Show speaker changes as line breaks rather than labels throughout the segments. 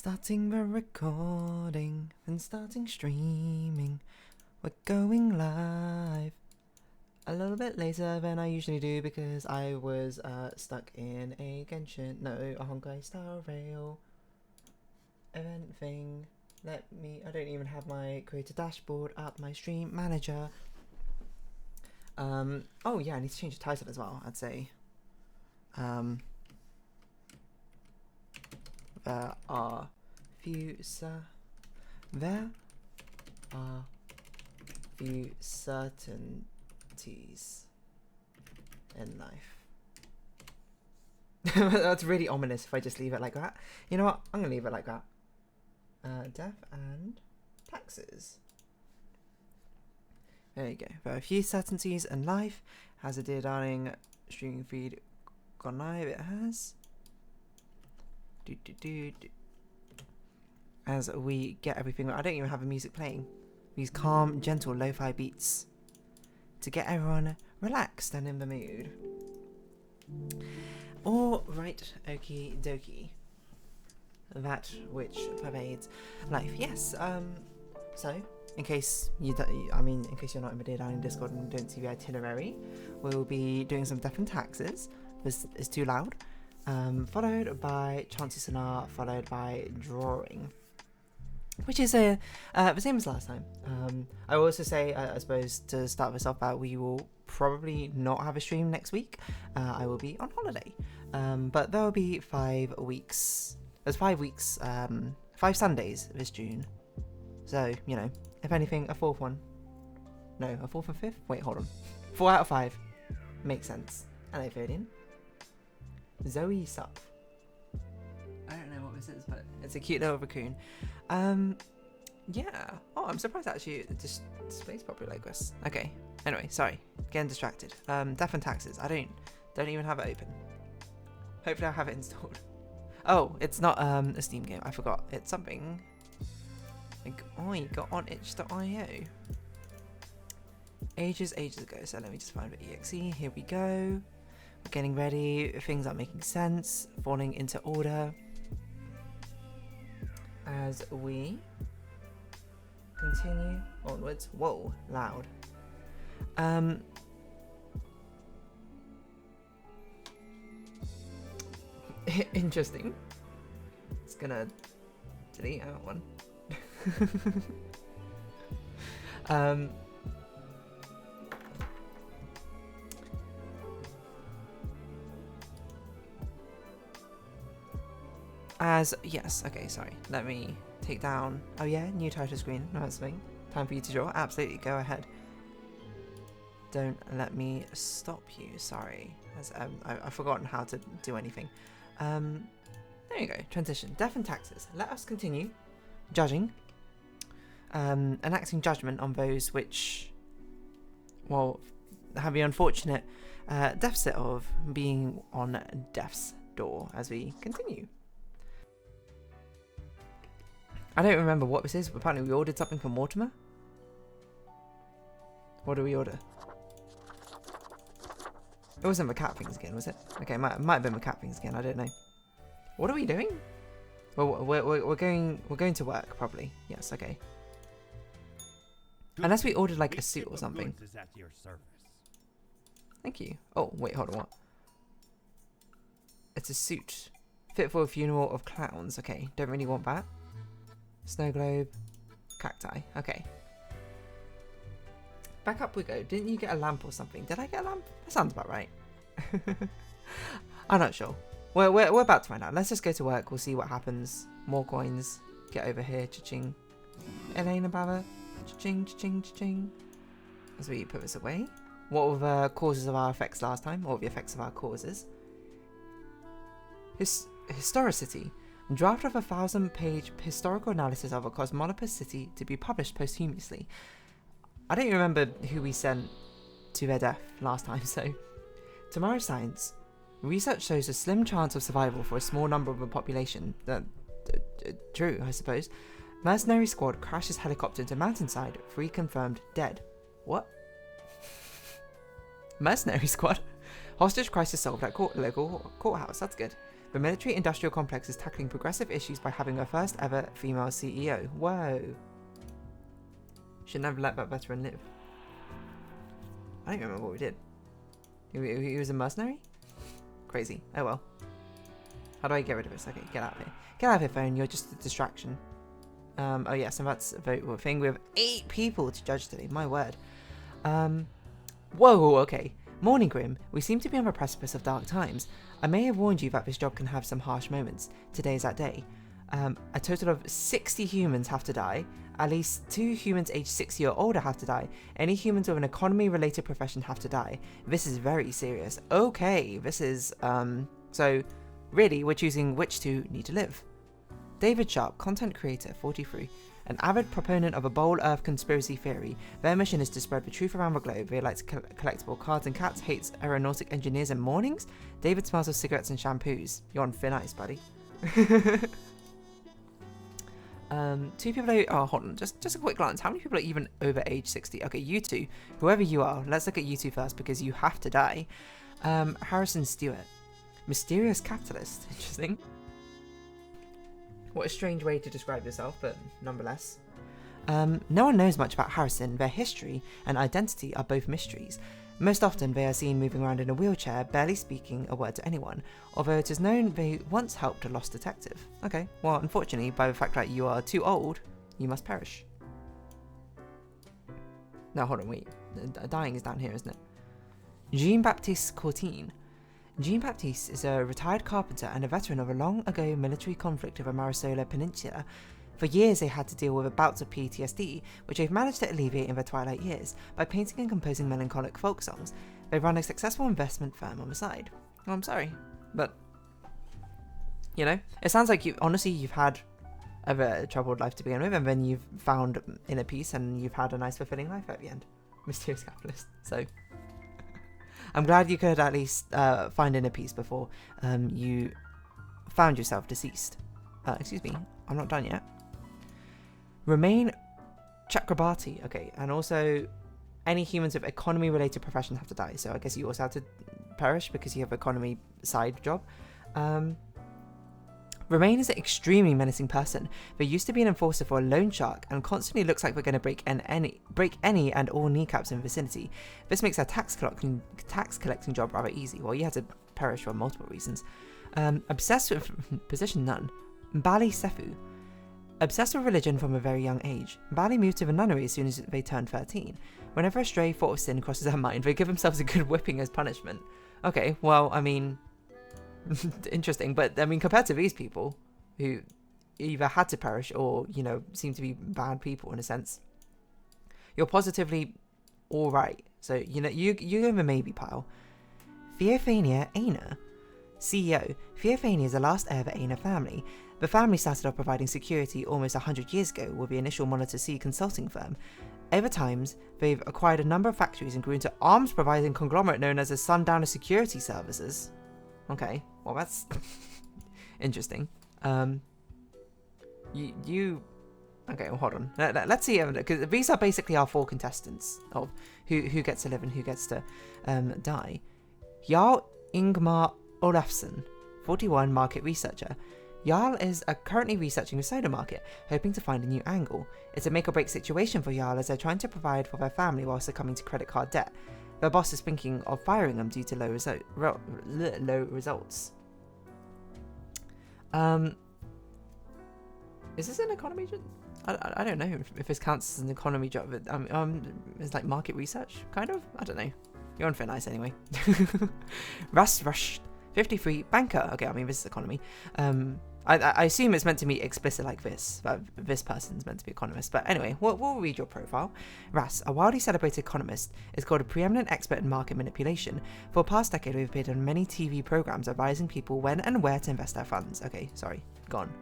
Starting the recording, then starting streaming. We're going live a little bit later than I usually do because I was stuck in a Honkai Star Rail event thing. I don't even have my creator dashboard up, my stream manager. Oh yeah, I need to change the title as well, I'd say. There are few certainties in life. That's really ominous if I just leave it like that. You know what? I'm gonna leave it like that. Death and taxes. There you go. There are a few certainties in life. Has a DeerDarling streaming feed gone live? It has. As we get everything, I don't even have the music playing. These calm, gentle, lo-fi beats to get everyone relaxed and in the mood. All right, okie dokie. That which pervades life. Yes. So, in case you're not in the DeerDarling Discord and don't see the itinerary, we'll be doing some death and taxes. This is too loud. Followed by Chants, Sennaar, followed by drawing, which is the same as last time. I will also say, I suppose, to start this off, we will probably not have a stream next week. I will be on holiday, but there will be 5 weeks. There's 5 weeks, 5 Sundays this June. So, you know, if anything, a 4th one. No, a 4th and 5th? Wait, hold on. 4 out of 5. Makes sense. Hello, Ferdinand. Zoe Sup. I don't know what this is, but it's a cute little raccoon. Yeah. Oh, I'm surprised actually it just displays properly like this. Okay. Anyway, sorry. Getting distracted. Death and taxes. I don't even have it open. Hopefully I'll have it installed. Oh, it's not a Steam game. I forgot. It's something like I got on itch.io ages ago. So let me just find the exe. Here we go. We're getting ready. Things are making sense. Falling into order as we continue onwards. Whoa, loud. Interesting. It's gonna delete out one. Yes, okay, sorry. Let me take down. Oh yeah, new title screen. No, that's something. Time for you to draw. Absolutely, go ahead. Don't let me stop you. Sorry, as I've forgotten how to do anything. There you go. Transition. Death and taxes. Let us continue judging, enacting judgment on those which, well, have the unfortunate deficit of being on death's door as we continue. I don't remember what this is. Apparently we ordered something from Mortimer. What did we order? It wasn't the cat things again, was it? Okay, it might have been the cat things again. I don't know. What are we doing? Well, we're going to work probably. Yes, okay. Unless we ordered like a suit or something. Thank you. Oh wait, hold on. What? It's a suit fit for a funeral of clowns. Okay, don't really want that. Snow globe, cacti. Okay. Back up we go. Didn't you get a lamp or something? Did I get a lamp? That sounds about right. I'm not sure. We're about to find out. Let's just go to work. We'll see what happens. More coins. Get over here. Cha-ching. Elena Baba. Cha-ching, cha-ching, cha-ching. As we put this away. What were the causes of our effects last time? What were the effects of our causes? Historicity. Draft of a 1,000-page historical analysis of a cosmopolis city to be published posthumously. I don't remember who we sent to their death last time, so... Tomorrow's science. Research shows a slim chance of survival for a small number of the population. True, I suppose. Mercenary squad crashes helicopter into mountainside. 3 confirmed dead. What? Mercenary squad? Hostage crisis solved at local courthouse. That's good. The military-industrial complex is tackling progressive issues by having a first ever female CEO. Whoa. Should never let that veteran live. I don't remember what we did. He was a mercenary? Crazy. Oh well. How do I get rid of this? Okay, get out of here. Get out of here, phone. You're just a distraction. Oh yes, and that's a vote thing. We have 8 people to judge today. My word. Whoa, okay. Morning, Grim. We seem to be on the precipice of dark times. I may have warned you that this job can have some harsh moments. Today is that day. A total of 60 humans have to die. At least 2 humans aged 60 or older have to die. Any humans with an economy-related profession have to die. This is very serious. Okay, this is, so, really, we're choosing which 2 need to live. David Sharp, content creator, 43. An avid proponent of a bold Earth conspiracy theory, their mission is to spread the truth around the globe. They likes collectible cards and cats, hates aeronautic engineers and mornings. David smells of cigarettes and shampoos. You're on thin ice, buddy. 2 people are, oh, hold on, just a quick glance. How many people are even over age 60? Okay, you 2, whoever you are, let's look at you 2 first because you have to die. Harrison Stewart, mysterious capitalist, interesting. What a strange way to describe yourself, but nonetheless. No one knows much about Harrison. Their history and identity are both mysteries. Most often they are seen moving around in a wheelchair, barely speaking a word to anyone, although it is known they once helped a lost detective. Okay, well unfortunately, by the fact that you are too old, you must perish. No, hold on, wait. Dying is down here, isn't it? Jean-Baptiste Courtine. Jean-Baptiste is a retired carpenter and a veteran of a long-ago military conflict of the Marisola Peninsula. For years they had to deal with bouts of PTSD, which they've managed to alleviate in their twilight years by painting and composing melancholic folk songs. They run a successful investment firm on the side. Oh, I'm sorry, but, you know, it sounds like you've had a troubled life to begin with, and then you've found inner peace and you've had a nice fulfilling life at the end. Mysterious capitalist, so... I'm glad you could at least find inner peace before you found yourself deceased. Excuse me, I'm not done yet. Remain Chakrabarti. Okay, and also any humans with economy-related profession have to die. So I guess you also have to perish because you have an economy side job. Remain is an extremely menacing person. They used to be an enforcer for a loan shark and constantly looks like we're going to break any and all kneecaps in the vicinity. This makes our tax collecting job rather easy. Well, you had to perish for multiple reasons. Obsessed with position none. Bali Sefu. Obsessed with religion from a very young age, Bali moved to the nunnery as soon as they turned 13. Whenever a stray thought of sin crosses their mind, they give themselves a good whipping as punishment. Okay, well, I mean... interesting, but I mean, compared to these people, who either had to perish or, you know, seem to be bad people in a sense, you're positively alright. So, you know, you in the maybe pile. Theophania Aina. CEO. Theophania is the last heir of the Aina family. The family started off providing security almost 100 years ago with the initial Monitor C consulting firm. Over times, they've acquired a number of factories and grew into arms providing conglomerate known as the Sundowner Security Services. Okay, well that's interesting. Okay, well, hold on. Let's see, because these are basically our 4 contestants of who gets to live and who gets to die. Jarl Ingmar Olafsson, 41, market researcher. Jarl is currently researching the soda market, hoping to find a new angle. It's a make-or-break situation for Jarl as they're trying to provide for their family while succumbing to credit card debt. Their boss is thinking of firing them due to low results. Is this an economy job? I don't know if this counts as an economy job. It's like market research, kind of? I don't know. You're on thin ice anyway. Rush, 53, banker. Okay, I mean, this is economy. I assume it's meant to be explicit like this, that this person's meant to be economist. But anyway, we'll read your profile. Ras, a widely celebrated economist, is called a preeminent expert in market manipulation. For the past decade, we've appeared on many TV programs advising people when and where to invest their funds. Okay, sorry, gone.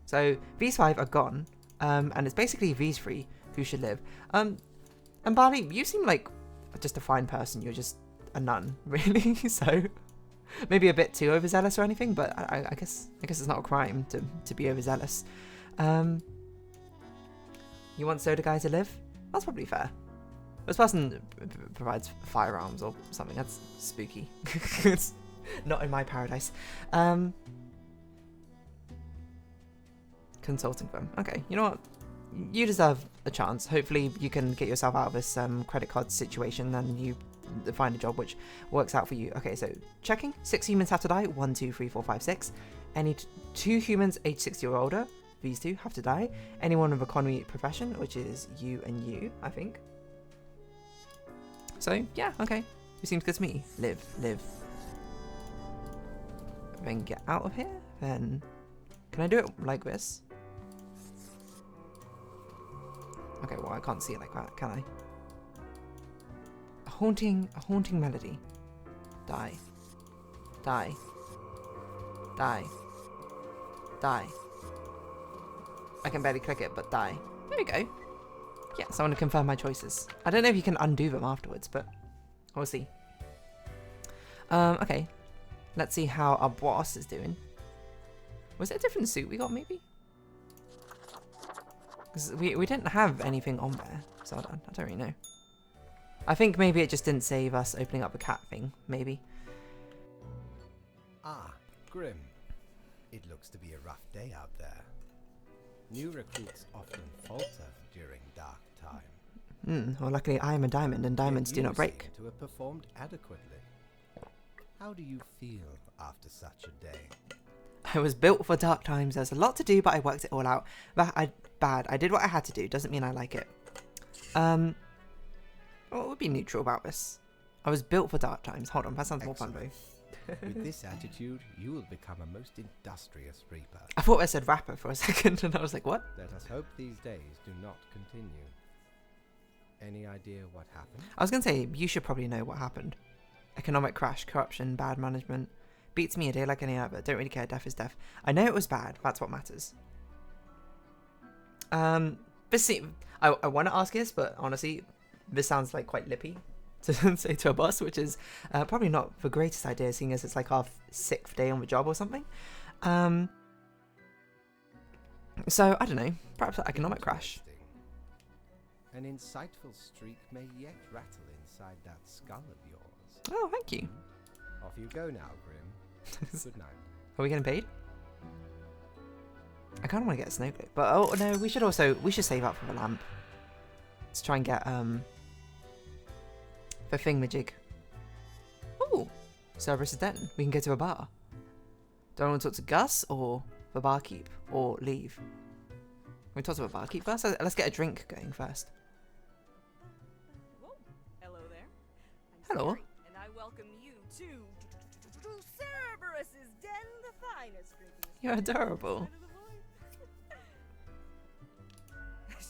So these 5 are gone, and it's basically these 3 who should live. And Bali, you seem like just a fine person. You're just a nun, really. So... maybe a bit too overzealous or anything, but I guess it's not a crime to be overzealous. You want Soda Guy to live? That's probably fair. This person provides firearms or something. That's spooky. It's not in my paradise. Consulting firm. Okay, you know what? You deserve a chance. Hopefully you can get yourself out of this credit card situation and you find a job which works out for you. Okay, so checking. 6 humans have to die. 1, 2, 3, 4, 5, 6. Any 2 humans aged 60 or older, these 2 have to die. Anyone of economy profession, which is you and you, I think. So, yeah, okay. It seems good to me. Live. Then get out of here. Then, can I do it like this? Okay, well, I can't see it like that, can I? A haunting melody. Die. I can barely click it, but die. There we go. Yes, I want to confirm my choices. I don't know if you can undo them afterwards, but we'll see. Okay. Let's see how our boss is doing. Was it a different suit we got, maybe? Because we didn't have anything on there, so I don't really know. I think maybe it just didn't save us opening up the cat thing, maybe.
Ah, Grim. It looks to be a rough day out there. New recruits often falter during dark time.
Well, luckily I am a diamond, and diamonds do not break.
To have performed adequately. How do you feel after such a day?
I was built for dark times. There's a lot to do, but I worked it all out. Bad. I did what I had to do. Doesn't mean I like it. What would be neutral about this? I was built for dark times. Hold on, that sounds more fun though.
With this attitude, you will become a most industrious reaper.
I thought I said rapper for a second, and I was like, what?
Let us hope these days do not continue. Any idea what happened?
I was going to say, you should probably know what happened. Economic crash, corruption, bad management. Beats me a day like any other. Don't really care. Death is death. I know it was bad. That's what matters. I want to ask this, but honestly, this sounds like quite lippy to say to a boss, which is probably not the greatest idea, seeing as it's like our 6th day on the job or something. So, I don't know. Perhaps an economic crash.
An insightful streak may yet rattle inside that skull of yours.
Oh, thank you.
Off you go now, Grim. Good night.
Are we getting paid? I kind of want to get a snow globe, but oh no, we should save up for the lamp. Let's try and get the thingamajig. Ooh, Cerberus is dead. We can go to a bar. Do I want to talk to Gus or the barkeep or leave? Can we talk to the barkeep first? Let's get a drink going first.
Whoa. Hello there.
Hello.
Sennaar, and I welcome you to Cerberus's Den, the finest drinking
You're adorable.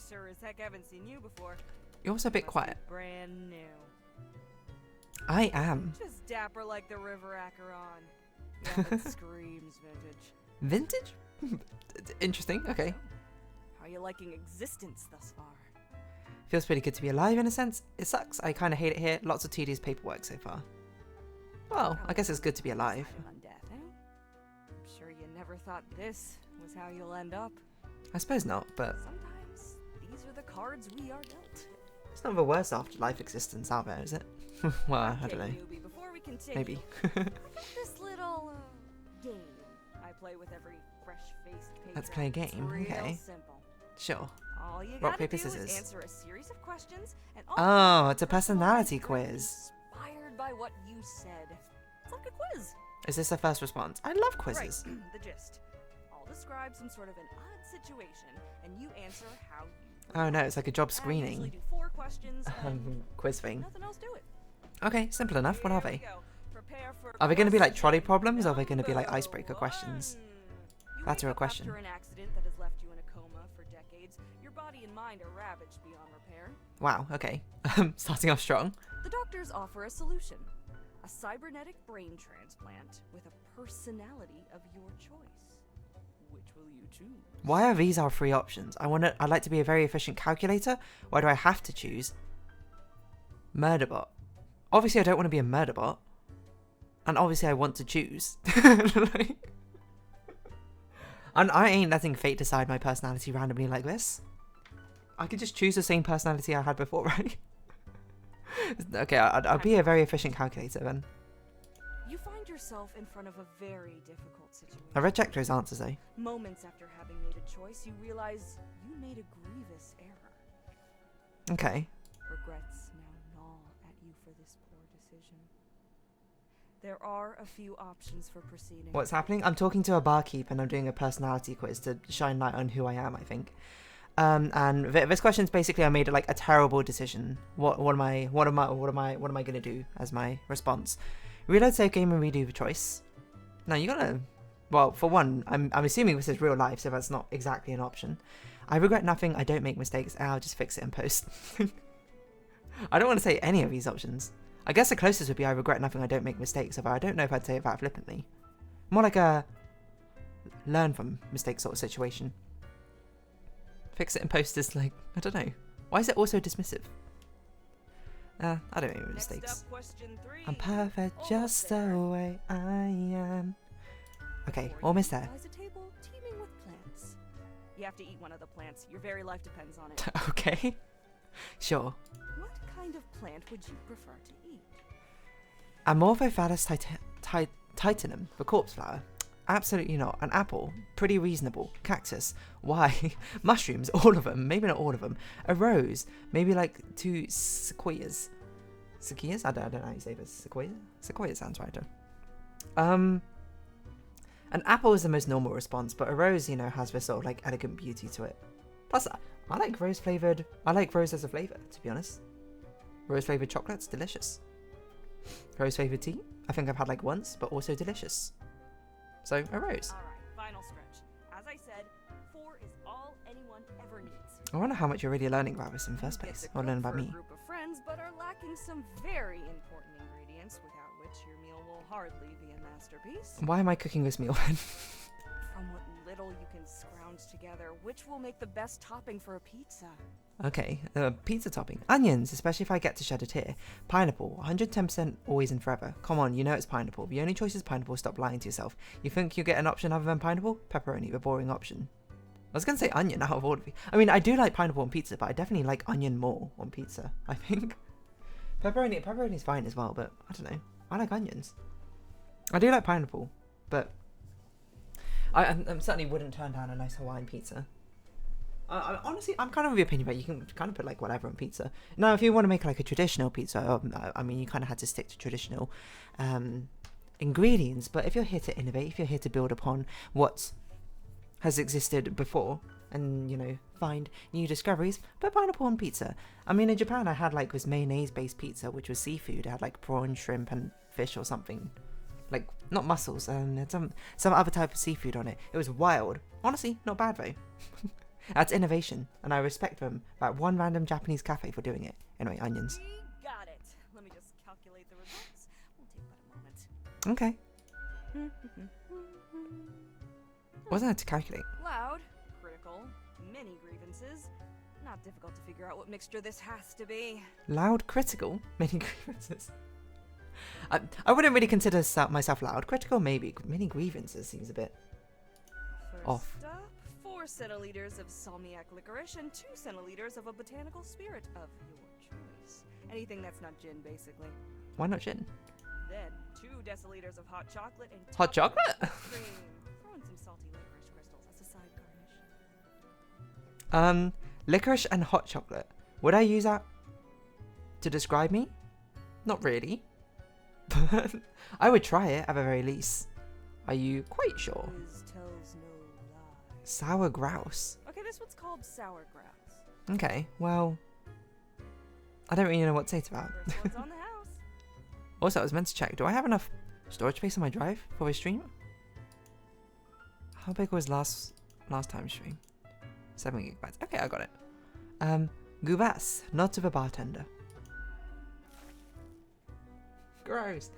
Sure as heck haven't seen you before.
You're also a bit quiet.
Brand new.
I am.
Just dapper like the river Acheron. Yeah, it screams vintage.
Vintage? Interesting. Okay.
How are you liking existence thus far?
Feels pretty good to be alive in a sense. It sucks. I kind of hate it here. Lots of tedious paperwork so far. Well, I guess it's good to be alive.
On death, eh? I'm sure you never thought this was how you'll end up.
I suppose not, but
Sometimes these are the cards we are dealt.
it's not the worst afterlife existence out there, is it? Well, I don't know.
Newbie, before we continue,
Maybe.
this little game I play with every fresh-faced patron.
Let's play a game,
It's real
okay.
simple.
Sure.
All you
Rock,
gotta
paper,
do is
scissors.
answer a series of questions, and
Oh, it's a
the
personality
response
quiz.
inspired by what you said. It's like a quiz.
Is this a first response? I love quizzes.
Right. The gist. I'll describe some sort of an odd situation, and you answer how you.
Oh no, it's like a job
I usually
screening
do 4 questions. And
quiz thing.
nothing else to it.
Okay, simple enough. What are
Here we
they?
go. Prepare for
Are they going to be like trolley
question
problems, or are they going to be like
number
icebreaker questions?
1. You
That's
wake
a
up
question.
After an accident that has left you in a coma for decades, your body and mind are ravaged beyond repair.
Wow, okay. Starting off strong.
The doctors offer a solution: a cybernetic brain transplant with a personality of your choice. Which will you choose?
Why are these our 3 options? I'd like to be a very efficient calculator. Why do I have to choose Murderbot? Obviously, I don't want to be a murderbot. And obviously, I want to choose. Like, and I ain't letting fate decide my personality randomly like this. I could just choose the same personality I had before, right? Okay, I'll be a very efficient calculator then.
You find yourself in front of a very difficult situation.
I reject those answers though.
Moments after having made a choice, you realize you made a grievous error.
Okay.
Regrets now gnaw at you for this poor decision. There are a few options for proceeding.
What's happening? I'm talking to a barkeep and I'm doing a personality quiz to shine light on who I am, I think. And this question's basically I made like a terrible decision. What am I gonna do as my response? Reload save game and redo the choice. No, you gotta. Well, for one, I'm assuming this is real life, so that's not exactly an option. I regret nothing. I don't make mistakes. I'll just fix it in post. I don't want to say any of these options. I guess the closest would be I regret nothing, I don't make mistakes, but I don't know if I'd say it that flippantly. More like a learn from mistakes sort of situation. Fix it in post is like, I don't know. Why is it also dismissive? I don't make mistakes. I'm perfect just the way I am. Okay, almost there.
Lies a table teeming with plants. You have to eat one of the plants. Your very life depends on it.
Okay. Sure.
What kind of plant would you prefer to eat?
Amorphophallus titanum, the corpse flower. Absolutely not. An apple. Pretty reasonable. Cactus. Why? Mushrooms. All of them. Maybe not all of them. A rose. Maybe like 2 sequoias. Sequoias? I don't know how you say this. Sequoia? Sequoia sounds right though. An apple is the most normal response, but a rose, you know, has this sort of like elegant beauty to it. Plus, I like rose flavored. I like rose as a flavor, to be honest. Rose flavored chocolate's delicious. Rose flavored tea? I think I've had like once, but also delicious. So, a rose.
Alright, final stretch. As I said, 4 is all anyone ever needs.
I wonder how much you're really learning about this in the first place, or learning about me.
A group of friends, but are lacking some very important ingredients without which your meal will hardly be a masterpiece.
Why am I cooking this meal then?
From what little you can scrounge together, which will make the best topping for a pizza?
Okay, pizza topping. Onions, especially if I get to shed a tear. Pineapple, 110% always and forever. Come on, you know it's pineapple. The only choice is pineapple, stop lying to yourself. You think you get an option other than pineapple? Pepperoni, the boring option. I was going to say onion out of all of you. I mean, I do like pineapple on pizza, but I definitely like onion more on pizza, I think. Pepperoni's fine as well, but I don't know. I like onions. I do like pineapple, but I certainly wouldn't turn down a nice Hawaiian pizza. Honestly, I'm kind of of the opinion that you can kind of put like whatever on pizza. Now, if you want to make like a traditional pizza, I mean, you kind of had to stick to traditional ingredients. But if you're here to innovate, if you're here to build upon what has existed before, and you know, find new discoveries, put pineapple on pizza. I mean, in Japan, I had like this mayonnaise-based pizza, which was seafood. It had like prawn, shrimp, and fish or something. Like not mussels, and some other type of seafood on it. It was wild. Honestly, not bad though. That's innovation, and I respect them. That one random Japanese cafe for doing it. Anyway, onions.
We got it. Let me just calculate the results. Won't take but a moment.
Okay. Wasn't it to calculate?
Loud, critical, many grievances. Not difficult to figure out what mixture this has to be.
Loud, critical, many grievances. I wouldn't really consider myself loud. Critical, maybe. Many grievances seems a bit off.
First up, 4 centiliters of salmiak licorice and 2 centiliters of a botanical spirit of your choice. Anything that's not gin, basically.
Why not gin?
Then 2 deciliters of hot chocolate and
Hot chocolate?
cream. Throw in some salty licorice crystals as a side garnish.
Licorice and hot chocolate. Would I use that to describe me? Not really. But I would try it at the very least. Are you quite sure?
Liz tells no lies.
Sour grouse.
Okay, this one's called sour grouse.
Okay, well, I don't really know what to say to that.
First one's on the house.
Also, I was meant to check. Do I have enough storage space on my drive for this stream? How big was last time stream? 7 GB. Okay, I got it. Gubas, not to the bartender. Gross.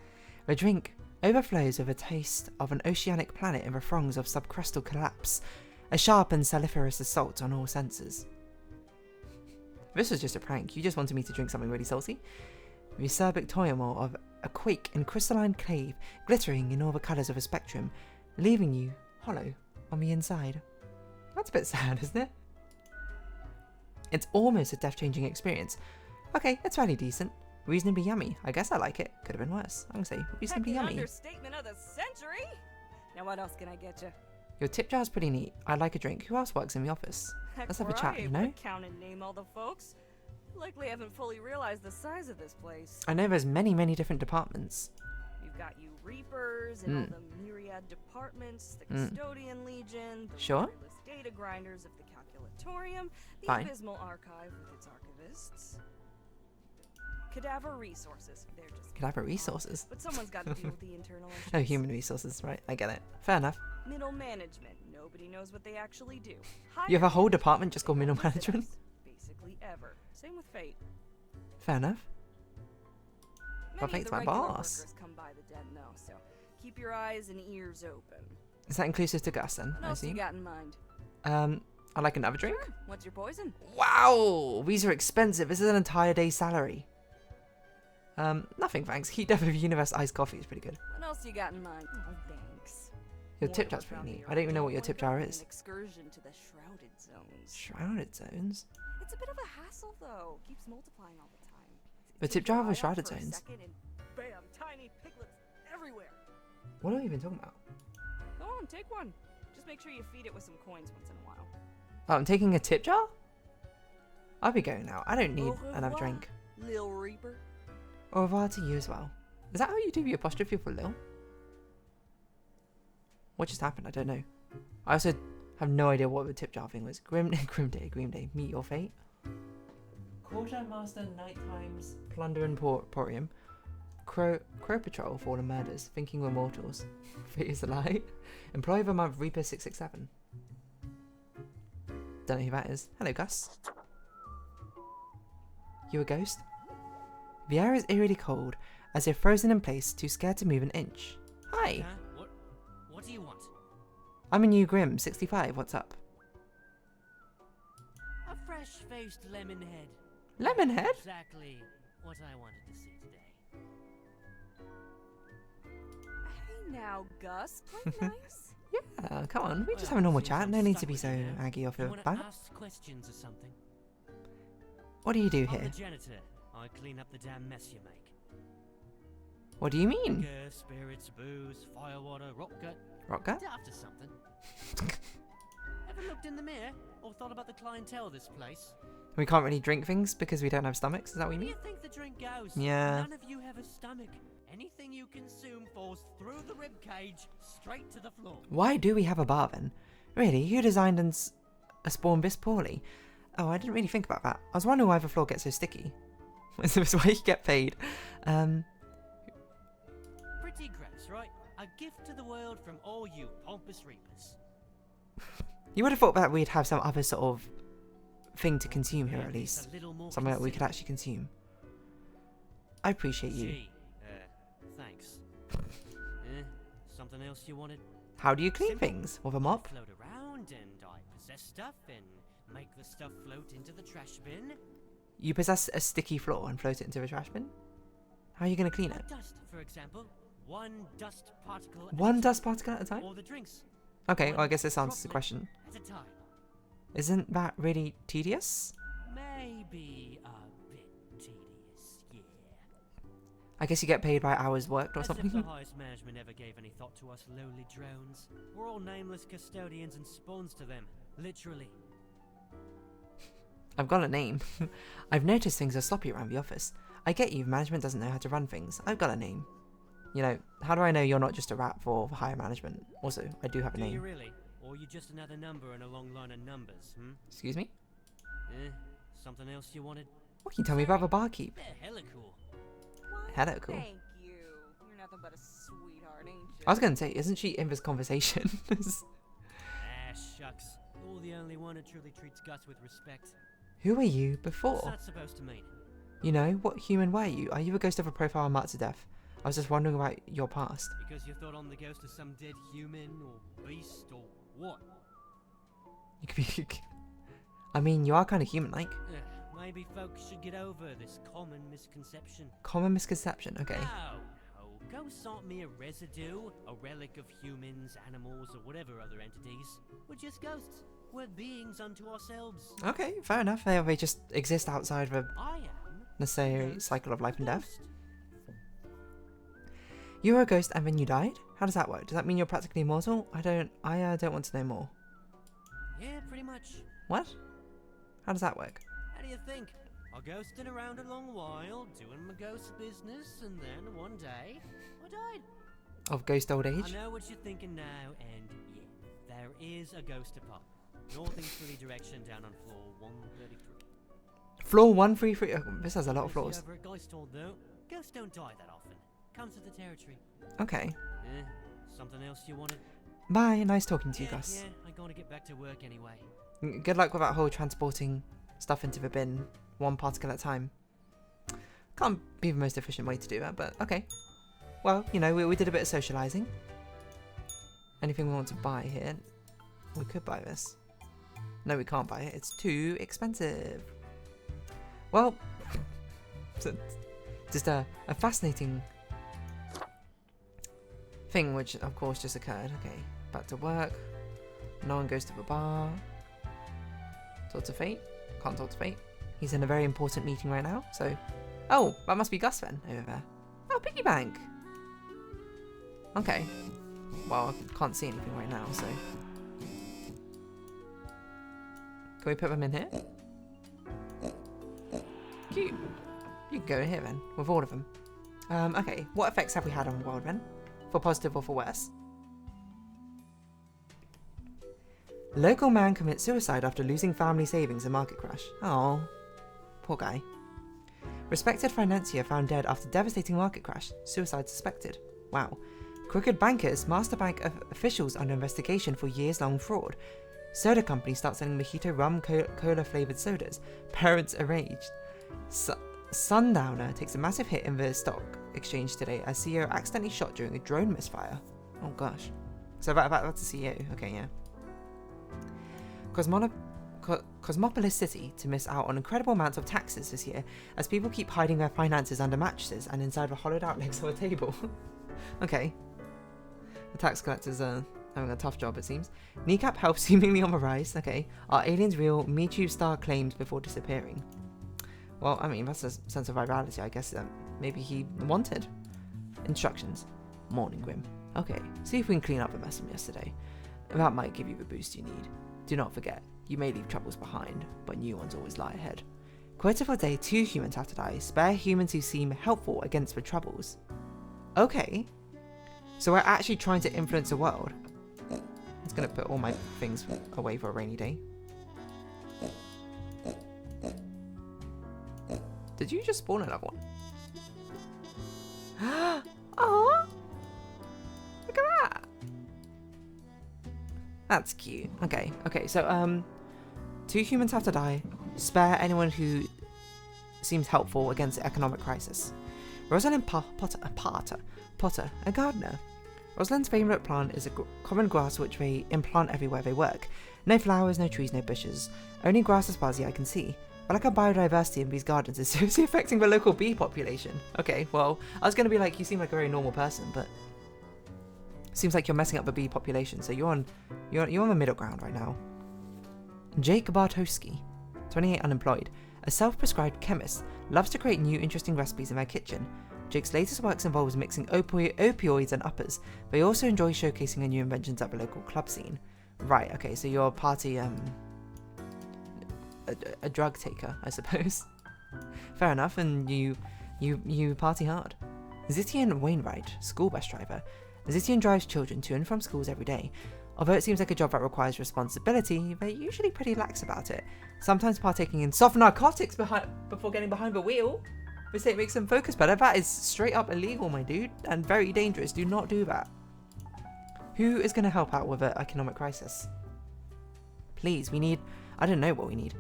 The drink overflows with a taste of an oceanic planet in the throngs of subcrustal collapse, a sharp and saliferous assault on all senses. This was just a prank. You just wanted me to drink something really salty? The acerbic turmoil of a quake in crystalline clave, glittering in all the colours of a spectrum, leaving you hollow on the inside. That's a bit sad, isn't it? It's almost a death-changing experience. Okay, it's fairly decent. Reasonably yummy. I guess I like it. Could have been worse. I'm gonna say reasonably
Heckin'
yummy.
understatement of the century. Now what else can I get you?
Your tip jar's pretty neat. I'd like a drink. Who else works in the office? Let's have a chat, you know?
Count and name all the folks. Likely haven't fully realized the size of this place.
I know there's many, many different departments.
You've got you Reapers and all the myriad departments, the Custodian Legion, the
Sure.
wireless data grinders of the Calculatorium, the
Fine.
Abysmal Archive with its archivists. Cadaver Resources. They're just
Cadaver Resources.
But someone's got to deal with the internal issues.
Oh, human resources, right? I get it. Fair enough.
Middle management. Nobody knows what they actually do.
You have a whole department just called middle
Visit
management?
us, basically ever. Same with Fate.
Fair enough. Well,
Many of
Fate's
the
my
regular
boss.
workers come by the den though, so keep your eyes and ears open.
Is that inclusive to Gus then?
What
I
else you
see.
got in mind?
I'd like another drink.
Sure. What's your poison?
Wow! These are expensive. This is an entire day's salary. Nothing thanks. Heat Death of Universe iced coffee is pretty good.
What else you got in mind? Oh, thanks.
Your tip jar's pretty neat. I don't even know what your tip jar is.
An excursion to the Shrouded Zones.
Shrouded Zones?
It's a bit of a hassle though. Keeps multiplying all the time.
The tip
Take your
jar of
eye
the
off
Shrouded
for a
Zones?
second and bam, tiny piglets everywhere.
What are we even talking about?
Go on, take one. Just make sure you feed it with some coins once in a while.
Oh, I'm taking a tip jar? I'll be going now. I don't need
Au
another
revoir,
drink.
Lil Reaper.
Au revoir to you as well. Is that how you do the apostrophe for Lil? What just happened? I don't know. I also have no idea what the tip jar thing was. Grim Day, meet your fate. Quartermaster Night Times, Plunder Emporium. Crow Patrol, Fallen Murders, Thinking We're Mortals. Fate is a Lie. Employee of the Month, Reaper 667. Don't know who that is. Hello, Gus. You a ghost? The air is eerily cold, as if frozen in place, too scared to move an inch. Hi!
What do you want?
I'm a new Grim, 65, what's up?
A fresh-faced lemon head.
Lemonhead?
Exactly what I wanted to see today.
Hey now, Gus. Play nice.
Yeah, come on, we just
Well,
have a normal
since
chat,
I'm
no need
stuck
to be
with
so
you now,
aggy off
you
your
wanna
bat.
ask questions or something?
What do you do
I'm
here?
the janitor. I clean up the damn mess you make.
What do you mean?
Liquor, spirits, booze, firewater, rock gut.
Rock gut?
After something. Ever looked in the mirror or thought about the clientele of this place?
We can't really drink things because we don't have stomachs, is that what you
Where do
mean?
you think the drink goes?
Yeah.
None of you have a stomach. Anything you consume falls through the rib cage straight to the floor.
Why do we have a bar then? Really, who designed a spawn this poorly? Oh, I didn't really think about that. I was wondering why the floor gets so sticky. Is this why you get paid?
Pretty gross, right? A gift to the world from all you pompous reapers.
You would have thought that we'd have some other sort of thing to consume here
Yeah,
at
it's
least.
a little more
Something that we could
considerate.
actually consume. I appreciate you.
Gee, thanks. Something else you wanted?
How do you clean
Simple.
things? With a mop?
Float around and I possess stuff and make the stuff float into the trash bin.
You possess a sticky floor and float it into a trash bin? How are you going to clean it?
Like dust, for example. One dust particle. at
One
a
dust
time.
particle at a time?
Or the drinks.
Okay, well I
one
guess this answers the
droplet
question.
At a time.
Isn't that really tedious?
Maybe a bit tedious, yeah.
I guess you get paid by hours worked or
As if
something?
the highest management ever gave any thought to us lowly drones. We're all nameless custodians and spawns to them. Literally.
I've got a name. I've noticed things are sloppy around the office. I get you, management doesn't know how to run things. I've got a name. You know, how do I know you're not just a rat for higher management? Also, I do have a
Do you
name.
really? Or are you just another number in a long line of numbers,
Excuse me?
Something else you wanted?
What can you tell me about the barkeep?
They're hella cool.
Why,
Hello, cool.
Thank you. You're nothing but a sweetheart, ain't you?
I was going to say, isn't she in this conversation?
Shucks. You're the only one who truly treats Gus with respect.
Who were you
What's
before?
that supposed to mean?
You know, what human were you? Are you a ghost of a profile marked to death? I was just wondering about your past.
Because you thought I'm the ghost of some dead human or beast or what?
You could be... I mean, you are kind of human-like.
Maybe folks should get over this common misconception.
Common misconception, okay.
No, ghosts aren't mere residue, a relic of humans, animals, or whatever other entities. We're just ghosts. We're beings unto ourselves.
Okay, fair enough. They just exist outside the...
I am
necessary cycle of life and death. You were a ghost and then you died? How does that work? Does that mean you're practically immortal? I don't want to know more.
Yeah, pretty much.
What? How does that work?
How do you think? I ghosted around a long while, doing my ghost business, and then one day, I died.
Of ghost old age?
I know what you're thinking now, and yeah, there is a ghost apartment. Northeasterly direction down on floor 133.
Floor 133? Oh, this has a lot of floors.
Over at Geisthold, though, ghosts don't die that often. Comes with the territory.
Okay.
Something else you wanted?
Bye, nice talking to you, Gus.
Yeah, I gotta get back to work anyway.
Good luck with that whole transporting stuff into the bin, one particle at a time. Can't be the most efficient way to do that, but okay. Well, you know, we did a bit of socializing. Anything we want to buy here? We could buy this. No, we can't buy it. It's too expensive. Well, just a fascinating thing, which of course just occurred. Okay, back to work. No one goes to the bar. Talk to Fate. Can't talk to Fate. He's in a very important meeting right now, so... Oh, that must be Gus then, over there. Oh, piggy bank! Okay. Well, I can't see anything right now, so... Can we put them in here? Cute. You can go in here then, with all of them. Okay, what effects have we had on the world then? For positive or for worse? Local man commits suicide after losing family savings in market crash. Oh, poor guy. Respected financier found dead after devastating market crash. Suicide suspected. Wow. Crooked bankers, Master Bank officials under investigation for years-long fraud. Soda company starts selling mojito rum cola flavoured sodas. Parents enraged. Sundowner takes a massive hit in the stock exchange today as CEO accidentally shot during a drone misfire. Oh gosh. So that's the CEO. Okay, yeah. Cosmopolis City to miss out on incredible amounts of taxes this year as people keep hiding their finances under mattresses and inside the hollowed out legs of a table. Okay. The tax collectors are having a tough job, it seems. Kneecap health seemingly on the rise. Okay. Are aliens real? MeToo star claimed before disappearing. Well, I mean, that's a sense of virality, I guess. Maybe he wanted. Instructions. Morning Grim. Okay, see if we can clean up the mess from yesterday. That might give you the boost you need. Do not forget, you may leave troubles behind, but new ones always lie ahead. Quote of the day, 2 humans have to die. Spare humans who seem helpful against the troubles. Okay. So we're actually trying to influence the world. I'm just going to put all my things away for a rainy day. Did you just spawn another one? Oh, look at that. That's cute. Okay, so 2 humans have to die. Spare anyone who seems helpful against the economic crisis. Rosalind Potter, a gardener. Rosalind's favourite plant is a common grass which they implant everywhere they work. No flowers, no trees, no bushes. Only grass as far as the eye can see. But like our biodiversity in these gardens is seriously affecting the local bee population. Okay, well, I was going to be like, you seem like a very normal person, but seems like you're messing up the bee population, so you're on the middle ground right now. Jake Bartowski, 28, unemployed, a self-prescribed chemist, loves to create new interesting recipes in their kitchen. Jake's latest works involves mixing opioids and uppers, but he also enjoys showcasing her new inventions at the local club scene. Right, okay, so you're a party, a drug taker, I suppose. Fair enough, and you party hard. Zitian Wainwright, school bus driver. Zitian drives children to and from schools every day. Although it seems like a job that requires responsibility, they're usually pretty lax about it. Sometimes partaking in soft narcotics before getting behind the wheel. This makes them focus better. That is straight up illegal, my dude, and very dangerous. Do not do that. Who is going to help out with an economic crisis? Please, we need... I don't know what we need.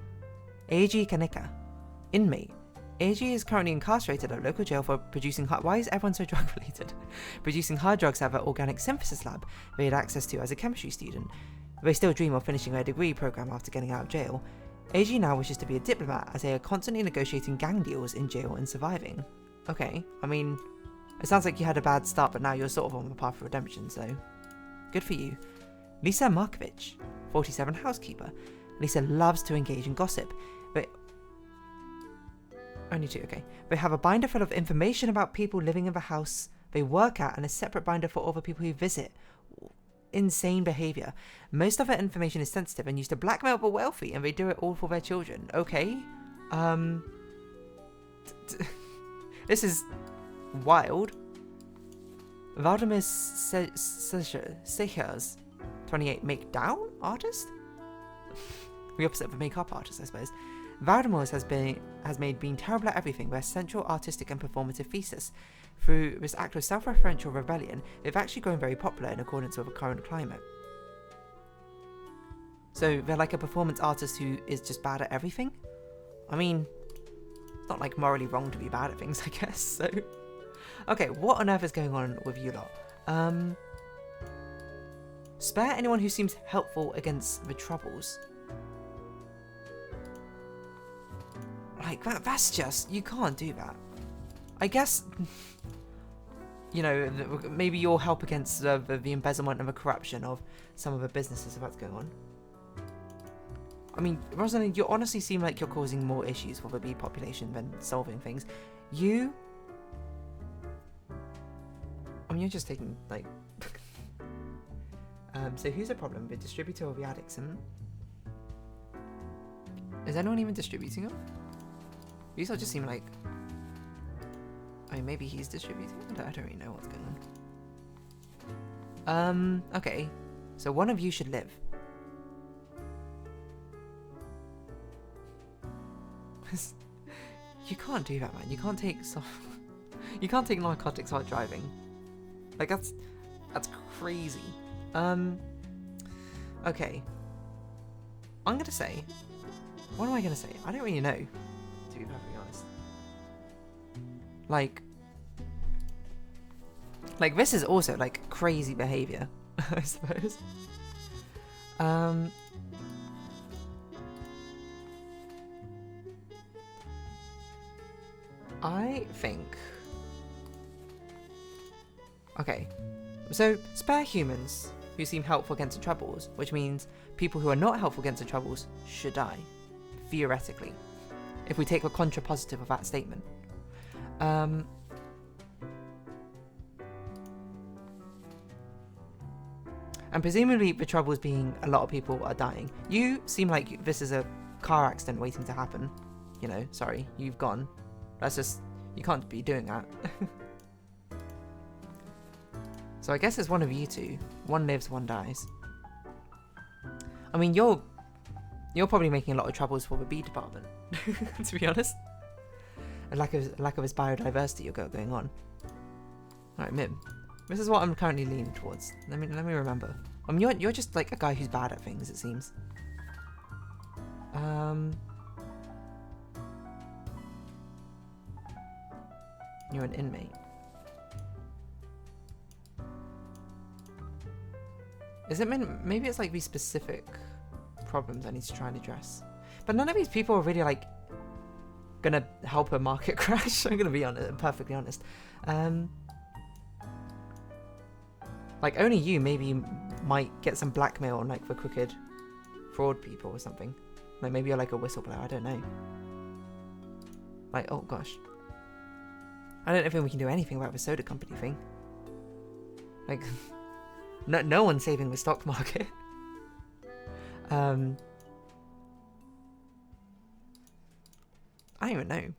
A.G. Kaneka, inmate. A.G. is currently incarcerated at a local jail for producing why is everyone so drug related? Producing hard drugs out of an organic synthesis lab they had access to as a chemistry student. They still dream of finishing their degree program after getting out of jail. A.G. now wishes to be a diplomat as they are constantly negotiating gang deals in jail and surviving. Okay, I mean, it sounds like you had a bad start, but now you're sort of on the path of redemption, so good for you. Lisa Markovich, 47, housekeeper. Lisa loves to engage in gossip, but Only 2, okay. They have a binder full of information about people living in the house they work at and a separate binder for other people who visit. Insane behavior. Most of that information is sensitive and used to blackmail the wealthy, and they do it all for their children. Okay. This is wild. Valdemar Sechers, 28, make down artist? The opposite of a makeup artist, I suppose. Valdemar's has made being terrible at everything their central artistic and performative thesis. Through this act of self-referential rebellion, they've actually grown very popular in accordance with the current climate. So they're like a performance artist who is just bad at everything? I mean, it's not like morally wrong to be bad at things, I guess, so... Okay, what on earth is going on with you lot? Spare anyone who seems helpful against the troubles. Like, that's just... You can't do that. I guess... You know, maybe you'll help against the embezzlement and the corruption of some of the businesses that's going on. I mean, Rosalind, you honestly seem like you're causing more issues for the bee population than solving things. You... I mean, you're just taking, like... so who's the problem? The distributor or the addicts? Is anyone even distributing them? These all just seem like... I mean, maybe he's distributing? I don't really know what's going on. Okay. So one of you should live. You can't do that, man. You can't take you can't take narcotics while driving. Like, that's crazy. Okay. I'm gonna say... What am I gonna say? I don't really know, to be perfectly honest. Like, this is also, like, crazy behavior, I suppose. I think... Okay, so spare humans who seem helpful against the troubles, which means people who are not helpful against the troubles should die, theoretically, if we take the contrapositive of that statement. And presumably the troubles being a lot of people are dying. You seem like this is a car accident waiting to happen. You know, sorry, you've gone. That's just, you can't be doing that. So I guess it's one of you two. One lives, one dies. I mean, you're probably making a lot of troubles for the bee department, to be honest. And lack of this biodiversity you've got going on. Alright, Mim. This is what I'm currently leaning towards. Let me remember. I mean, you're just like a guy who's bad at things, it seems. You're an inmate. Is it maybe it's like these specific problems I need to try and address. But none of these people are really like gonna help a market crash. I'm gonna be perfectly honest. Like only you maybe might get some blackmail on like the crooked fraud people or something. Like maybe you're like a whistleblower, I don't know. Like, oh gosh. I don't think we can do anything about the soda company thing. Like, no one's saving the stock market. I don't even know.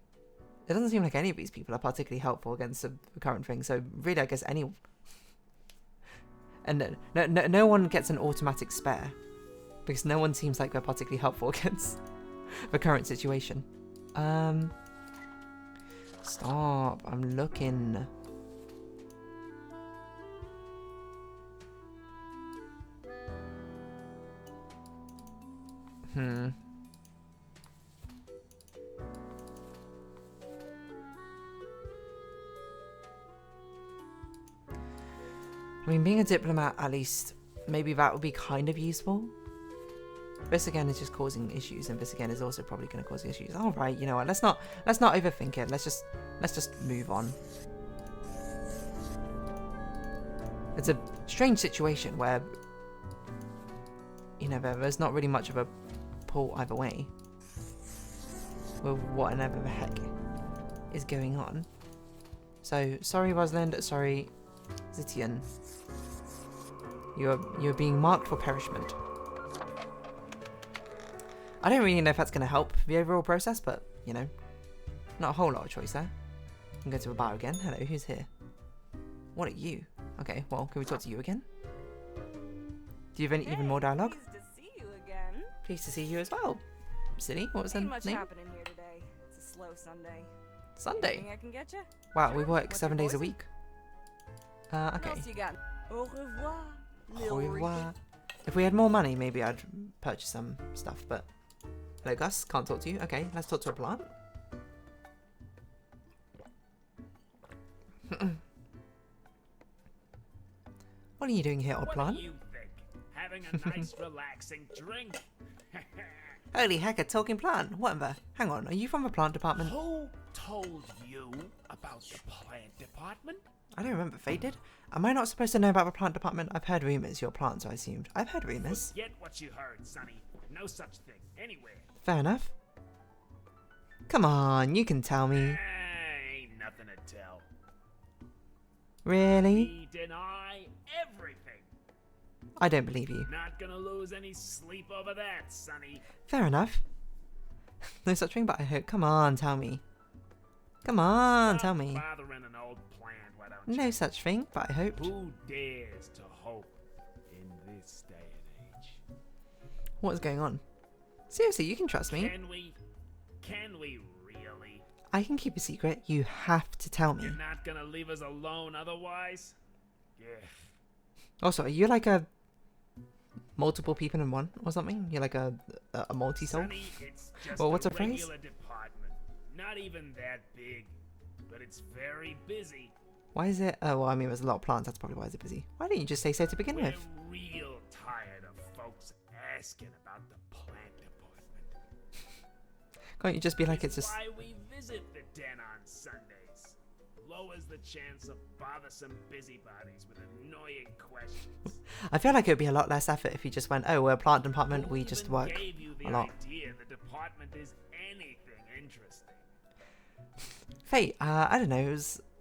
It doesn't seem like any of these people are particularly helpful against the current thing, so really I guess any... And no one gets an automatic spare, because no one seems like they're particularly helpful against the current situation. Stop, I'm looking. I mean, being a diplomat, at least, maybe that would be kind of useful. This again is just causing issues, and this again is also probably going to cause issues. All right, you know what? Let's not overthink it. Let's just move on. It's a strange situation where, you know, there's not really much of a pull either way. With whatever the heck is going on. So, sorry Rosalind, sorry Zitian. You're being marked for perishment. I don't really know if that's going to help the overall process, but, you know, not a whole lot of choice there. I can go to a bar again. Hello, who's here? What are you? Okay, well, can we talk to you again? Do you have any even more dialogue?
Pleased to see you again.
Pleased to see you as well. Silly, what was her
Ain't much
name?
happening here today. It's a slow Sunday.
Sunday.
Anything I can get you?
Wow, we
Sure.
work
What's
7
your
days a
poison?
week.
What
Okay.
else you got? Au revoir.
Au
Lil
revoir. If we had more money, maybe I'd purchase some stuff, but... Hello, Gus. Can't talk to you. Okay, let's talk to a plant. What are you doing here, old
What
plant?
do you think? Having a nice, relaxing drink?
Holy heck, a talking plant. Whatever. Hang on, are you from the plant department?
Who told you about the plant department?
I don't remember. Faye did? Am I not supposed to know about the plant department? I've heard rumours. You're plants, I assumed. I've heard rumours.
Forget what you heard, Sonny. No such thing. Anywhere.
Fair enough. Come on, you can tell me.
Ain't nothing to tell.
Really?
We deny everything.
I don't believe you.
Not gonna lose any sleep over that, Sonny.
Fair enough. No such thing, but I hope. Come on, tell me. Come on, tell me.
Bothering an old plant, why don't you?
No such thing, but I hoped.
Who dares to hope in this day and age?
What is going on? Seriously, you can trust me.
Can we? Can we really?
I can keep a secret. You have to tell me.
You're not gonna leave us alone otherwise? Yeah.
Also, are you like a multiple people in one or something? You're like a multi-soul?
Sonny, it's just
Well, what's
a
a phrase?
regular department. Not even that big, but it's very busy.
Why is it? Oh, well, I mean, there's a lot of plants. That's probably why it's busy. Why didn't you just say so to begin
We're
with?
real tired of folks asking about the plant department.
Can't you just be like it's
It's
just...
why we visit the den on Sundays. Lowers the chance of bothersome busybodies with annoying questions.
I feel like it would be a lot less effort if you just went, oh, we're a plant department,
Who
we just
even
work
gave you the
a lot.
idea the department is anything interesting?
Fate, I don't know,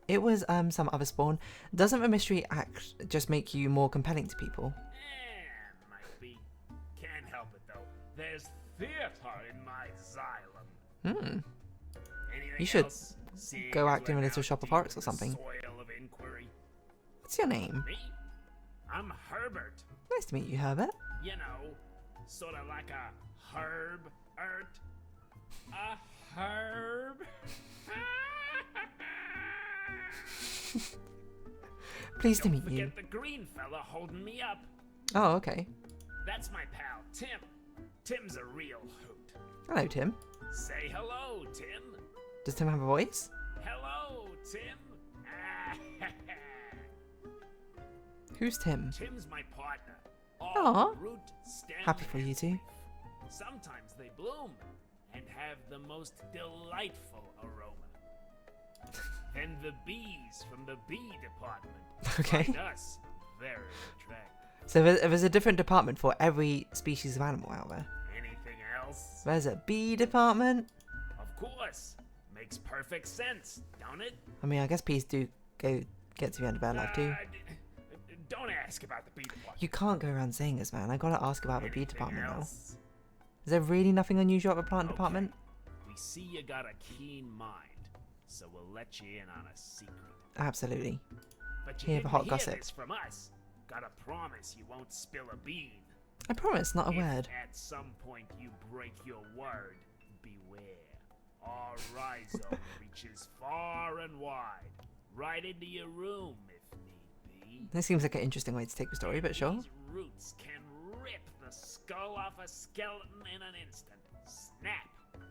it was some other spawn. Doesn't the mystery act just make you more compelling to people?
Might be. Can't help it though. There's theater in my xylem.
Hmm.
Anything
You should
else? Seeing
go
as
act in
we're
a little
now
shop of
deep
arts
in
or
the
something.
Soil of inquiry.
What's your name?
Me? I'm Herbert.
Nice to meet you, Herbert.
You know, sort of like a herb ert. A herb.
Pleased to
Don't
meet you.
forget the green fella holding me up.
Oh, okay.
That's my pal, Tim. Tim's a real hoot.
Hello, Tim.
Say hello, Tim.
Does Tim have a voice?
Hello, Tim.
Who's Tim?
Tim's my partner.
Aw.
All root, stem,
Happy for you
and
two.
leaf. Sometimes they bloom and have the most delightful aroma. Then the bees from the bee department
Okay.
find us very attractive.
So there's a different department for every species of animal out there.
Anything else?
There's a bee department.
Of course. Makes perfect sense, don't it?
I mean, I guess bees do get to the end of their life too.
Don't ask about the bee department.
You can't go around saying this, man. I gotta ask about the bee
Anything
department now.
else?
Is there really nothing unusual at the plant
Okay.
department?
We see you got a keen mind, so we'll let you in on a secret.
Absolutely.
But you
Hear the
didn't
hot
hear
gossip.
this from us. Gotta promise you won't spill a bean.
I promise, not a
If
word.
at some point you break your word, beware. Our rhizome reaches far and wide, right into your room if need be.
This seems like an interesting way to take the story, but sure.
These roots can rip the skull off a skeleton in an instant. Snap.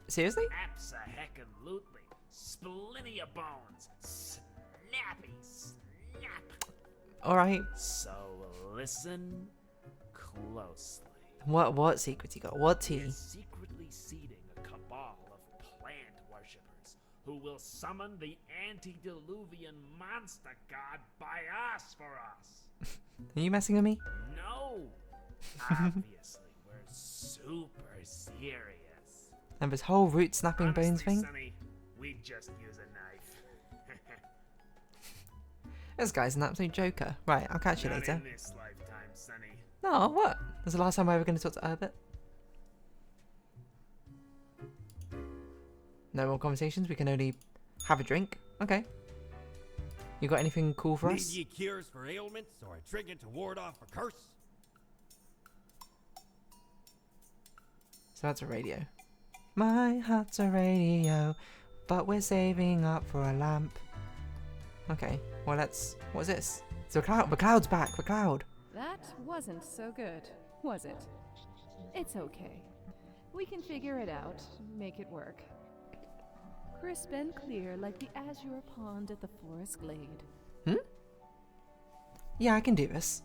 Seriously?
Abso-heckin-lutely. Splinter your bones. Snappy snap.
Alright.
So listen closely.
What secret you got? What tea?
We're secretly seeding a cabal of plant worshippers who will summon the antediluvian monster god by us for us.
Are you messing with me?
No! Obviously, we're super serious.
And this whole root snapping bones
Honestly,
thing?
Sonny, we just use a
This guy's an absolute joker. Right, I'll catch you
Not
later.
in this lifetime, Sonny.
No, what? That's the last time we're ever going to talk to Herbert. No more conversations. We can only have a drink. Okay. You got anything cool for
Need
us?
ye cures for ailments or a trinket to ward off a curse?
So that's a radio. My heart's a radio, but we're saving up for a lamp. Okay. Well, let's. What's this? So McLeod's back. McLeod.
That wasn't so good, was it? It's okay. We can figure it out, make it work. Crisp and clear like the azure pond at the forest glade.
Yeah, I can do this.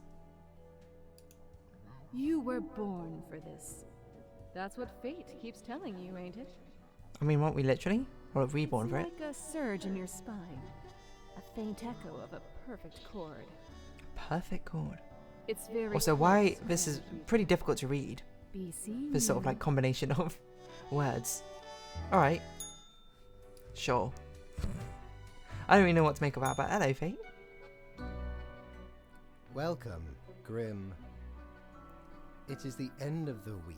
You were born for this. That's what fate keeps telling you, ain't it?
I mean, weren't we literally? Or reborn
It's
for it?
like a surge in your spine. A faint echo of a perfect chord.
Perfect chord.
It's very
Also, why
close
this is
around you.
pretty difficult to read.
BC.
This sort of like combination of words. Alright. Sure. I don't really know what to make of that, but hello, Fate.
Welcome, Grim. It is the end of the week.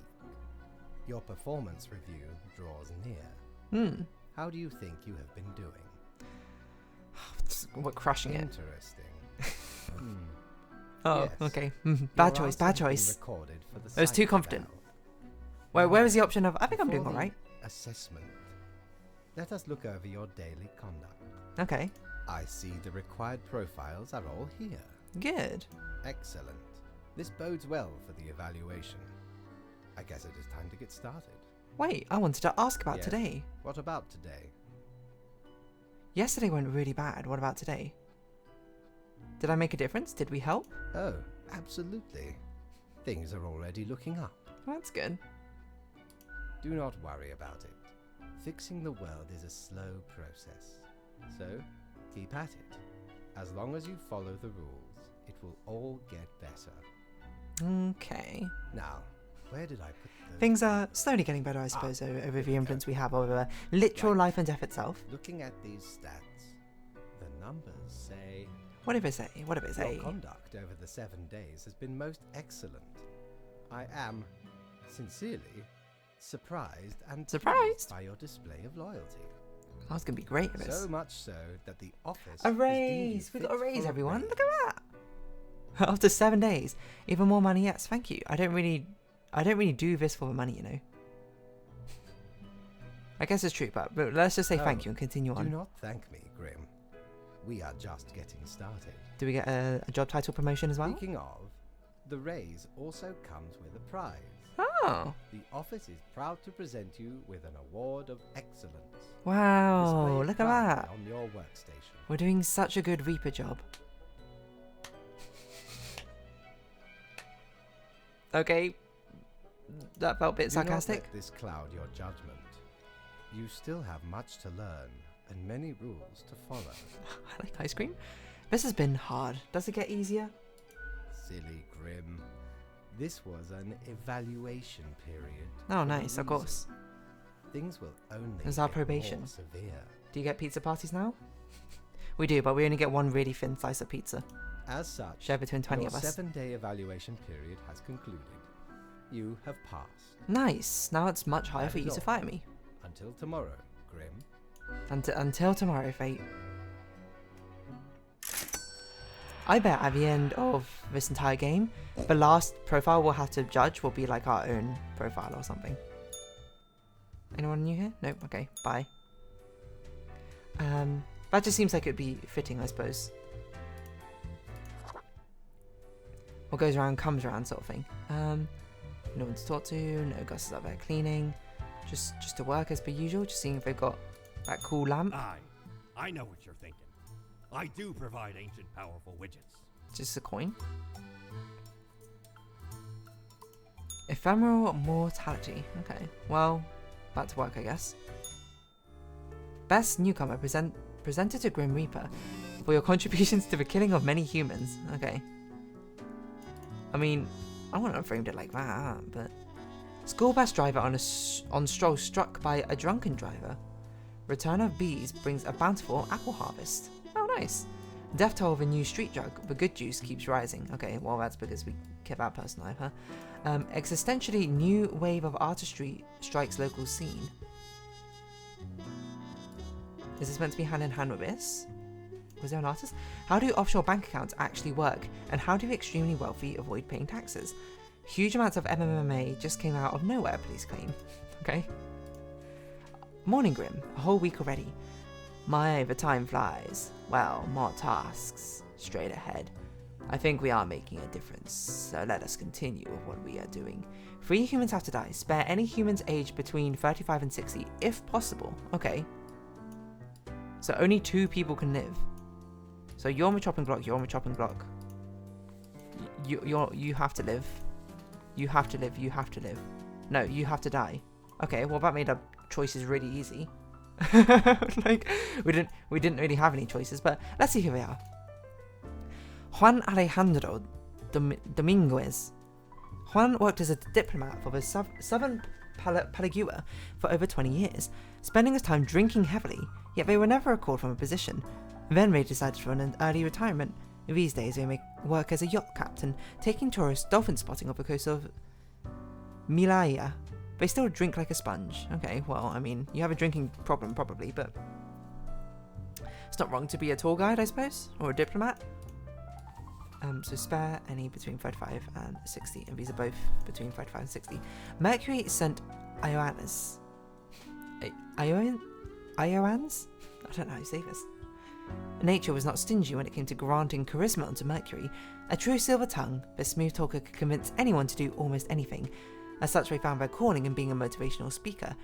Your performance review draws near. How do you think you have been doing?
We're crushing it.
Interesting.
Oh,
Yes.
okay.
Your
Bad choice,
answers
bad
have been
choice.
recorded for the
I was too
site
confident.
cloud.
Where was the option of, I think I'm doing
Before the
alright.
Assessment. Let us look over your daily conduct.
Okay.
I see the required profiles are all here.
Good.
Excellent. This bodes well for the evaluation. I guess it is time to get started.
Wait, I wanted to ask about
Yes?
today.
What about today?
Yesterday went really bad. What about today? Did I make a difference? Did we help?
Oh, absolutely. Things are already looking up.
Well, that's good.
Do not worry about it. Fixing the world is a slow process. So, keep at it. As long as you follow the rules, it will all get better.
Okay.
Now, where did I put those?
Things are slowly getting better, I suppose, over the influence we have over literal life and death itself.
Looking at these stats, the numbers say
What did it say? What did it say?
your conduct over the 7 days has been most excellent. I am, sincerely, surprised and
Surprised?
pleased by your display of loyalty.
I was going to be great at this.
So much so that the office
A
has deemed you
raise! We got a
fit
raise,
for
everyone.
raise.
Look at that! After 7 days. Even more money, yes. Thank you. I don't really do this for the money, you know. I guess it's true, but let's just say
Oh,
thank you and continue
Do
on.
not thank me, Grim. We are just getting started.
Do we get a job title promotion as well?
Speaking of, the raise also comes with a prize.
Oh.
The office is proud to present you with an award of excellence.
Wow.
Displayed
Look at
proudly
that.
on your workstation.
We're doing such a good Reaper job. Okay. That felt a bit
Do not
sarcastic.
let this cloud your judgment. You still have much to learn and many rules to follow.
I like ice cream. This has been hard. Does it get easier?
Silly Grim. This was an evaluation period.
Oh,
for a
nice. Of
reason.
course.
Things will only
There's our
get
probation.
more severe.
Do you get pizza parties now? We do, but we only get one really thin slice of pizza.
As such,
Share between 20
your
of us.
7-day evaluation period has concluded. You have passed.
Nice. Now it's much higher
That
for
is
you to
all.
fire me.
Until tomorrow, Grim.
Until tomorrow, Fate. I bet at the end of this entire game, the last profile we'll have to judge will be like our own profile or something. Anyone new here? Nope. Okay. Bye. That just seems like it'd be fitting, I suppose. What goes around comes around, sort of thing. No one to talk to. No Gus is up there cleaning. Just to work as per usual. Just seeing if they've got that cool lamp.
I know what you're thinking. I do provide ancient powerful widgets.
Just a coin. Ephemeral mortality. Okay. Well, back to work, I guess. Best newcomer presented to Grim Reaper for your contributions to the killing of many humans. Okay. I mean, I wouldn't have framed it like that, but school bus driver on stroll struck by a drunken driver. Return of bees brings a bountiful apple harvest. Oh, nice. Death toll of a new street drug, the good juice, keeps rising. Okay, well that's because we kept that person alive, huh? Existentially new wave of artistry strikes local scene. Is this meant to be hand in hand with this? Was there an artist? How do offshore bank accounts actually work? And how do the extremely wealthy avoid paying taxes? Huge amounts of MMA just came out of nowhere, police claim. Okay. Morning Grim, a whole week already. My, the time flies. Well, more tasks. Straight ahead. I think we are making a difference, so let us continue with what we are doing. 3 humans have to die. Spare any humans aged between 35 and 60, if possible. Okay. So only 2 people can live. So you're on the chopping block, you're on the chopping block. You have to live. You have to live, you have to live. No, you have to die. Okay, well that made our choices really easy. Like, we didn't really have any choices, but let's see who they are. Juan Alejandro Dominguez. Juan worked as a diplomat for the southern Palagua for over 20 years, spending his time drinking heavily, yet they were never recalled from a position. Then they decided for an early retirement. These days they work as a yacht captain, taking tourists dolphin spotting off the coast of Milaya. They still drink like a sponge. Okay, well, I mean, you have a drinking problem probably, but it's not wrong to be a tour guide, I suppose, or a diplomat. So spare any between 35 and 60, and these are both between 35 and 60. Mercury sent Ioannes. Iowans? I don't know how you say this. Nature was not stingy when it came to granting charisma onto Mercury. A true silver tongue, the smooth talker could convince anyone to do almost anything. As such, they found their calling in being a motivational speaker.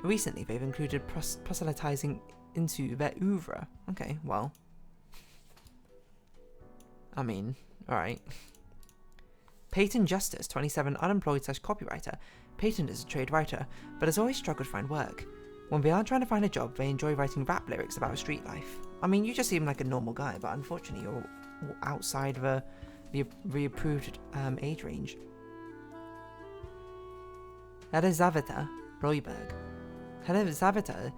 Recently, they've included proselytizing into their oeuvre. Okay, well. I mean, alright. Peyton Justice, 27, unemployed / copywriter. Peyton is a trade writer, but has always struggled to find work. When they aren't trying to find a job, they enjoy writing rap lyrics about street life. I mean, you just seem like a normal guy, but unfortunately you're outside the approved age range. Elizaveta Royberg. Elizaveta,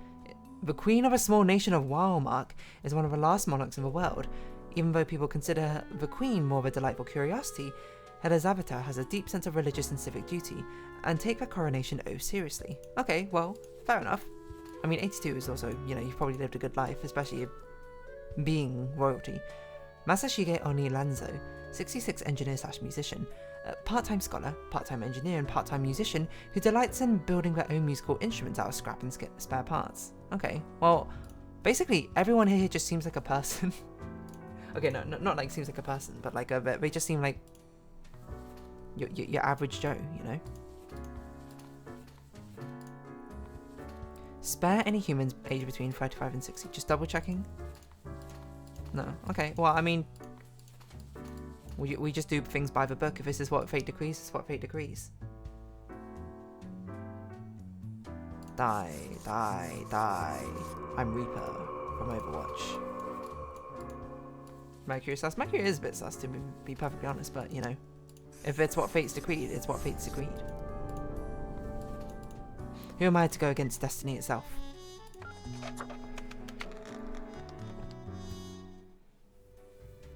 the queen of a small nation of Wildmark, is one of the last monarchs in the world. Even though people consider her the queen more of a delightful curiosity, Elizaveta has a deep sense of religious and civic duty, and take the coronation oath seriously. Okay, well, fair enough. I mean, 82 is also, you know, you've probably lived a good life, especially being royalty. Masashige Oni Lanzo, 66 engineer / musician, part-time scholar, part-time engineer, and part-time musician who delights in building their own musical instruments out of scrap and spare parts. Okay, well, basically everyone here just seems like a person. Okay, no, not like seems like a person, but like they just seem like your average Joe, you know? Spare any humans aged between 35 and 60. Just double checking. No. Okay. Well, I mean, we just do things by the book. If this is what fate decrees, it's what fate decrees. Die, die, die. I'm Reaper from Overwatch. Mercury sus. Mercury is a bit sus, to be perfectly honest, but you know, if it's what fate's decreed, it's what fate's decreed. Who am I to go against destiny itself?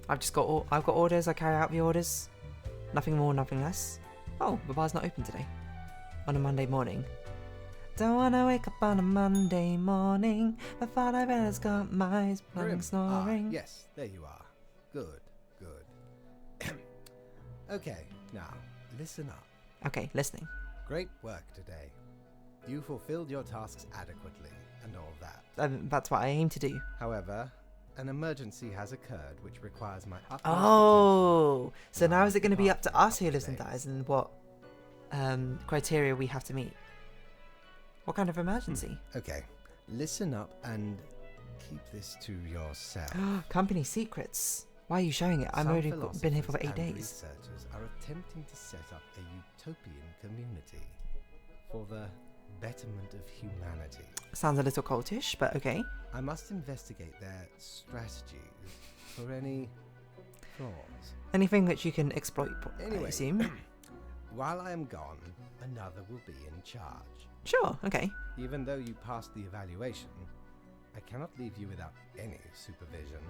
I've got orders, I carry out the orders. Nothing more, nothing less. Oh, the bar's not open today. On a Monday morning. Don't wanna wake up on a Monday morning. The father has got my
Grim.
snoring.
Yes, there you are. Good, good. Okay, now, listen up.
Okay, listening.
Great work today. You fulfilled your tasks adequately, and all that.
That's what I aim to do.
However, an emergency has occurred which requires my utmost
Oh, so
attention.
now is it going to be up to us who
Today.
lives and dies and what criteria we have to meet? What kind of emergency?
Okay, listen up and keep this to yourself.
Company secrets. Why are you showing it? I've
Some
already been here for
philosophers
8
and
days.
Researchers are attempting to set up a utopian community for the betterment of humanity.
Sounds a little cultish, but okay.
I must investigate their strategies for any flaws.
Anything which you can exploit, I
Anyway,
assume.
while I am gone, another will be in charge.
Sure, okay.
Even though you passed the evaluation, I cannot leave you without any supervision.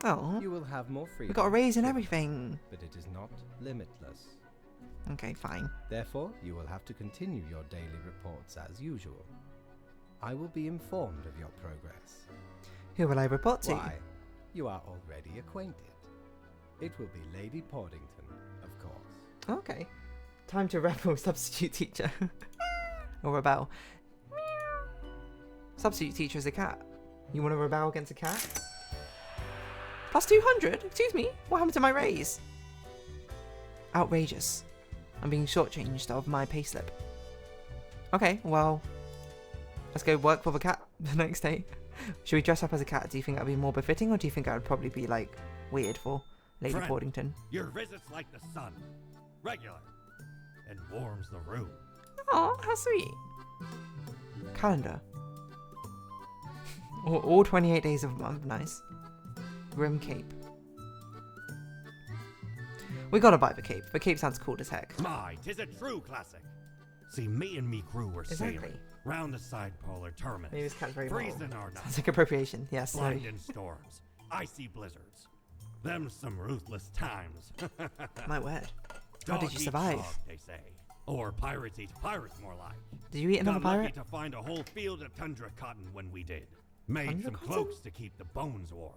Oh,
You will have more freedom.
we got a raise and
to-
everything.
But it is not limitless.
Okay, fine.
Therefore, you will have to continue your daily reports as usual. I will be informed of your progress.
Who will I report to?
Why? You are already acquainted. It will be Lady Portington, of course.
Okay. Time to rebel, substitute teacher. Or rebel. Substitute teacher is a cat. You want to rebel against a cat? Plus 200? Excuse me? What happened to my raise? Outrageous. I'm being shortchanged of my payslip. Okay, well, let's go work for the cat the next day. Should we dress up as a cat? Do you think that would be more befitting, or do you think that would probably be, like, weird for Lady
Friend.
Portington?
Your visit's like the sun. Regular. And warms the room.
Oh, how sweet. Calendar. All 28 days of the month, nice. Grim cape. We gotta buy the cape. The cape sounds cool as heck.
My, 'tis a true classic. See, me and me crew were
Exactly.
sailing round the side polar terminus.
Maybe this cat's very moral.
freezing our
Sounds
nights,
like appropriation. Yes,
blinding storms, icy blizzards. Them some ruthless times.
my word. How
Dog
did you
eat
survive?
dog, they say. Or pirates eat pirates, more like.
Did you eat another
Got lucky
pirate?
to find a whole field of tundra cotton when we did. Made
Tundra
some
cotton?
cloaks to keep the bones warm.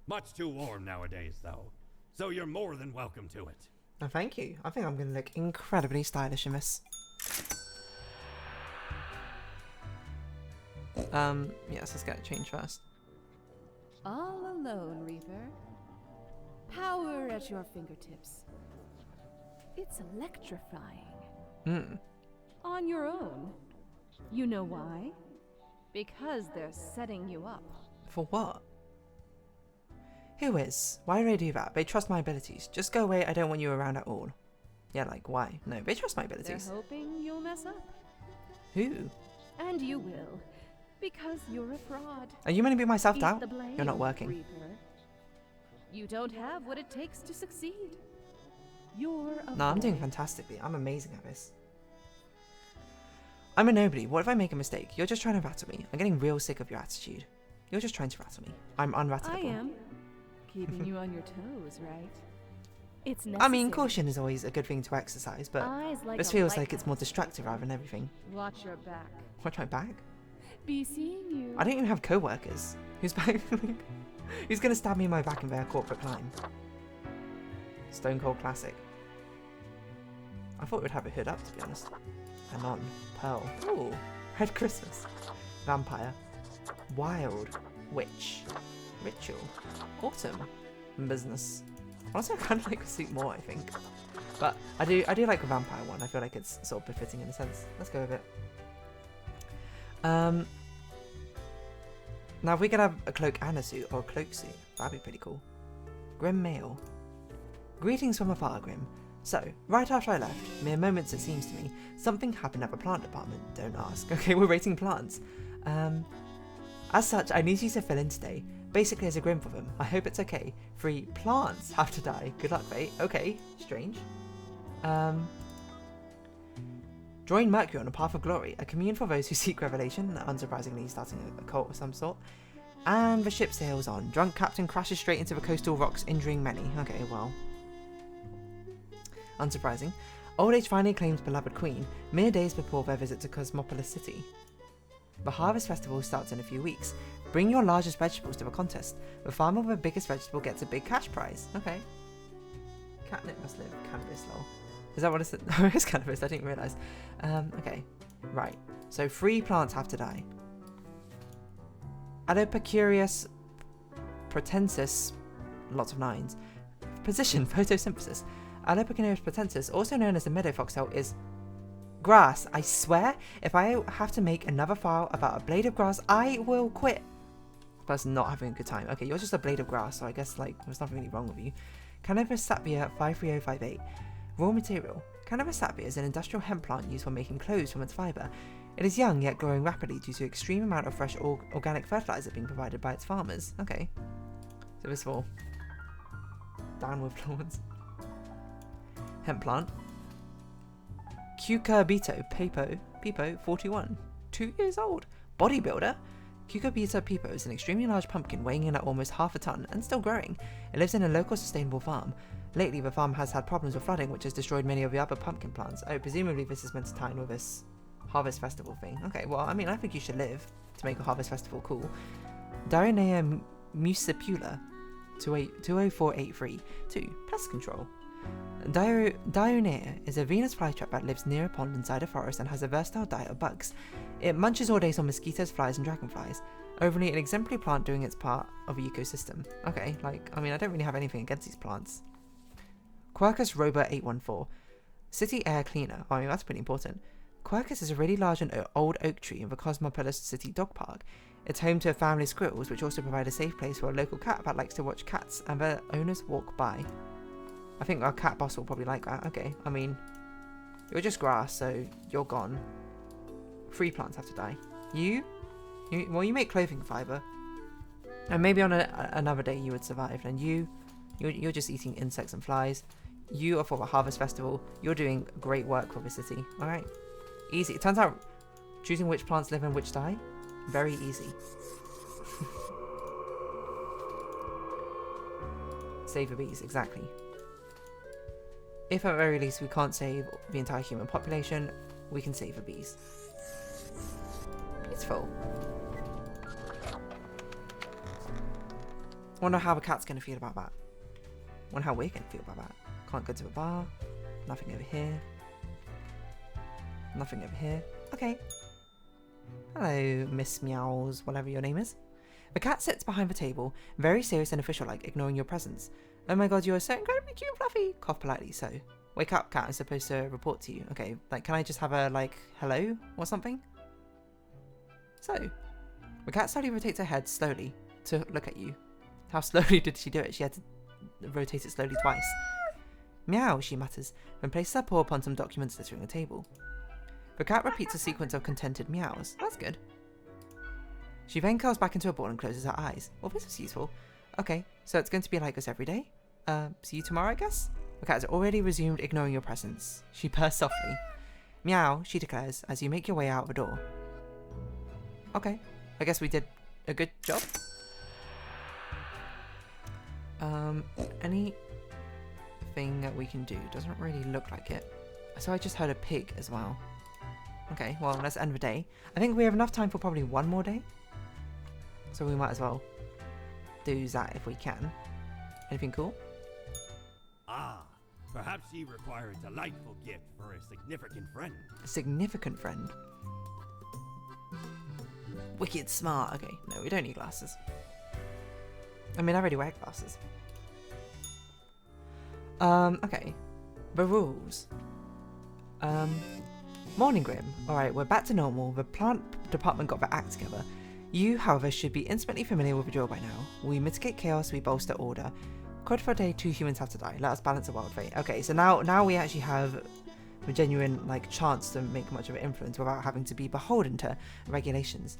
Much too warm nowadays, though. So you're more than welcome to it.
Oh, thank you. I think I'm gonna look incredibly stylish in this. Yes, let's get it changed first.
All alone, Reaper. Power at your fingertips. It's electrifying.
Hmm.
On your own. You know why? Because they're setting you up.
For what? Who is? Why do they do that? They trust my abilities. Just go away, I don't want you around at all. Yeah, like, why? No, they trust my
They're
abilities.
hoping you'll mess up.
Who?
And you will. Because you're a fraud.
Are you meant to be my
Eat
self-doubt?
the blame,
You're not working.
Reaper. You don't have what it takes to succeed. You're a
No, I'm doing
void.
fantastically. I'm amazing at this. I'm a nobody. What if I make a mistake? You're just trying to rattle me. I'm getting real sick of your attitude. You're just trying to rattle me. I'm unrattleable.
I am. Keeping you on your toes, right? It's necessary.
I mean, caution is always a good thing to exercise, but
Eyes like
this
a
feels like it's
lighthouse.
more distracting rather than everything.
Watch your back.
Watch my back?
Be seeing you.
I don't even have co-workers. Who's back? Who's gonna stab me in my back in their corporate climb? Stone Cold Classic. I thought it would have a hood up, to be honest. Anon. Pearl. Ooh. Red Christmas. Vampire. Wild. Witch. Ritual. Autumn. Business. Honestly, I kind of like the suit more, I think. But I do like the vampire one. I feel like it's sort of befitting in a sense. Let's go with it. Now if we could have a cloak and a suit, or a cloak suit, that'd be pretty cool. Grim Mail. Greetings from afar, Grim. So, right after I left, mere moments it seems to me, something happened at the plant department. Don't ask. Okay, we're rating plants. As such, I need you to fill in today. Basically as a Grim for them. I hope it's okay. 3 plants have to die. Good luck, mate. Okay, strange. Join Mercury on a path of glory, a commune for those who seek revelation, unsurprisingly starting a cult of some sort. And the ship sails on. Drunk captain crashes straight into the coastal rocks, injuring many. Okay, well. Unsurprising. Old age finally claims beloved queen, mere days before their visit to Cosmopolis City. The harvest festival starts in a few weeks. Bring your largest vegetables to the contest. The farmer with the biggest vegetable gets a big cash prize. Okay. Catnip must live. Cannabis, lol. Is that what it said? Oh, it is cannabis. I didn't realise. Okay. Right. So 3 plants have to die. Adipocurious pretensis. Lots of 9s. Position. Photosynthesis. Adipocurious pretensis, also known as the meadow foxtail, is grass. I swear, if I have to make another file about a blade of grass, I will quit. Person not having a good time. Okay, you're just a blade of grass, so I guess, like, there's nothing really wrong with you. Cannabis sapia 53058. Raw material. Cannabis sapia is an industrial hemp plant used for making clothes from its fibre. It is young, yet growing rapidly due to extreme amount of fresh organic fertilizer being provided by its farmers. Okay. So this for down with lawns. Hemp plant. Cucurbito, Pepo, 41. 2 years old. Bodybuilder. Cucurbita pepo is an extremely large pumpkin weighing in at almost half a ton and still growing. It lives in a local sustainable farm. Lately, the farm has had problems with flooding, which has destroyed many of the other pumpkin plants. Oh, presumably this is meant to tie in with this harvest festival thing. Okay, well, I mean, I think you should live to make a harvest festival cool. Dionea muscipula 20483. 2. Pest control. Dionea is a Venus flytrap that lives near a pond inside a forest and has a versatile diet of bugs. It munches all days on mosquitoes, flies, and dragonflies. Overly an exemplary plant doing its part of the ecosystem. Okay, like, I mean, I don't really have anything against these plants. Quercus roba 814. City air cleaner. Oh, I mean, that's pretty important. Quercus is a really large and old oak tree in the Cosmopolis City Dog Park. It's home to a family of squirrels, which also provide a safe place for a local cat that likes to watch cats and their owners walk by. I think our cat boss will probably like that. Okay, I mean, you're just grass, so you're gone. 3 plants have to die. Well, you make clothing fiber, and maybe on another day you would survive. And you're just eating insects and flies. You are for the harvest festival. You're doing great work for the city. All right, easy. It turns out choosing which plants live and which die, very easy. Save the bees, exactly. If at the very least we can't save the entire human population, we can save the bees. Beautiful. Wonder how the cat's gonna feel about that. Wonder how we're gonna feel about that. Can't go to the bar. Nothing over here. Nothing over here. Okay. Hello, Miss Meows, whatever your name is. The cat sits behind the table, very serious and official-like, ignoring your presence. Oh my god, you are so incredibly cute, Fluffy! Cough politely, so. Wake up, cat, I'm supposed to report to you. Okay, like, can I just have a, like, hello or something? So, the cat slowly rotates her head slowly to look at you. How slowly did she do it? She had to rotate it slowly twice. Meow, she mutters, then places her paw upon some documents littering the table. The cat repeats a sequence of contented meows. That's good. She then curls back into a ball and closes her eyes. Well, this was useful. Okay, so it's going to be like this every day? See you tomorrow, I guess? The cat has already resumed ignoring your presence. She purrs softly. Meow, she declares, as you make your way out the door. Okay, I guess we did a good job. Anything that we can do? Doesn't really look like it. So I just heard a pig as well. Okay, well, let's end the day. I think we have enough time for probably one more day. So we might as well do that if we can. Anything cool?
Ah, perhaps ye require a delightful gift for a significant friend.
A significant friend. Wicked smart. Okay, no, we don't need glasses. I mean, I already wear glasses. Okay. The rules. Morning Grim. Alright, we're back to normal. The plant department got their act together. You, however, should be intimately familiar with the drill by now. We mitigate chaos, we bolster order. Code for a day, 2 humans have to die. Let us balance the world fate. Okay, so now we actually have a genuine, like, chance to make much of an influence without having to be beholden to regulations.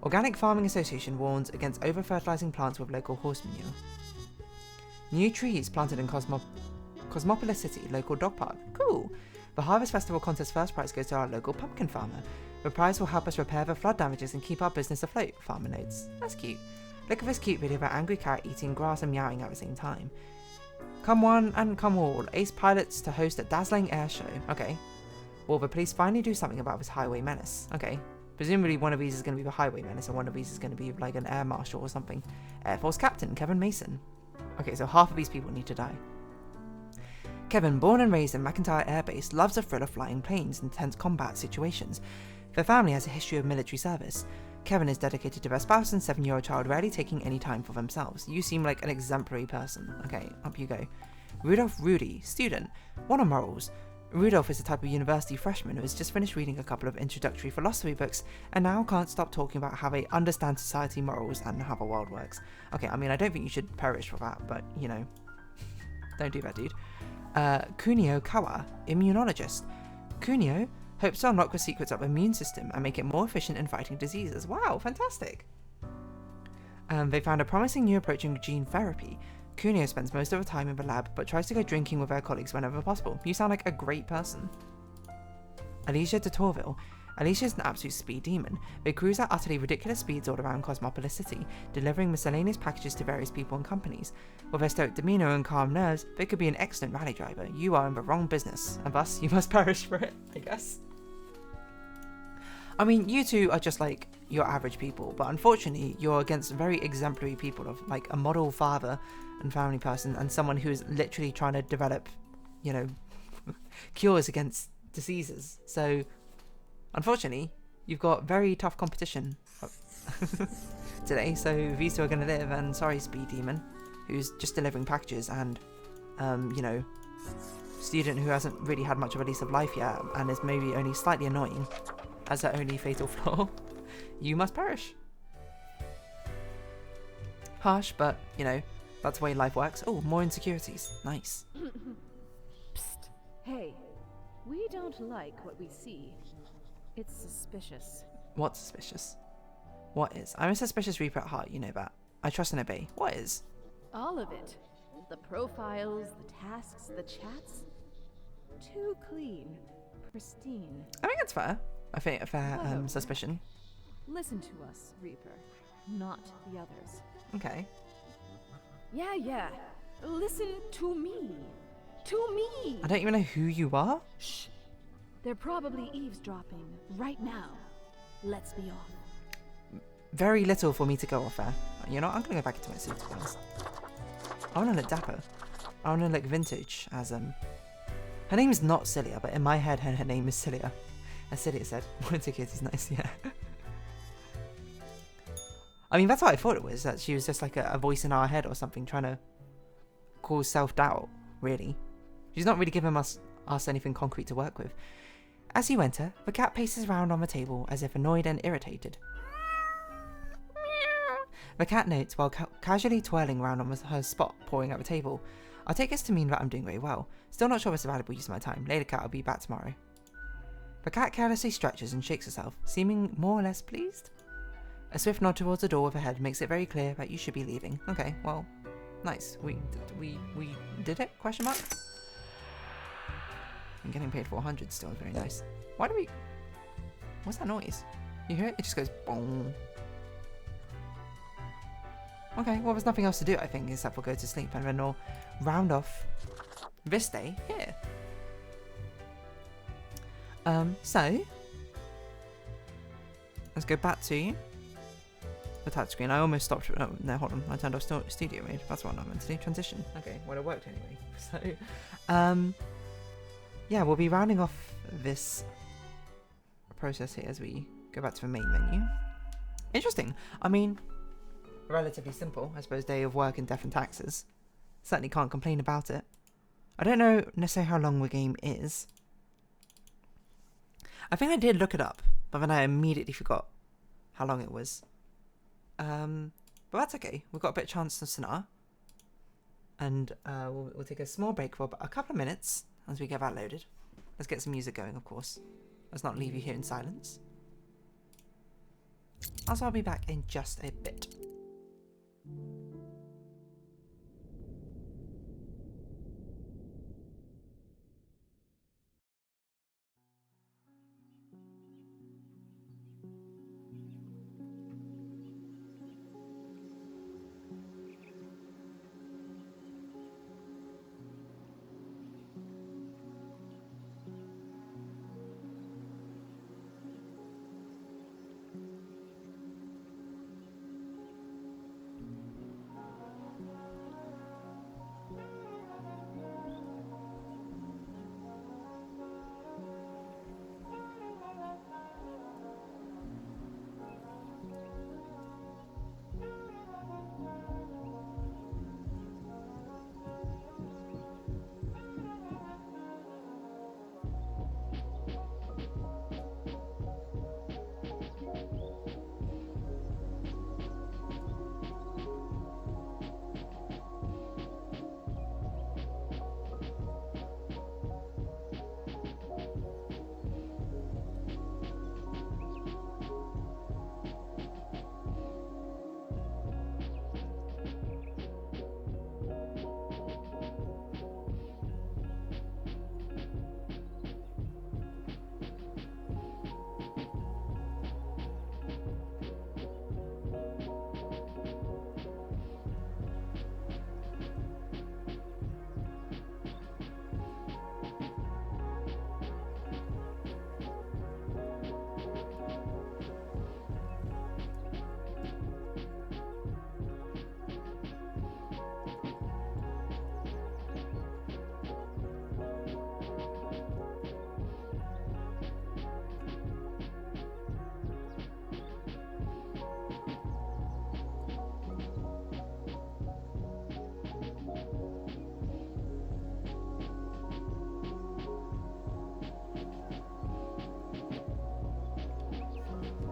Organic Farming Association warns against over-fertilizing plants with local horse manure. New trees planted in Cosmopolis City, local dog park. Cool. The Harvest Festival contest first prize goes to our local pumpkin farmer. The prize will help us repair the flood damages and keep our business afloat, farmer notes. That's cute. Look at this cute video of an angry cat eating grass and meowing at the same time. Come one and come all, ace pilots to host a dazzling air show. Okay. Will the police finally do something about this highway menace? Okay. Presumably one of these is going to be the highway menace and one of these is going to be like an air marshal or something. Air Force Captain Kevin Mason. Okay, so half of these people need to die. Kevin, born and raised in McIntyre Air Base, loves the thrill of flying planes in tense combat situations. Their family has a history of military service. Kevin is dedicated to their spouse and 7-year-old child, rarely taking any time for themselves. You seem like an exemplary person. Okay, up you go. Rudolph Rudy, student. What are morals? Rudolph is the type of university freshman who has just finished reading a couple of introductory philosophy books and now can't stop talking about how they understand society, morals, and how the world works. Okay, I mean, I don't think you should perish for that, but, you know, don't do that, dude. Kunio Kawa, immunologist. Kunio hopes to unlock the secrets of the immune system and make it more efficient in fighting diseases. Wow, fantastic. They found a promising new approach in gene therapy. Kunio spends most of the time in the lab, but tries to go drinking with her colleagues whenever possible. You sound like a great person. Alicia de Torville. Alicia's an absolute speed demon. They cruise at utterly ridiculous speeds all around Cosmopolis City, delivering miscellaneous packages to various people and companies. With her stoic demeanour and calm nerves, they could be an excellent rally driver. You are in the wrong business, and thus you must perish for it, I guess. I mean, you two are just like your average people, but unfortunately you're against very exemplary people of like a model father and family person and someone who's literally trying to develop, you know, cures against diseases. So unfortunately you've got very tough competition today, so these two are going to live, and sorry Speed Demon, who's just delivering packages, and you know, student who hasn't really had much of a lease of life yet and is maybe only slightly annoying as her only fatal flaw. You must perish. Harsh, but you know, that's the way life works. Oh, more insecurities. Nice.
Psst. Hey, we don't like what we see. It's suspicious.
What's suspicious? What is? I'm a suspicious reaper at heart, you know that. I trust and obey. What is?
All of it. The profiles, the tasks, the chats. Too clean. Pristine.
I think it's fair. I think a fair
Whatever.
suspicion.
Listen to us, Reaper. Not the others.
Okay.
Yeah. Listen to me. To me!
I don't even know who you are.
Shh. They're probably eavesdropping right now. Let's be off.
Very little for me to go off there. You know, I'm gonna go back into my suit, to be honest. I wanna look dapper. I wanna look vintage, as her name is not Celia, but in my head her name is Celia. As Celia said, more insecurities, nice, yeah. I mean, that's what I thought it was, that she was just like a voice in our head or something, trying to cause self-doubt, really. She's not really giving us anything concrete to work with. As you enter, the cat paces around on the table as if annoyed and irritated. The cat notes while casually twirling around on her spot, pawing at the table. I'll take this to mean that I'm doing very well. Still not sure if it's a valuable use of my time. Later, cat, I'll be back tomorrow. The cat carelessly stretches and shakes herself, seeming more or less pleased. A swift nod towards the door with her head makes it very clear that you should be leaving. Okay, well, nice. We did it? Question mark? I'm getting paid 400 still, very nice. Why do we... What's that noise? You hear it? It just goes boom. Okay, well there's nothing else to do, I think, except for go to sleep, and then we'll round off this day here. So let's go back to the touchscreen. I almost stopped. Oh, no, hold on. I turned off studio mode. That's what I meant to do. Transition. Okay, well it worked anyway. So, yeah, we'll be rounding off this process here as we go back to the main menu. Interesting. I mean, relatively simple, I suppose. Day of work and death and taxes. Certainly can't complain about it. I don't know necessarily how long the game is. I think I did look it up, but then I immediately forgot how long it was. But that's okay. We've got a bit of Chants of Sennaar. And we'll take a small break for a couple of minutes as we get that loaded. Let's get some music going, of course. Let's not leave you here in silence. Also, I'll be back in just a bit.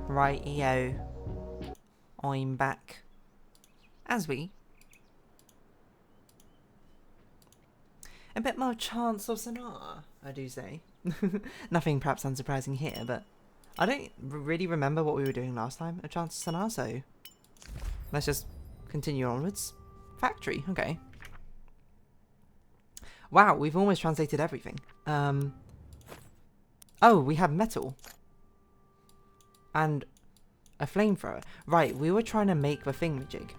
Right-eo. I'm back. As we... A bit more Chants of Sennaar, I do say. Nothing perhaps unsurprising here, but I don't really remember what we were doing last time at Chants of Sennaar, so let's just continue onwards. Factory, okay. Wow, we've almost translated everything. Oh, we have metal. And a flamethrower. Right, we were trying to make the thingamajig.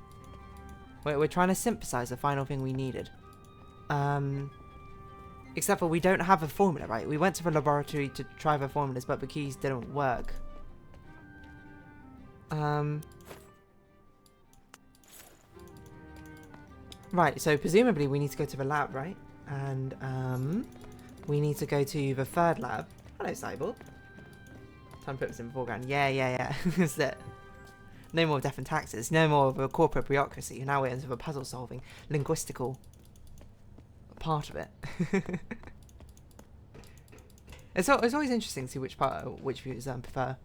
We're trying to synthesize the final thing we needed. Except for we don't have a formula, right? We went to the laboratory to try the formulas, but the keys didn't work. Right, so presumably we need to go to the lab, right? And we need to go to the third lab. Hello, Cyborg. Time to put this in the foreground. Yeah. That's it. No more death and taxes. No more of a corporate bureaucracy. Now we're into the puzzle solving, linguistical part of it. It's always interesting to see which viewers prefer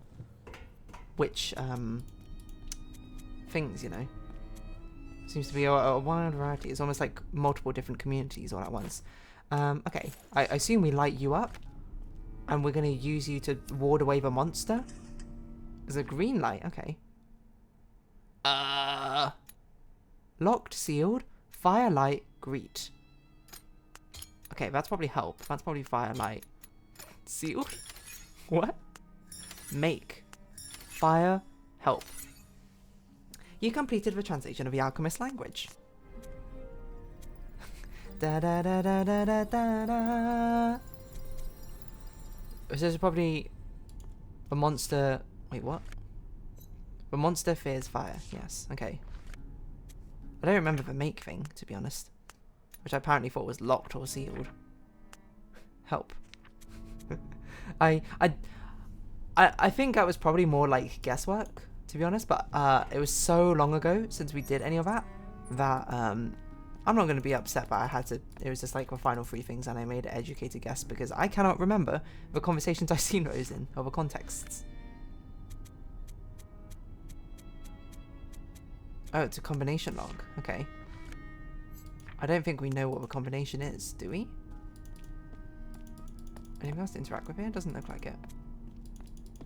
which things, you know. Seems to be a wide variety. It's almost like multiple different communities all at once. Okay, I assume we light you up, and we're going to use you to ward away the monster. There's a green light. Okay. Locked, sealed, firelight, greet. Okay, that's probably help. That's probably firelight. Sealed? What? Make. Fire, help. You completed the translation of the alchemist language. Da da da da da da da da. This is probably the monster. Wait, what? The monster fears fire. Yes. Okay. I don't remember the make thing, to be honest, which I apparently thought was locked or sealed. Help. I think that was probably more like guesswork, to be honest, but it was so long ago since we did any of that I'm not going to be upset, but I had to. It was just like the final three things, and I made an educated guess because I cannot remember the conversations I've seen those in, or the contexts. Oh, it's a combination log. Okay. I don't think we know what the combination is, do we? Anything else to interact with here? Doesn't look like it.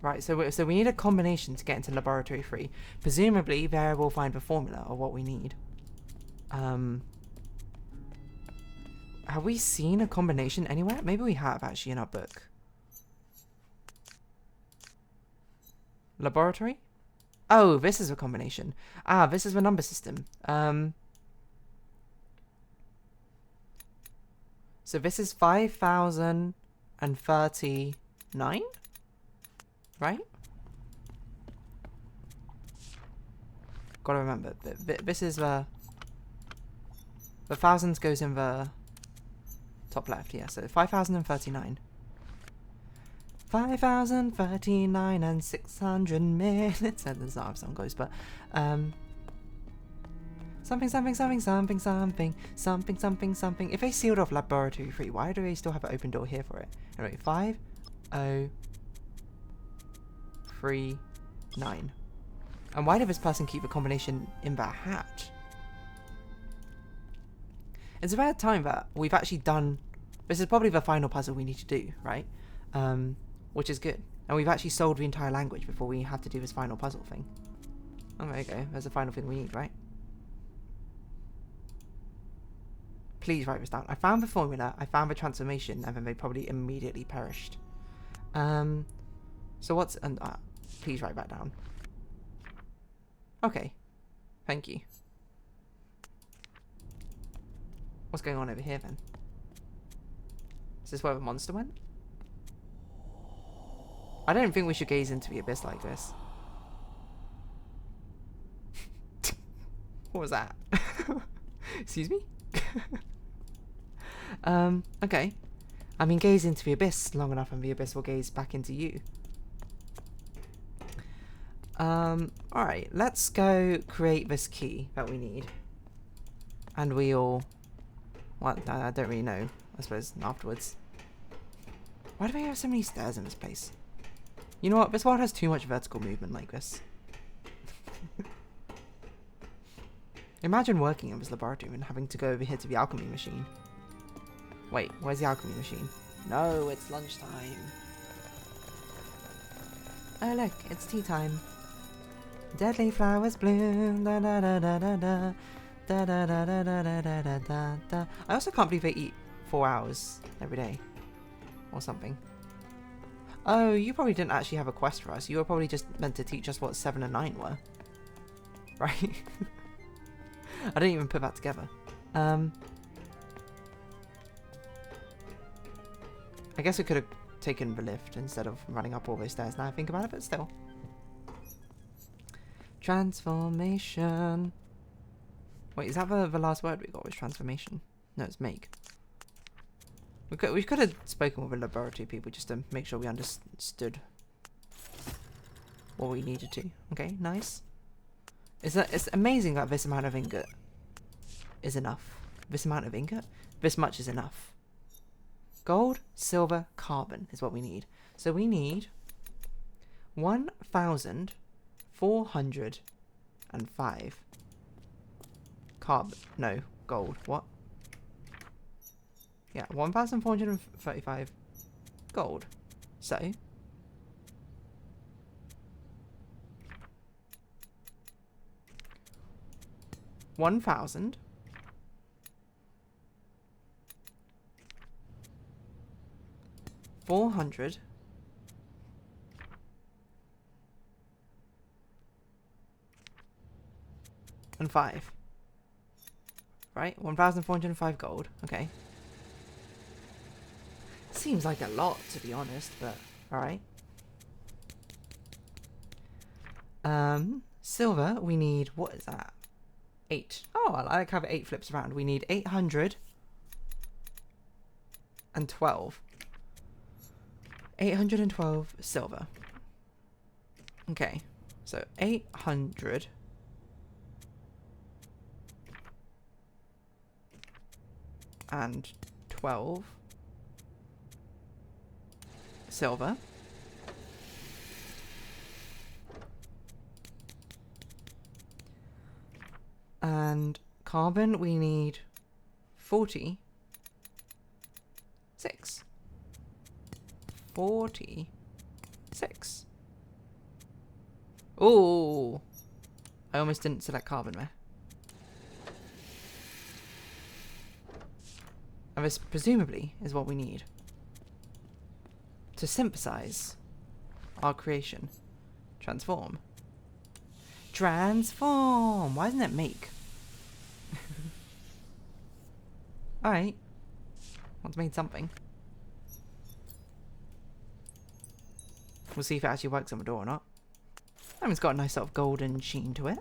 Right, so we need a combination to get into laboratory 3. Presumably, there we'll find the formula of what we need. Have we seen a combination anywhere? Maybe we have, actually, in our book. Laboratory? Oh, this is a combination. Ah, this is the number system. So this is 5,039? Right? Gotta remember, this is the thousands goes in the top left, yeah, so 5,039. 5,039 and 600 minutes. That's not how the song goes, but something. If they sealed off laboratory 3, why do they still have an open door here for it? Anyway, 5,039. And why did this person keep the combination in their hat? It's about time that we've actually done. This is probably the final puzzle we need to do, right? Which is good. And we've actually solved the entire language before we have to do this final puzzle thing. Oh, there you go. There's the final thing we need, right? Please write this down. I found the formula, I found the transformation, and then they probably immediately perished. So what's... please write that down. Okay. Thank you. What's going on over here, then? Is this where the monster went? I don't think we should gaze into the abyss like this. What was that? Excuse me? Okay. I mean, gaze into the abyss long enough and the abyss will gaze back into you. Alright, let's go create this key that we need. And we'll... Well, I don't really know, I suppose, afterwards. Why do we have so many stairs in this place? You know what? This world has too much vertical movement like this. Imagine working in this laboratory and having to go over here to the alchemy machine. Wait, where's the alchemy machine? No, it's lunchtime. Oh look, it's tea time. Deadly flowers bloom, da da da da da da, da da da da da da da da da da. I also can't believe they eat 4 hours every day, or something. Oh, you probably didn't actually have a quest for us. You were probably just meant to teach us what 7 and 9 were, right? I didn't even put that together. I guess we could have taken the lift instead of running up all those stairs. Now I think about it, but still. Transformation. Wait, is that the last word we got? Was transformation? No, it's make. We could have spoken with the laboratory people just to make sure we understood what we needed to. Okay, nice. It's amazing that this amount of ingot is enough. This amount of ingot? This much is enough. Gold, silver, carbon is what we need. So we need 1,405 carbon. No, gold. What? Yeah, 1,435 gold. So 1,000 400 and 5. Right? 1,405 gold. Okay. Seems like a lot, to be honest, but alright. Silver, we need, what is that? 8. Oh, I like how the 8 flips around. We need 812. 812 silver. Okay, so 812 silver. And carbon, we need 46. 46. Oh, I almost didn't select carbon there. And this presumably is what we need to synthesize our creation. Transform. Transform! Why isn't it make? Alright. Once made something. We'll see if it actually works on the door or not. I mean, it's got a nice sort of golden sheen to it.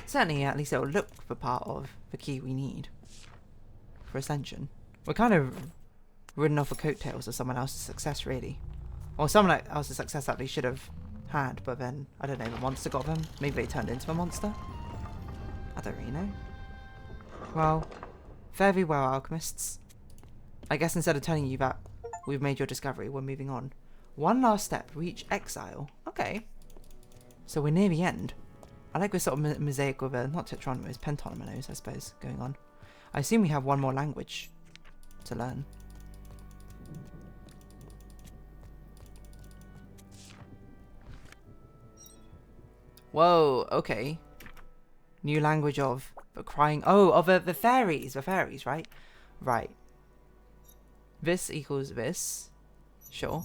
Certainly, at least it'll look the part of the key we need for Ascension. We're kind of ridden off the coattails of someone else's success, really. Or someone else's success that they should have had, but then, I don't know, the monster got them. Maybe they turned into a monster. I don't really know. Well, fare thee well, alchemists. I guess instead of telling you that we've made your discovery, we're moving on. One last step, reach exile. Okay. So we're near the end. I like this sort of mosaic with a, not tetronymus, pentonymous, I suppose, going on. I assume we have one more language to learn. Whoa, okay. New language of the crying. Oh, of the fairies. The fairies, right? Right. This equals this. Sure.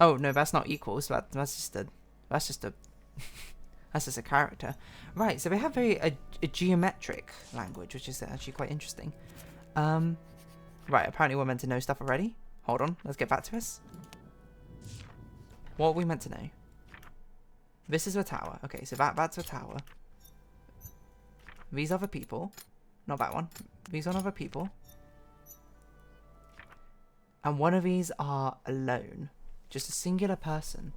Oh, no, that's not equals. That's just a that's just a character. Right, so we have a geometric language, which is actually quite interesting. Right, apparently we're meant to know stuff already. Hold on, let's get back to this. What are we meant to know? This is a tower. Okay, so that's a tower. These other people. Not that one. These are other people. And one of these are alone. Just a singular person.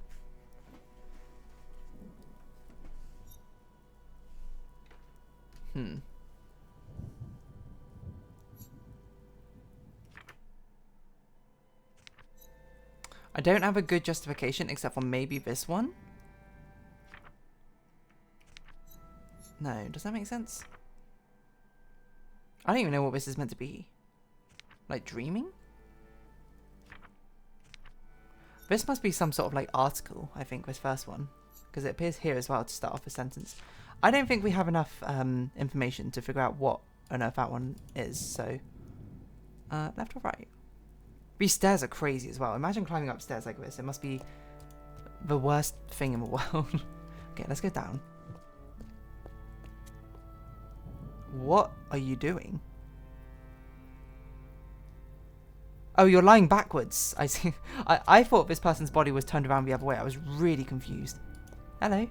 I don't have a good justification except for maybe this one. No, does that make sense? I don't even know what this is meant to be. Like dreaming? This must be some sort of like article, I think, this first one. Because it appears here as well to start off a sentence. I don't think we have enough information to figure out what on earth that one is, so... left or right? These stairs are crazy as well. Imagine climbing upstairs like this. It must be the worst thing in the world. Okay, let's go down. What are you doing? Oh, you're lying backwards. I see. I thought this person's body was turned around the other way. I was really confused. Hello.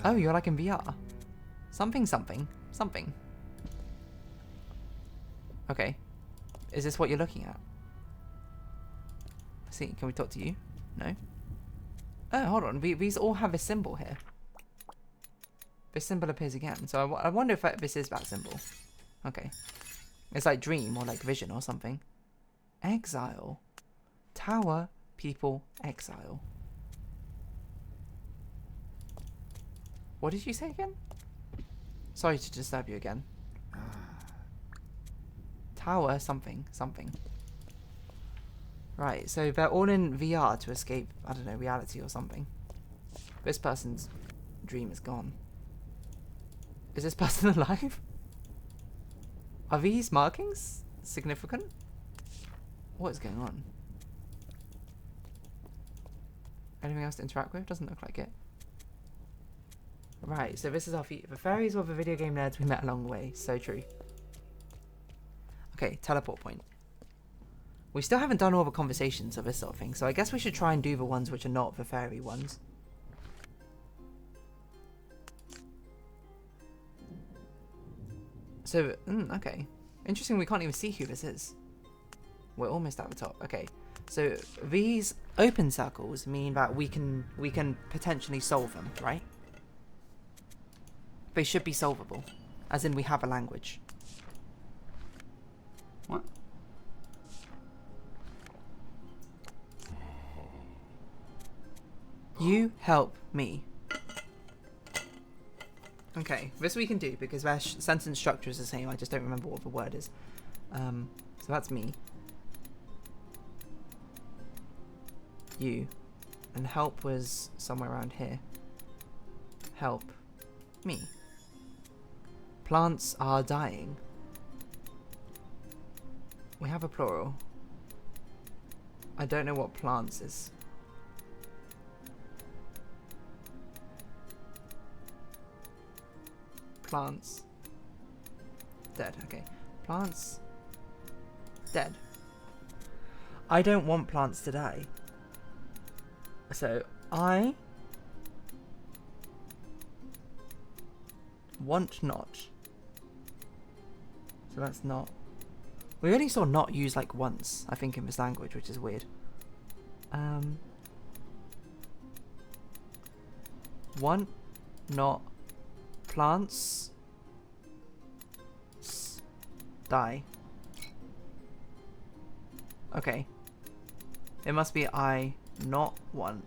Oh, you're like in VR. Something. Okay. Is this what you're looking at? See, can we talk to you? No? Oh, hold on. These all have a symbol here. This symbol appears again. So I wonder if this is that symbol. Okay. It's like dream or like vision or something. Exile. Tower, people, exile. What did you say again? Sorry to disturb you again. Tower, something. Right, so they're all in VR to escape, I don't know, reality or something. This person's dream is gone. Is this person alive? Are these markings significant? What is going on? Anything else to interact with? Doesn't look like it. Right, so this is our feet. The fairies were the video game nerds we met along the way. So true. Okay, teleport point. We still haven't done all the conversations of this sort of thing, so I guess we should try and do the ones which are not the fairy ones. So, okay. Interesting, we can't even see who this is. We're almost at the top. Okay, so these open circles mean that we can potentially solve them, right? They should be solvable, as in we have a language.
What?
You help me. Okay, this we can do because their sentence structure is the same. I just don't remember what the word is. So that's me. You. And help was somewhere around here. Help me. Plants are dying. We have a plural. I don't know what plants is. Plants. Dead. Okay. Plants. Dead. I don't want plants to die. So, I want not. So that's not. We only saw not used like once, I think, in this language, which is weird. Want not plants die. Okay. It must be I not want.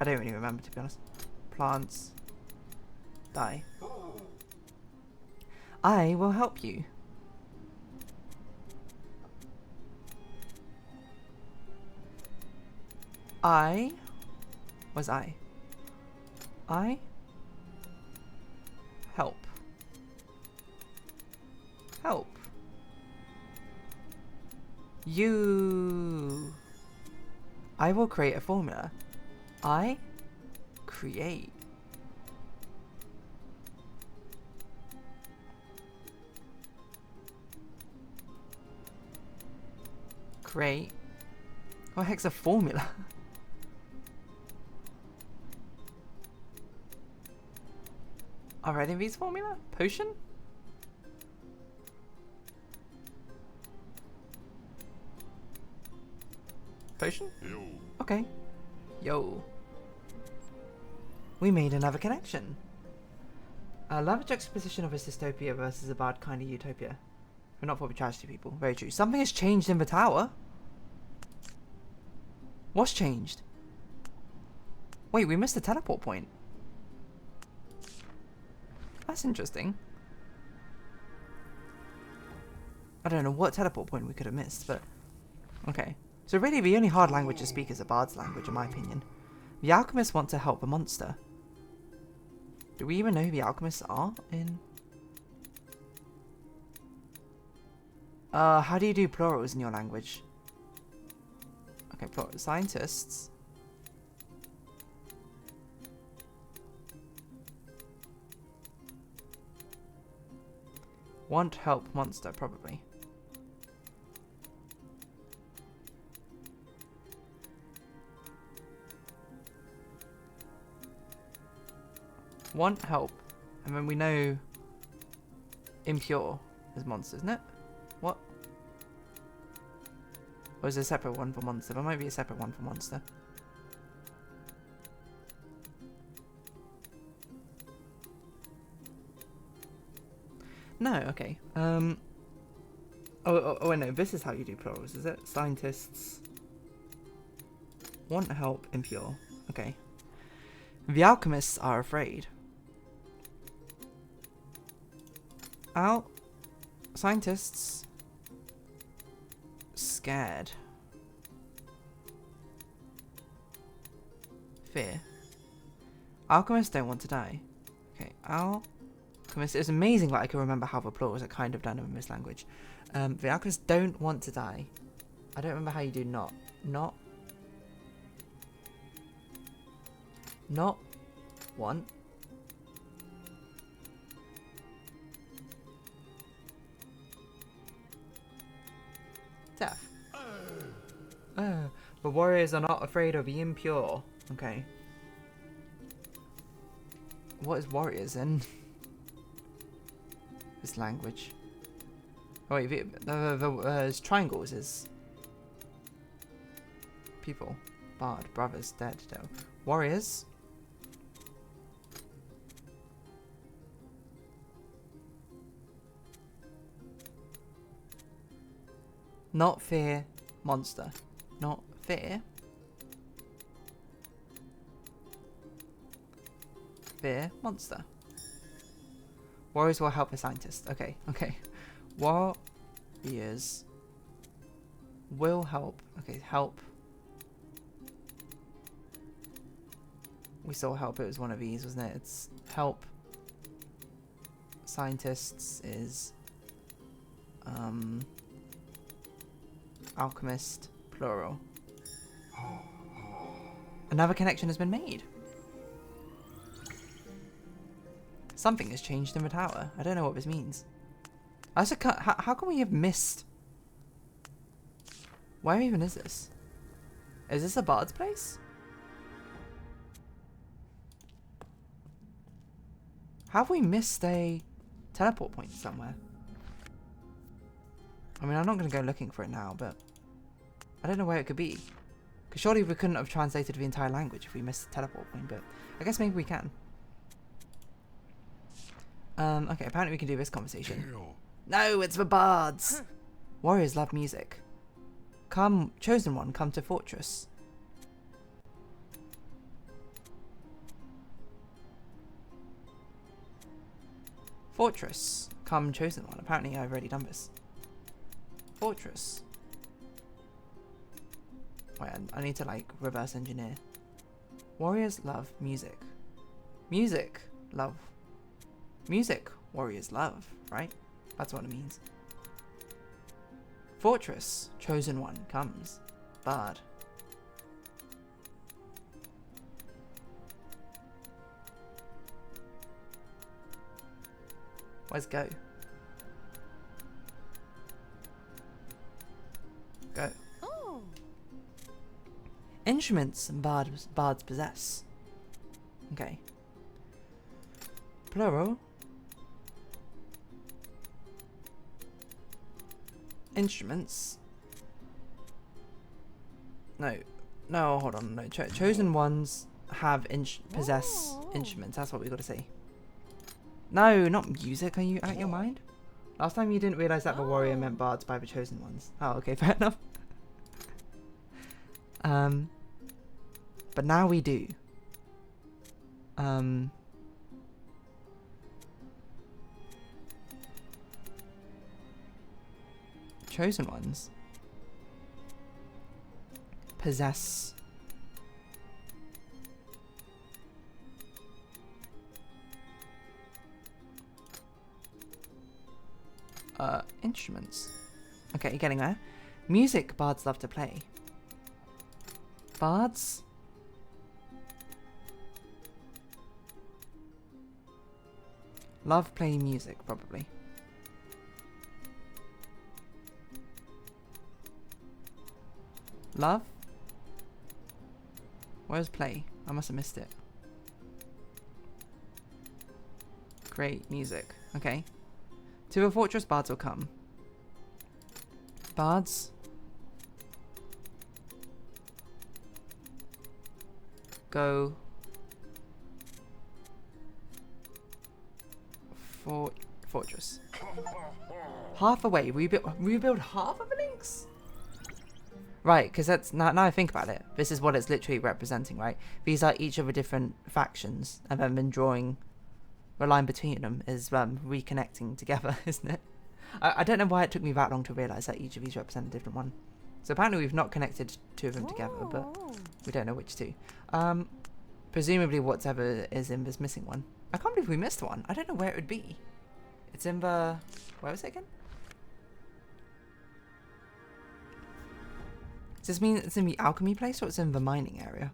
I don't really remember, to be honest. Plants die. I will help you. I help. Help. You. I will create a formula. I create. Create. What the heck's a formula? Are any of these formula? Potion? Potion?
Yo.
Okay. Yo. We made another connection. I love a juxtaposition of a dystopia versus a bad kind of utopia. We're not probably tragedy people. Very true. Something has changed in the tower. What's changed? Wait, we missed the teleport point. That's interesting. I don't know what teleport point we could have missed, but... Okay. So really, the only hard language to speak is a bard's language, in my opinion. The alchemists want to help the monster. Do we even know who the alchemists are in... how do you do plurals in your language? Okay, scientists. Want help monster, probably. Want help. And then we know impure is monster, isn't it? What? Or is there a separate one for monster? There might be a separate one for monster. No, okay. Oh, wait, no, this is how you do plurals, is it? Scientists want help, impure. Okay. The alchemists are afraid. Scientists scared. Fear. Alchemists don't want to die. Okay, alchemists. It's amazing that I can remember how the plurals are kind of done in this language. The alchemists don't want to die. I don't remember how you do not. Not want. Death. The warriors are not afraid of the impure. Okay. What is warriors in this language? Oh wait, the triangles is people. Bard, brothers, dead, though. Warriors. Not fear monster. Not fear. Fear monster. Warriors will help the scientist. Okay, okay. Warriors will help. Okay, help. We saw help. It was one of these, wasn't it? It's help. Scientists is alchemist, plural. Another connection has been made. Something has changed in the tower. I don't know what this means. I also can't, how can we have missed? Where even is this? Is this a bard's place? Have we missed a teleport point somewhere? I mean, I'm not going to go looking for it now, but I don't know where it could be. Because surely we couldn't have translated the entire language if we missed the teleport point, but I guess maybe we can. Okay, apparently we can do this conversation. No, it's the bards! Warriors love music. Come, chosen one, come to fortress. Fortress. Come, chosen one. Apparently I've already done this. Fortress. Wait, I need to like reverse engineer. Warriors love music. Music. Love. Music. Warriors love. Right? That's what it means. Fortress. Chosen one comes. Bard. Where's go? Go.
Oh.
Instruments bards possess. Okay. Plural. Instruments. No, hold on. No, chosen ones have possess instruments. That's what we got to say. No, not music. Are you out your mind? Last time you didn't realise that the warrior meant bards by the chosen ones. Oh, okay, fair enough. But now we do. Chosen ones possess instruments. Okay, you're getting there. Music bards love to play. Bards love playing music, probably. Love? Where's play? I must have missed it. Great music. Okay. To a fortress, bards will come. Bards go for fortress. Half away. Rebuild half of the links? Right, because that's now I think about it. This is what it's literally representing, right? These are each of the different factions, and then drawing the line between them is reconnecting together, isn't it? I don't know why it took me that long to realise that each of these represent a different one. So apparently we've not connected two of them together, but we don't know which two. Presumably whatever is in this missing one. I can't believe we missed one. I don't know where it would be. It's in the... Where was it again? Does this mean it's in the alchemy place or it's in the mining area?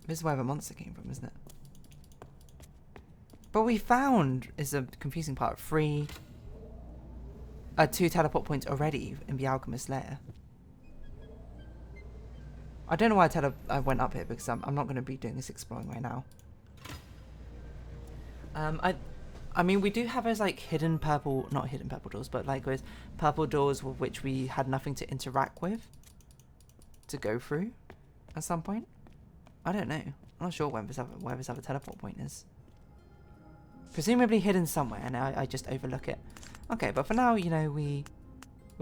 This is where the monster came from, isn't it? But we found, is a confusing part, 2 teleport points already in the alchemist lair. I don't know why I went up here, because I'm not going to be doing this exploring right now. I mean, we do have those like hidden purple, not hidden purple doors, but like those purple doors with which we had nothing to interact with to go through at some point. I don't know. I'm not sure where this other teleport point is. Presumably hidden somewhere, and I just overlook it. Okay, but for now, you know, we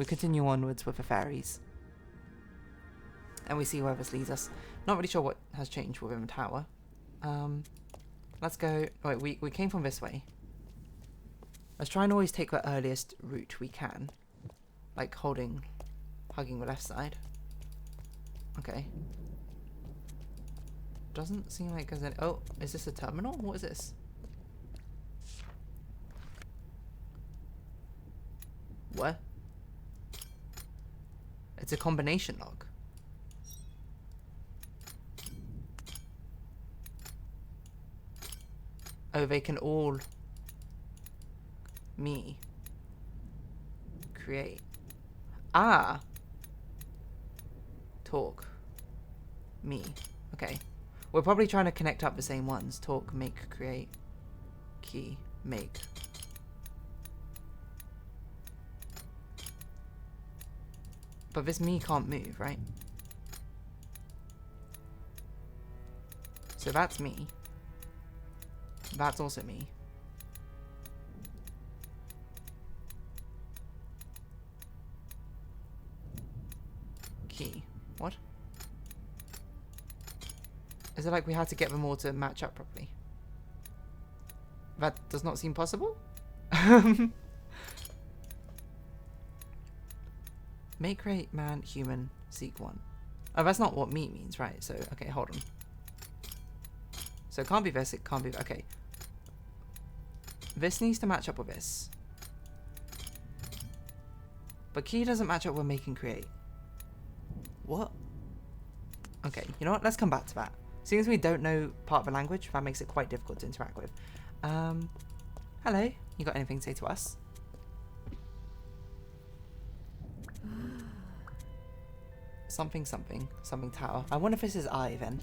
continue onwards with the fairies. And we see where this leads us. Not really sure what has changed within the tower. Let's go... Wait, we came from this way. Let's try and always take the earliest route we can. Like hugging the left side. Okay. Doesn't seem like there's any... Oh, is this a terminal? What is this? What? It's a combination log. Oh, they can all... Me. Create. Ah! Talk. Me. Okay. We're probably trying to connect up the same ones. Talk, make, create. Key, make. But this me can't move, right? So that's me. That's also me. Key. What? Is it like we had to get them all to match up properly? That does not seem possible? Make, create, man, human, seek one. Oh, that's not what me means, right? So, okay, hold on. So it can't be this, it can't be... Okay. This needs to match up with this. But key doesn't match up with make and create. What? Okay, you know what? Let's come back to that. Seeing as we don't know part of the language, that makes it quite difficult to interact with. Hello. You got anything to say to us? Something tower. I wonder if this is I then.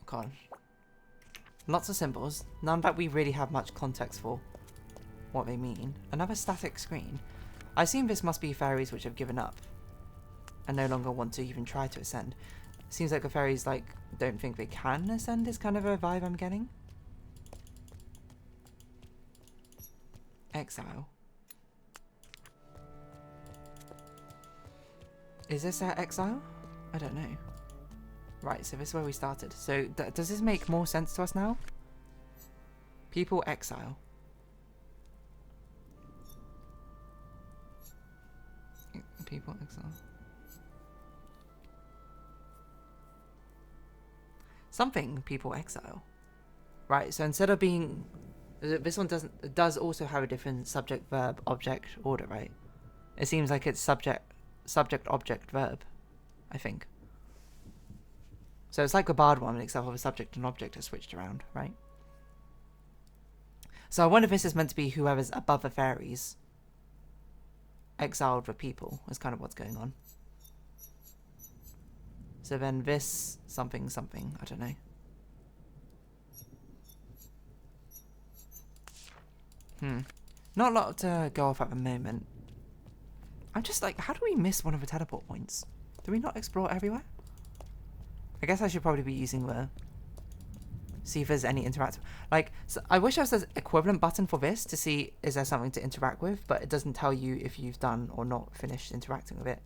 God. Lots of symbols. None that we really have much context for what they mean. Another static screen. I assume this must be fairies which have given up and no longer want to even try to ascend. Seems like the fairies, like, don't think they can ascend is kind of a vibe I'm getting. Exile. Is this our exile? I don't know. Right, so this is where we started. So, does this make more sense to us now? People exile. People exile. Something people exile. Right, so instead of being... This one does also have a different subject, verb, object order, right? It seems like it's subject, object, verb, I think. So it's like the bard one, except for the subject and object are switched around, right? So I wonder if this is meant to be whoever's above the fairies exiled the people, is kind of what's going on. So then this something, I don't know. Not a lot to go off at the moment. I'm just like, how do we miss one of the teleport points? Do we not explore everywhere? I guess I should probably be using the... See if there's any interactive... Like, so I wish there was an equivalent button for this to see is there something to interact with, but it doesn't tell you if you've done or not finished interacting with it.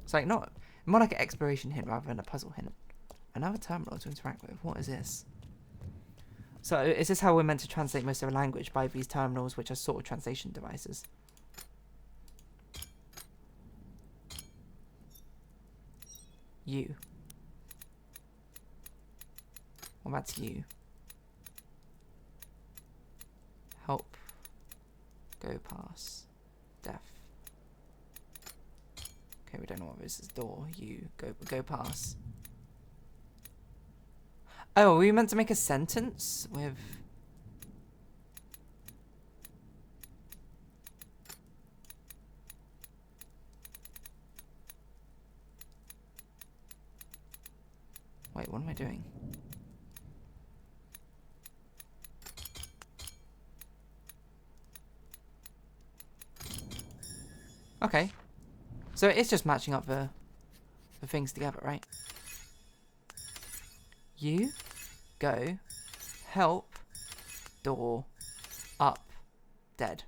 It's like, not... More like an exploration hint rather than a puzzle hint. Another terminal to interact with. What is this? So is this how we're meant to translate most of the language, by these terminals, which are sort of translation devices? You. Well, that's you. Help. Go pass. Deaf. Okay, we don't know what this is. Door. You. Go pass. Oh, are we meant to make a sentence with... Wait, what am I doing? Okay. So it's just matching up the things together, right? You, go, help, door, up, dead.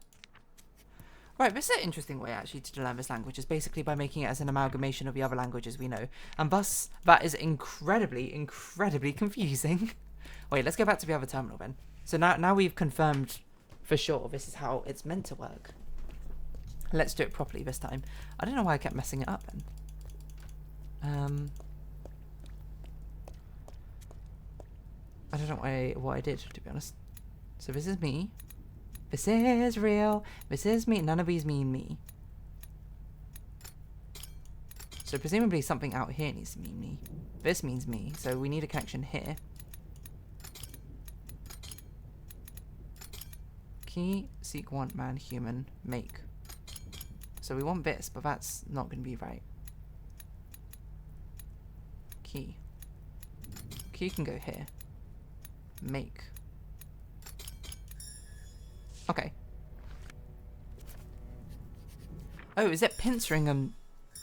Right, this is an interesting way actually to learn this language, is basically by making it as an amalgamation of the other languages we know. And thus, that is incredibly, incredibly confusing. Wait, let's go back to the other terminal then. So now we've confirmed for sure this is how it's meant to work. Let's do it properly this time. I don't know why I kept messing it up then. I don't know what I did, to be honest. So this is me. This is real. This is me. None of these mean me. So presumably something out here needs to mean me. This means me. So we need a connection here. Key, seek, want, man, human, make. So we want this, but that's not going to be right. Key. Key can go here. Make. Okay. Oh, is it pincering them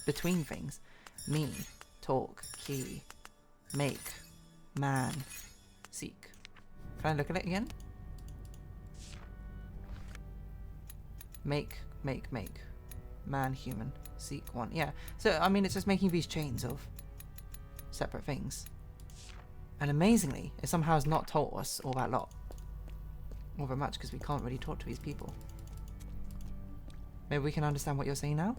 between things? Me, talk, key, make, man, seek. Can I look at it again? Make. Man, human, seek, want. Yeah. So, I mean, it's just making these chains of separate things. And amazingly, it somehow has not taught us all that lot. All that much, because we can't really talk to these people. Maybe we can understand what you're saying now?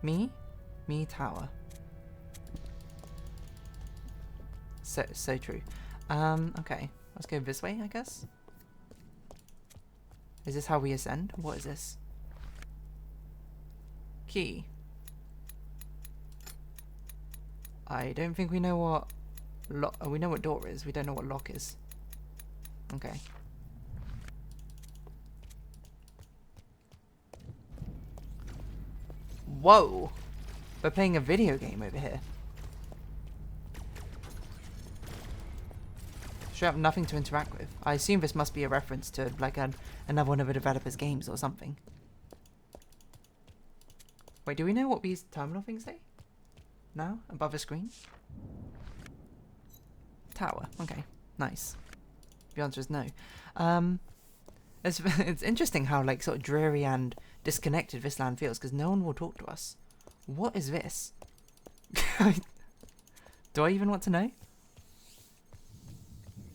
Me, tower. So true. Okay. Let's go this way, I guess. Is this how we ascend? What is this? Key. I don't think we know what we know what door is. We don't know what lock is. Okay. Whoa! We're playing a video game over here. Sure, have nothing to interact with. I assume this must be a reference to like another one of the developer's games or something. Wait, do we know what these terminal things say? Now? Above the screen? Tower. Okay. Nice. The answer is no. It's interesting how, like, sort of dreary and disconnected this land feels, because no one will talk to us. What is this? Do I even want to know?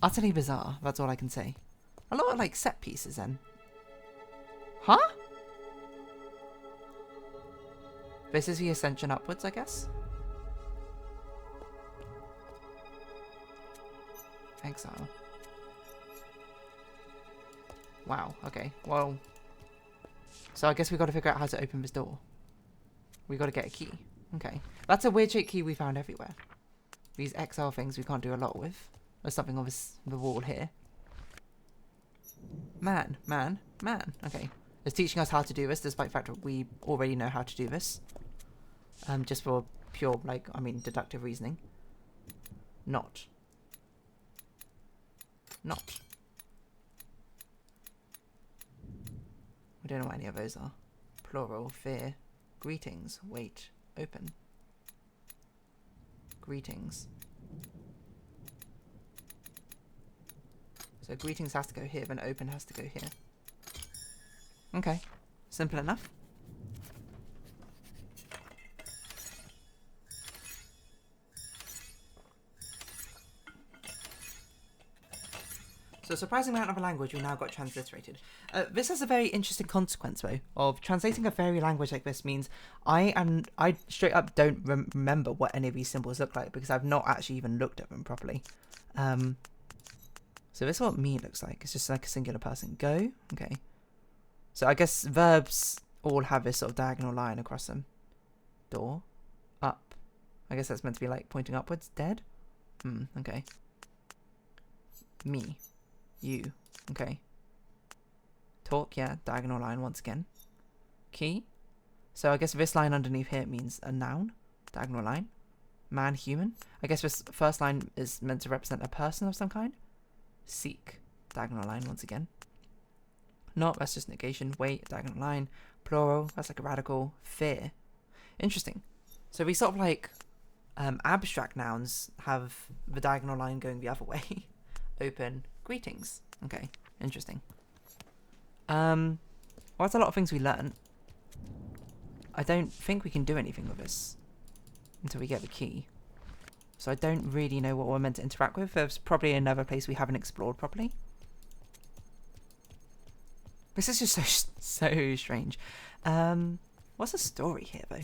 Utterly bizarre, that's all I can say. A lot of, like, set pieces, then. Huh? This is the ascension upwards, I guess? Exile. Wow, okay. Well, so I guess we got to figure out how to open this door. We got to get a key. Okay. That's a weird shaped key we found everywhere. These XL things we can't do a lot with. There's something on the wall here. Man. Okay. It's teaching us how to do this, despite the fact that we already know how to do this. Just for pure, like, I mean, deductive reasoning. Not. We don't know what any of those are. Plural, fear, greetings, wait, open. Greetings. So greetings has to go here, then open has to go here. Okay, simple enough. So a surprising amount of a language we now got transliterated. This has a very interesting consequence, though, of translating a fairy language like this means I straight up don't remember what any of these symbols look like, because I've not actually even looked at them properly. So this is what me looks like. It's just like a singular person. Go. Okay. So I guess verbs all have this sort of diagonal line across them. Door. Up. I guess that's meant to be like pointing upwards. Dead. Okay. Me. You. Okay. Talk, yeah, diagonal line once again. Key. So I guess this line underneath here means a noun. Diagonal line. Man, human. I guess this first line is meant to represent a person of some kind. Seek. Diagonal line once again. Not, that's just negation. Wait, diagonal line. Plural, that's like a radical. Fear. Interesting. So we sort of like abstract nouns have the diagonal line going the other way. Open. Greetings. Okay, interesting. Well, that's a lot of things we learned. I don't think we can do anything with this until we get the key. So I don't really know what we're meant to interact with. There's probably another place we haven't explored properly. This is just so strange. What's the story here, though?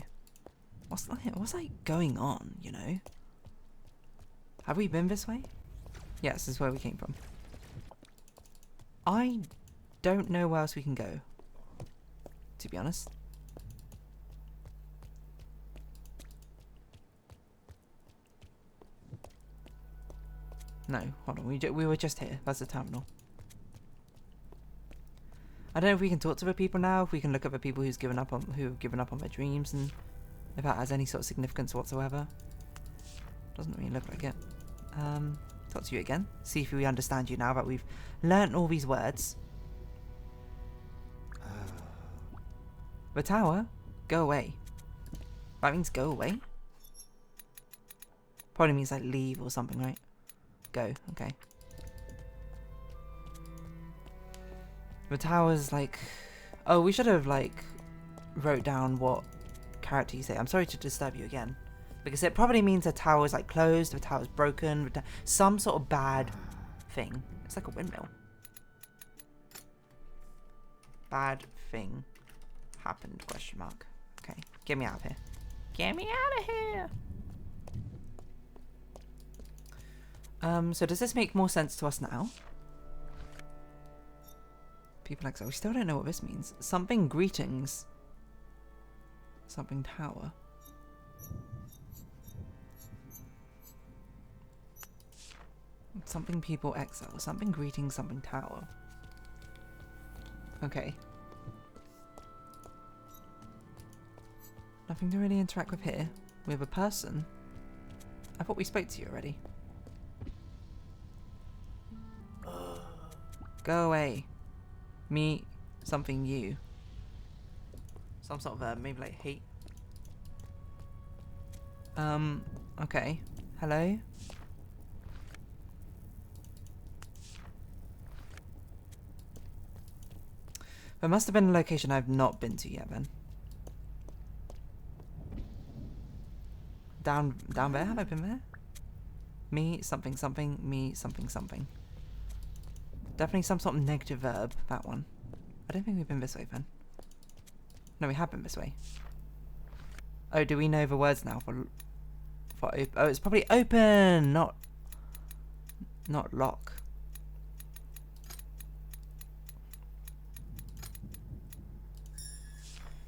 What's like going on, you know? Have we been this way? Yes, this is where we came from. I don't know where else we can go, to be honest. No, hold on. We were just here. That's the terminal. I don't know if we can talk to the people now. If we can look at the people who've given up on their dreams, and if that has any sort of significance whatsoever. Doesn't really look like it. Talk to you again. See if we understand you now that we've learnt all these words. The tower? Go away. That means go away? Probably means like leave or something, right? Go, okay. The tower's like... Oh, we should have like wrote down what character you say. I'm sorry to disturb you again. Because it probably means the tower's like closed, the tower's broken, some sort of bad thing. It's like a windmill. Bad thing happened, question mark. Okay, get me out of here. Get me out of here! So does this make more sense to us now? People like, so we still don't know what this means. Something greetings. Something tower. Something people exile. Something greetings, something tower. Okay. Nothing to really interact with here. We have a person. I thought we spoke to you already. Go away. Me, something you. Some sort of maybe like hate Okay. Hello? There must have been a location I've not been to yet then. Down there? Have I been there? Me, something, something, me, something, something. Definitely some sort of negative verb, that one. I don't think we've been this way then. No, we have been this way. Oh, do we know the words now for oh, it's probably open, not lock.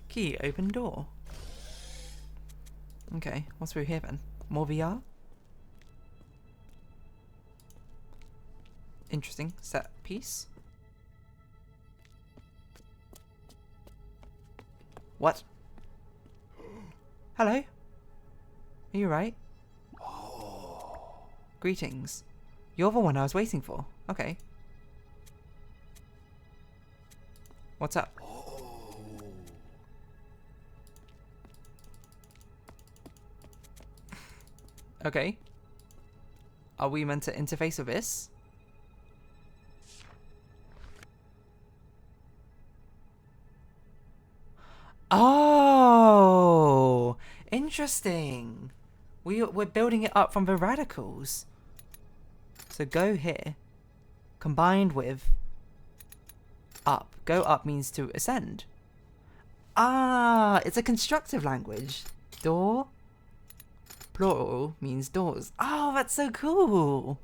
Key, open door. Okay, what's through here then? More VR? Interesting. Set piece. What? Hello? Are you right? Greetings. You're the one I was waiting for. Okay. What's up? Okay. Are we meant to interface with this? Oh, interesting. We're building it up from the radicals. So go here, combined with up. Go up means to ascend. Ah, it's a constructive language. Door, plural, means doors. Oh, that's so cool.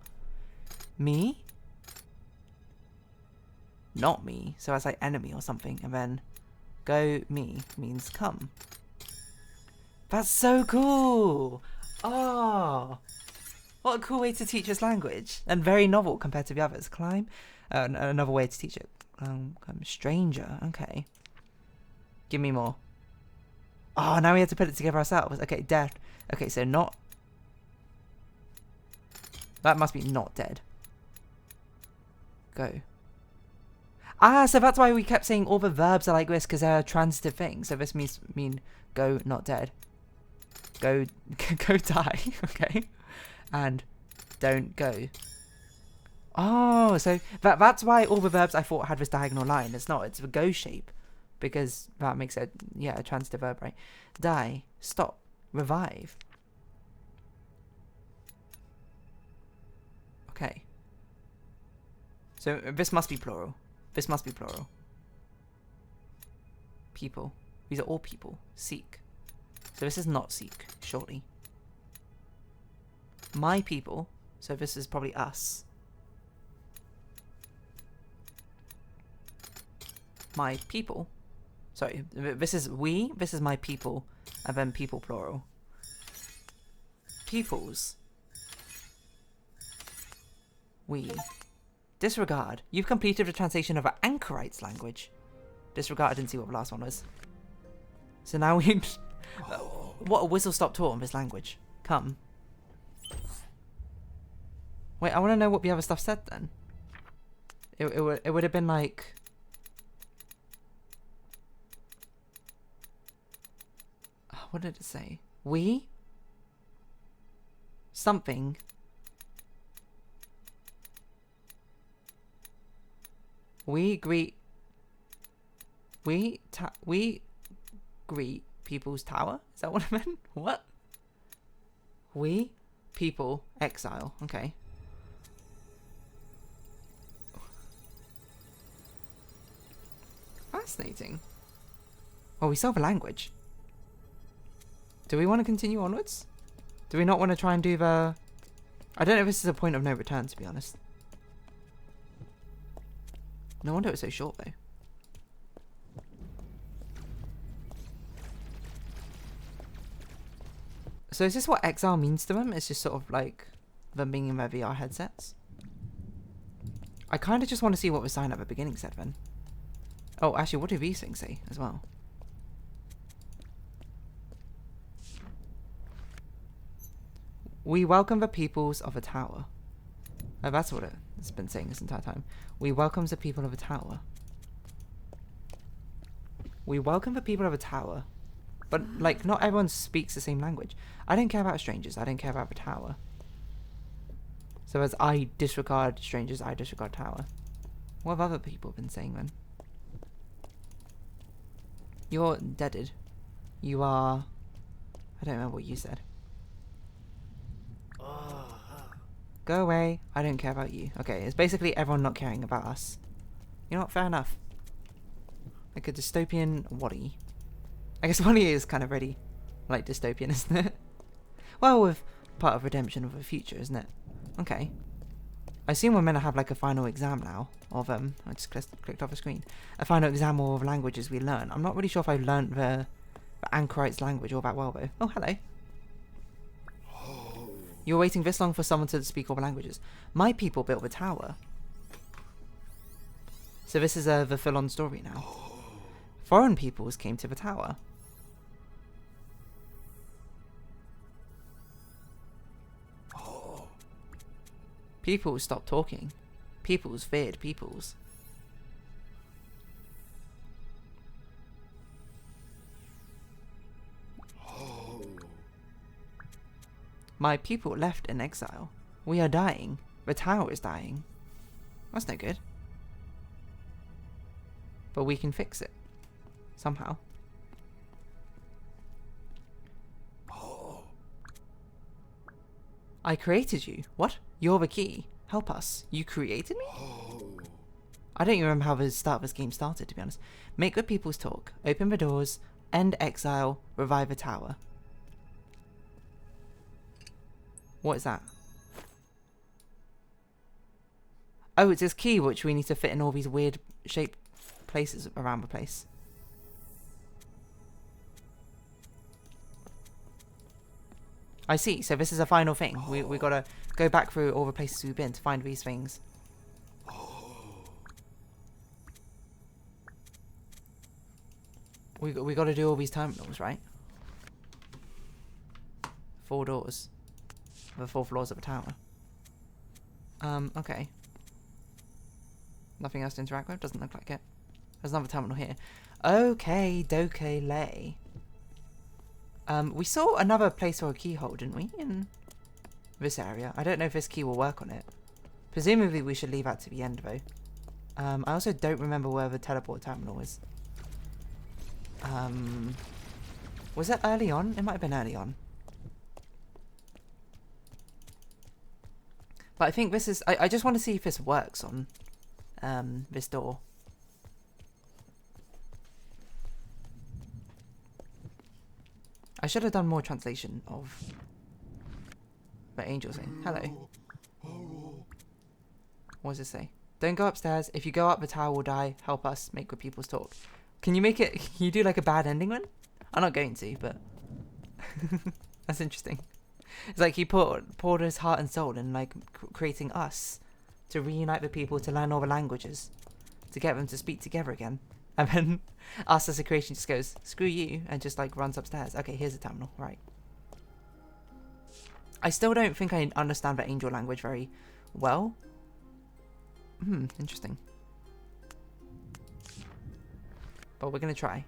Me? Not me. So that's like enemy or something. And then go me means come. That's so cool. Oh, what a cool way to teach this language. And very novel compared to the others. Climb. Another way to teach it. Stranger. Okay. Give me more. Oh, now we have to put it together ourselves. Okay, dead. Okay, so not. That must be not dead. Go. Ah, so that's why we kept saying all the verbs are like this, because they're a transitive thing. So this mean go, not dead. Go, go die. Okay. And don't go. Oh, so that's why all the verbs I thought had this diagonal line. It's not. It's the go shape. Because that makes it, yeah, a transitive verb, right? Die, stop, revive. Okay. So this must be plural. This must be plural. People. These are all people. Seek. So this is not seek, surely. My people. So this is probably us. My people. Sorry, this is we, this is my people, and then people plural. Peoples. We. Disregard. You've completed the translation of an Anchorites language. Disregard, I didn't see what the last one was. So now we... what a whistle-stop tour on this language. Come. Wait, I want to know what the other stuff said then. It would have been like... What did it say? We? Something. We greet... We greet people's tower? Is that what I meant? What? We? People. Exile. Okay. Fascinating. Well, we solve a language. Do we want to continue onwards? Do we not want to try and do the... I don't know if this is a point of no return, to be honest. No wonder it was so short, though. So is this what exile means to them? It's just sort of like them being in their VR headsets? I kind of just want to see what the sign at the beginning said then. Oh, actually, what do these things say as well? We welcome the peoples of a tower. Oh, that's what it's been saying this entire time. We welcome the people of a tower. We welcome the people of a tower. But, like, not everyone speaks the same language. I don't care about strangers. I don't care about the tower. So as I disregard strangers, I disregard tower. What have other people been saying then? You're deaded. You are... I don't remember what you said. Go away. I don't care about you. Okay, it's basically everyone not caring about us. You know what? Fair enough. Like a dystopian Wally. I guess Wally is kind of ready. Like dystopian, isn't it? Well, with part of redemption of a future, isn't it? Okay. I assume we're meant to have like a final exam now of I just clicked off the screen. A final exam of languages we learn. I'm not really sure if I learned the Anchorite's language or about Welbo. Oh, hello. You're waiting this long for someone to speak all the languages. My people built the tower. So this is the full-on story now. Foreign peoples came to the tower. Peoples stopped talking. Peoples feared peoples. My people left in exile. We are dying. The tower is dying. That's no good. But we can fix it. Somehow. I created you. What? You're the key. Help us. You created me? I don't even remember how the start of this game started, to be honest. Make good peoples talk. Open the doors. End exile. Revive the tower. What is that? Oh, it's this key which we need to fit in all these weird shaped places around the place. I see. So this is a final thing. We gotta go back through all the places we've been to find these things. We gotta do all these terminals, right? 4 doors. The 4 floors of a tower. Okay. Nothing else to interact with? Doesn't look like it. There's another terminal here. Okay, doke lay. We saw another place for a keyhole, didn't we? In this area. I don't know if this key will work on it. Presumably we should leave that to the end though. I also don't remember where the teleport terminal is. Was that early on? It might have been early on. But I think this is... I just want to see if this works on this door. I should have done more translation of the angel saying, hello. What does it say? Don't go upstairs. If you go up, the tower will die. Help us. Make good people's talk. Can you make it... Can you do like a bad ending one? I'm not going to, but... That's interesting. It's like he poured his heart and soul in like creating us to reunite the people, to learn all the languages, to get them to speak together again. And then us as a creation just goes, screw you, and just like runs upstairs. Okay, here's the terminal, right. I still don't think I understand the angel language very well. Interesting. But we're gonna try.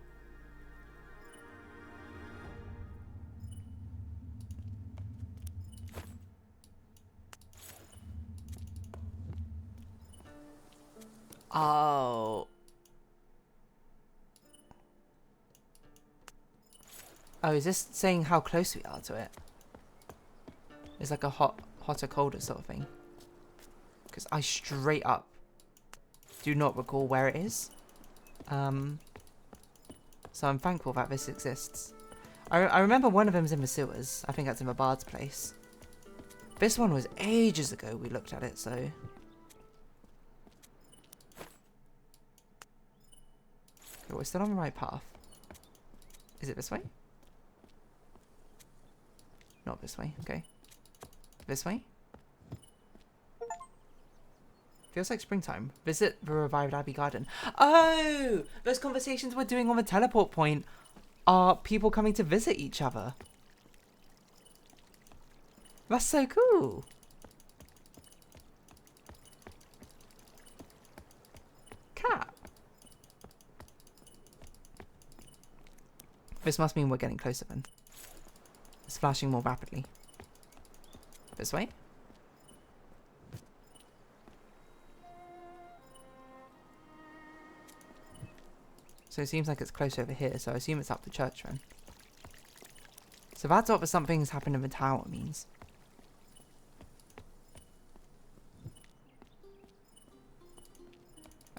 Oh. Oh, is this saying how close we are to it? It's like a hotter, colder sort of thing. Because I straight up do not recall where it is. So I'm thankful that this exists. I remember one of them is in the sewers. I think that's in the bard's place. This one was ages ago we looked at it, so... Okay, we're still on the right path. Is it this way? Not this way, okay. This way? Feels like springtime. Visit the revived Abbey Garden. Oh! Those conversations we're doing on the teleport point are people coming to visit each other. That's so cool. Cat. This must mean we're getting closer then. It's flashing more rapidly. This way? So it seems like it's closer over here, so I assume it's up the church then. So that's what something's happened in the tower means.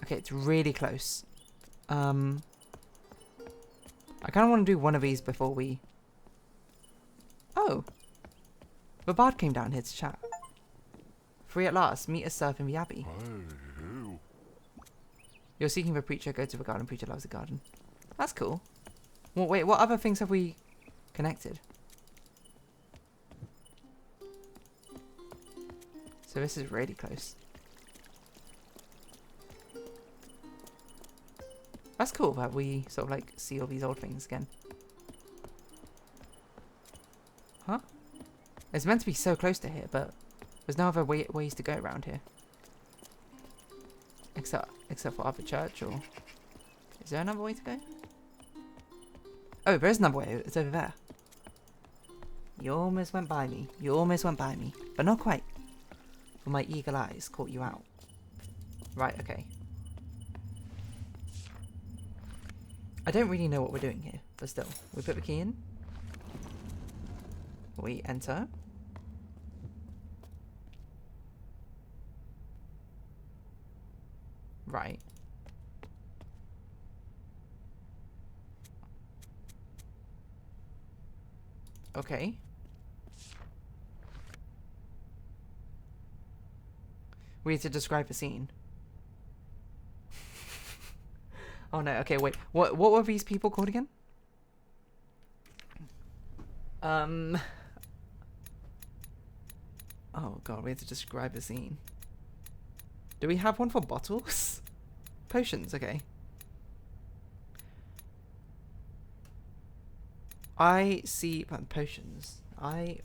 Okay, it's really close. I kind of want to do one of these before we... Oh! The bard came down here to chat. Free at last. Meet a serf in the abbey. You're seeking the preacher. Go to the garden. Preacher loves the garden. That's cool. Well, wait, what other things have we connected? So this is really close. That's cool that we sort of like see all these old things again. Huh? It's meant to be so close to here, but there's no other ways to go around here. Except for other church, or... Is there another way to go? Oh, there is another way. It's over there. You almost went by me. You almost went by me. But not quite. For my eagle eyes caught you out. Right, okay. I don't really know what we're doing here, but still. We put the key in. We enter. Right. Okay. We need to describe the scene. Oh no, okay, wait. What were these people called again? Oh god, we have to describe the scene. Do we have one for bottles? Potions, okay. I see potions. I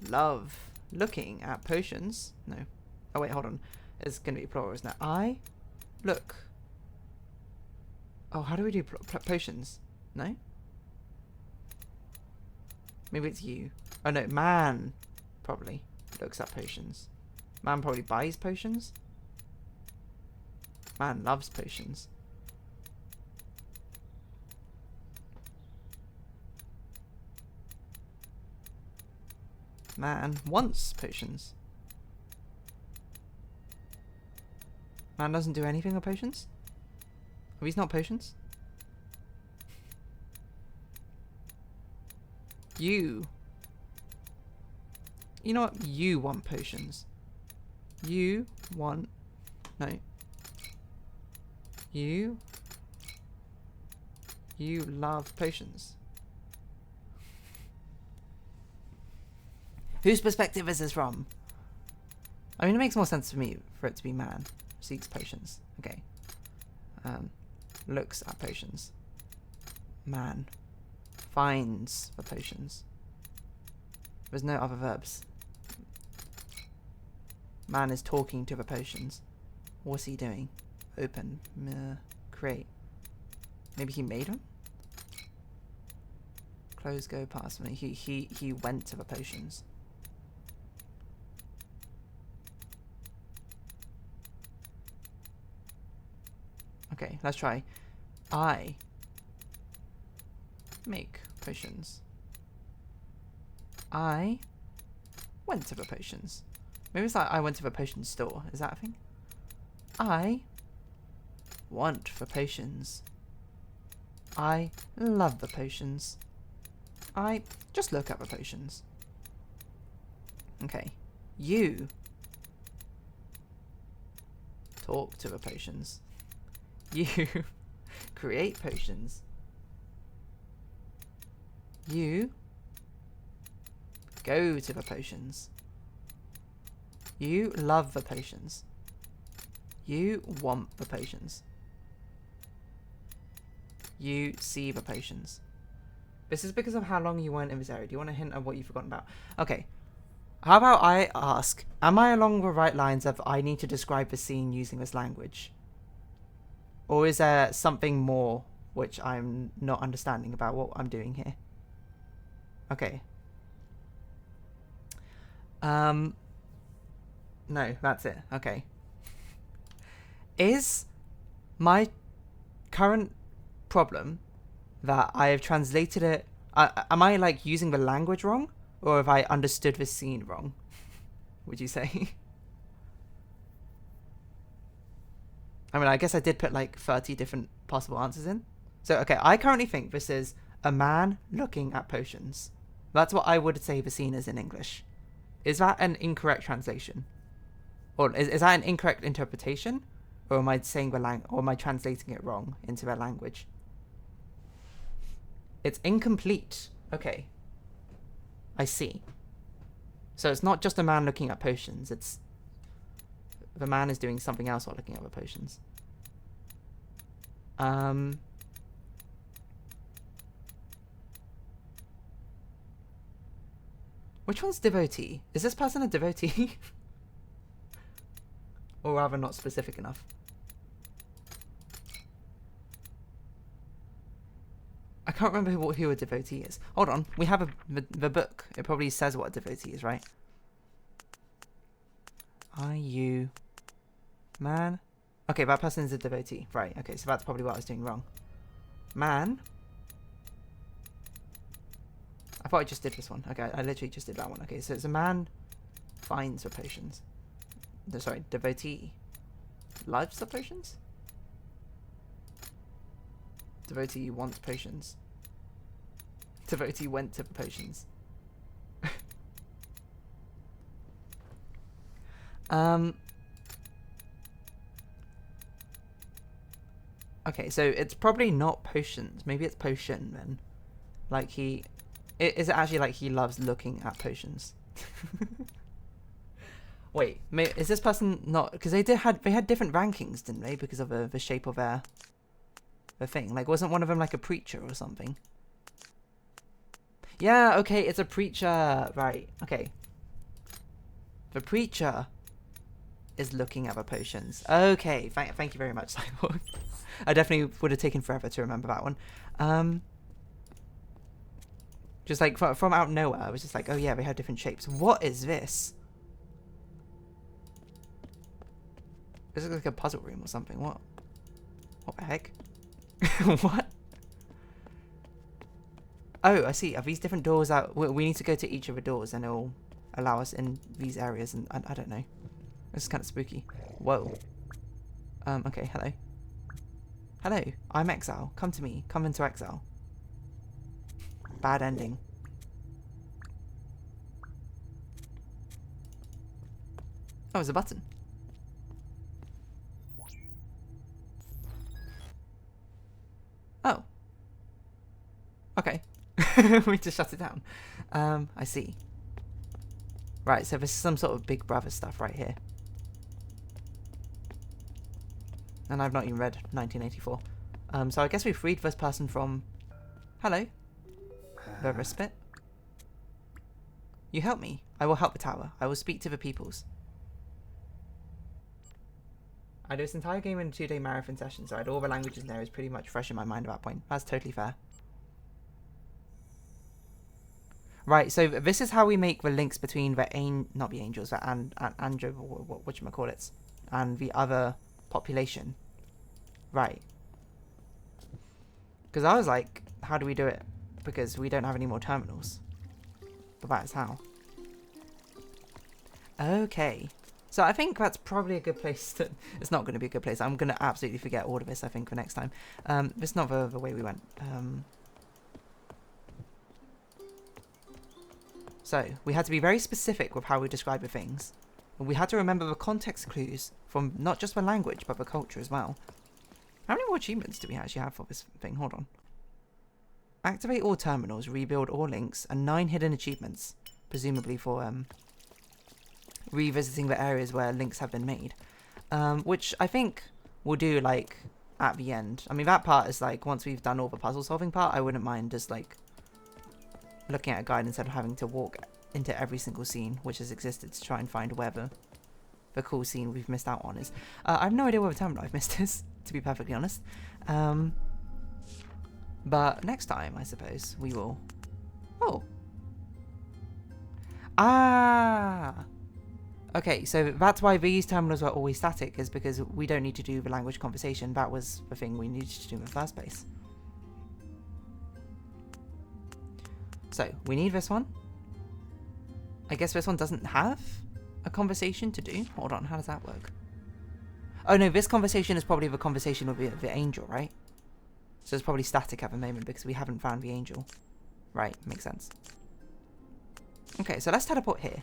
love looking at potions. No. Oh wait, hold on. It's gonna be plural, isn't it? I look. Oh, how do we do potions? No? Maybe it's you. Oh no, man probably looks at potions. Man probably buys potions. Man loves potions. Man wants potions. Man doesn't do anything with potions? Are these not potions? You know what? You want potions. You want... No. You love potions. Whose perspective is this from? I mean, it makes more sense for me for it to be man. Seeks potions. Okay. Looks at potions. Man. Finds for potions. There's no other verbs. Man is talking to the potions. What's he doing? Open. Create. Maybe he made them? Close, go past me. He went to the potions. Okay, let's try. I make potions. I went to the potions. Maybe it's like I went to the potion store. Is that a thing? I want the potions. I love the potions. I just look at the potions. Okay. You talk to the potions. You create potions. You go to the potions. You love the potions. You want the potions. You see the potions. This is because of how long you weren't in this area. Do you want a hint of what you've forgotten about? Okay. How about I ask, am I along the right lines of I need to describe the scene using this language? Or is there something more which I'm not understanding about what I'm doing here? Okay. No, that's it. Okay. Is my current problem that I have translated it... am I, like, using the language wrong? Or have I understood the scene wrong? Would you say? I mean, I guess I did put, like, 30 different possible answers in. So, okay, I currently think this is a man looking at potions. That's what I would say the scene is in English. Is that an incorrect translation? Or is that an incorrect interpretation? Or am I saying or am I translating it wrong into their language? It's incomplete. Okay. I see. So it's not just a man looking at potions. It's... the man is doing something else while looking at the potions. Which one's devotee? Is this person a devotee? Or rather not specific enough. I can't remember who a devotee is. Hold on, we have the book. It probably says what a devotee is, right? Man? Okay, that person is a devotee. Right, okay, so that's probably what I was doing wrong. Man? I thought I just did this one. Okay, I literally just did that one. Okay, so it's a man finds for potions. No, sorry, devotee loves the potions? Devotee wants potions. Devotee went to the potions. Okay, so it's probably not potions. Maybe it's potion then. Like is it actually like he loves looking at potions? Wait, is this person not? Because they had different rankings, didn't they? Because of the shape of their thing. Like, wasn't one of them like a preacher or something? Yeah, okay, it's a preacher. Right, okay. The preacher is looking at the potions. Okay, thank you very much, Cyborg. I definitely would have taken forever to remember that one. Just like from out of nowhere, I was just like, oh yeah, they have different shapes. What is this? This looks like a puzzle room or something. What the heck? What? Oh, I see. Are these different doors out? We need to go to each of the doors and it'll allow us in these areas. And I don't know. This is kind of spooky. Whoa. Okay, hello. Hello, I'm Exile. Come to me. Come into Exile. Bad ending. Oh, there's a button. Oh. Okay. We just shut it down. I see. Right, so there's some sort of Big Brother stuff right here. And I've not even read 1984. So I guess we freed this person from... Hello. The respite. You help me. I will help the tower. I will speak to the peoples. I do this entire game in a 2-day marathon session, so I had all the languages in there. Is pretty much fresh in my mind at that point. That's totally fair. Right, so this is how we make the links between the not the angels, the Andro, whatchamacallits, and the other population. Right. Because I was like, how do we do it? Because we don't have any more terminals. But that is how. Okay. So I think that's probably a good place to... It's not going to be a good place. I'm going to absolutely forget all of this, I think, for next time. It's not the way we went. So, we had to be very specific with how we describe the things. And we had to remember the context clues from not just the language, but the culture as well. How many more achievements do we actually have for this thing? Hold on. Activate all terminals, rebuild all links, and 9 hidden achievements. Presumably for revisiting the areas where links have been made. Which I think we'll do like at the end. I mean, that part is like, once we've done all the puzzle solving part, I wouldn't mind just like looking at a guide instead of having to walk into every single scene which has existed to try and find whether the cool scene we've missed out on is. I have no idea whether time I've missed this, to be perfectly honest. But next time, I suppose, we will... Oh. Ah! Okay, so that's why these terminals were always static, is because we don't need to do the language conversation. That was the thing we needed to do in the first place. So, we need this one. I guess this one doesn't have a conversation to do. Hold on, how does that work? Oh no, this conversation is probably the conversation with the angel, right? So it's probably static at the moment because we haven't found the angel. Right, makes sense. Okay, so let's teleport here.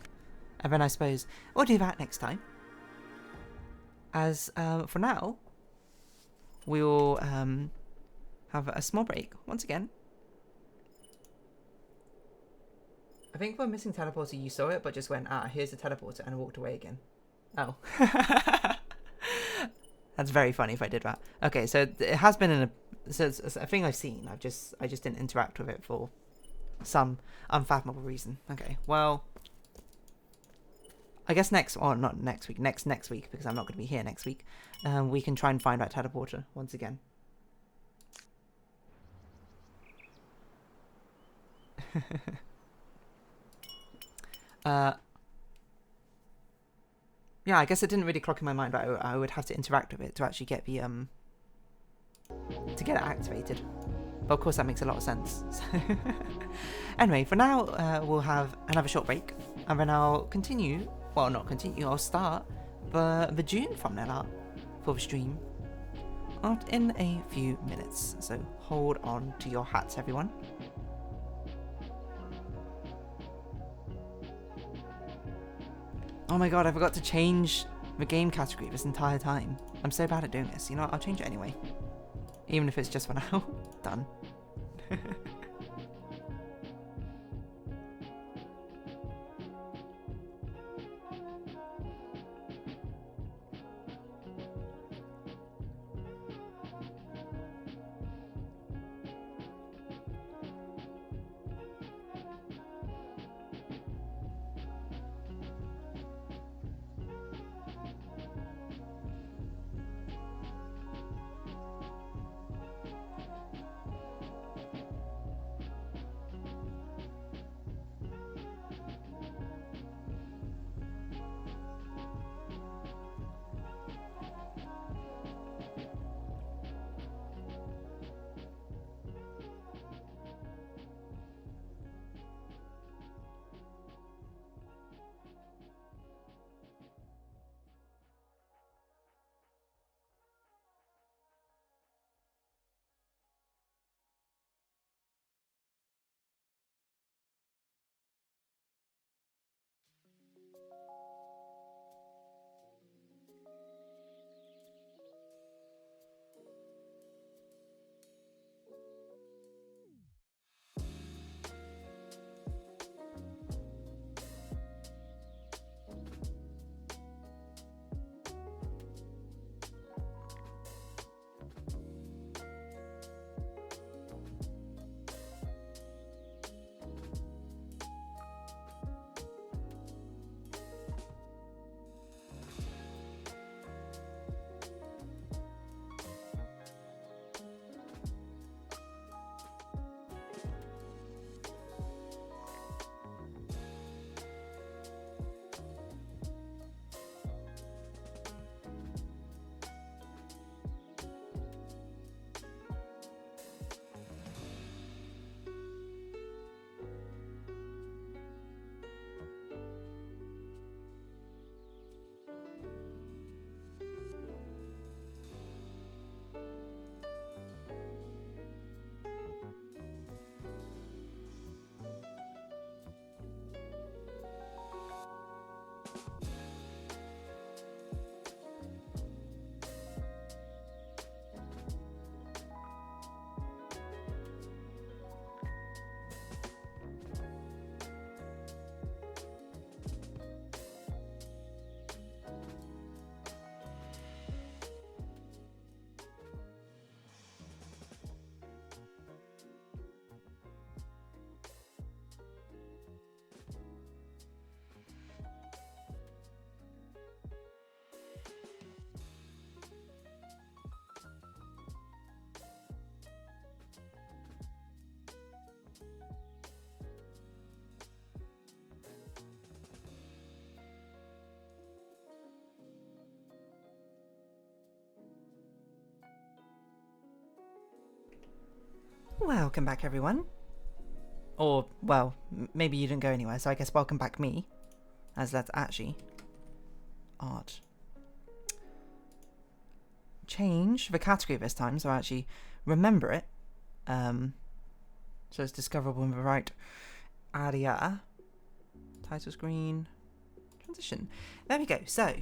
And then I suppose we'll do that next time. As for now, we will have a small break once again. I think we're missing teleporter. You saw it, but just went, here's the teleporter, and walked away again. Oh. That's very funny if I did that. Okay, so it has been in a... So it's a thing I've seen. I just didn't interact with it for some unfathomable reason. Okay, well... I guess next week, because I'm not going to be here next week, we can try and find that teleporter once again. Yeah, I guess it didn't really clock in my mind, but I would have to interact with it to actually get the to get it activated. But of course that makes a lot of sense. Anyway, for now we'll have another short break, and then I'll continue. Well, not continue. I'll start the June thumbnail art for the stream out in a few minutes. So hold on to your hats, everyone. Oh my god, I forgot to change the game category this entire time. I'm so bad at doing this. You know what? I'll change it anyway. Even if it's just for now. Done. Welcome back, everyone. Or, well, maybe you didn't go anywhere, so I guess welcome back me. As that's actually art. Change the category this time, so I actually remember it. So it's discoverable in the right area. Title screen. Transition. There we go. So,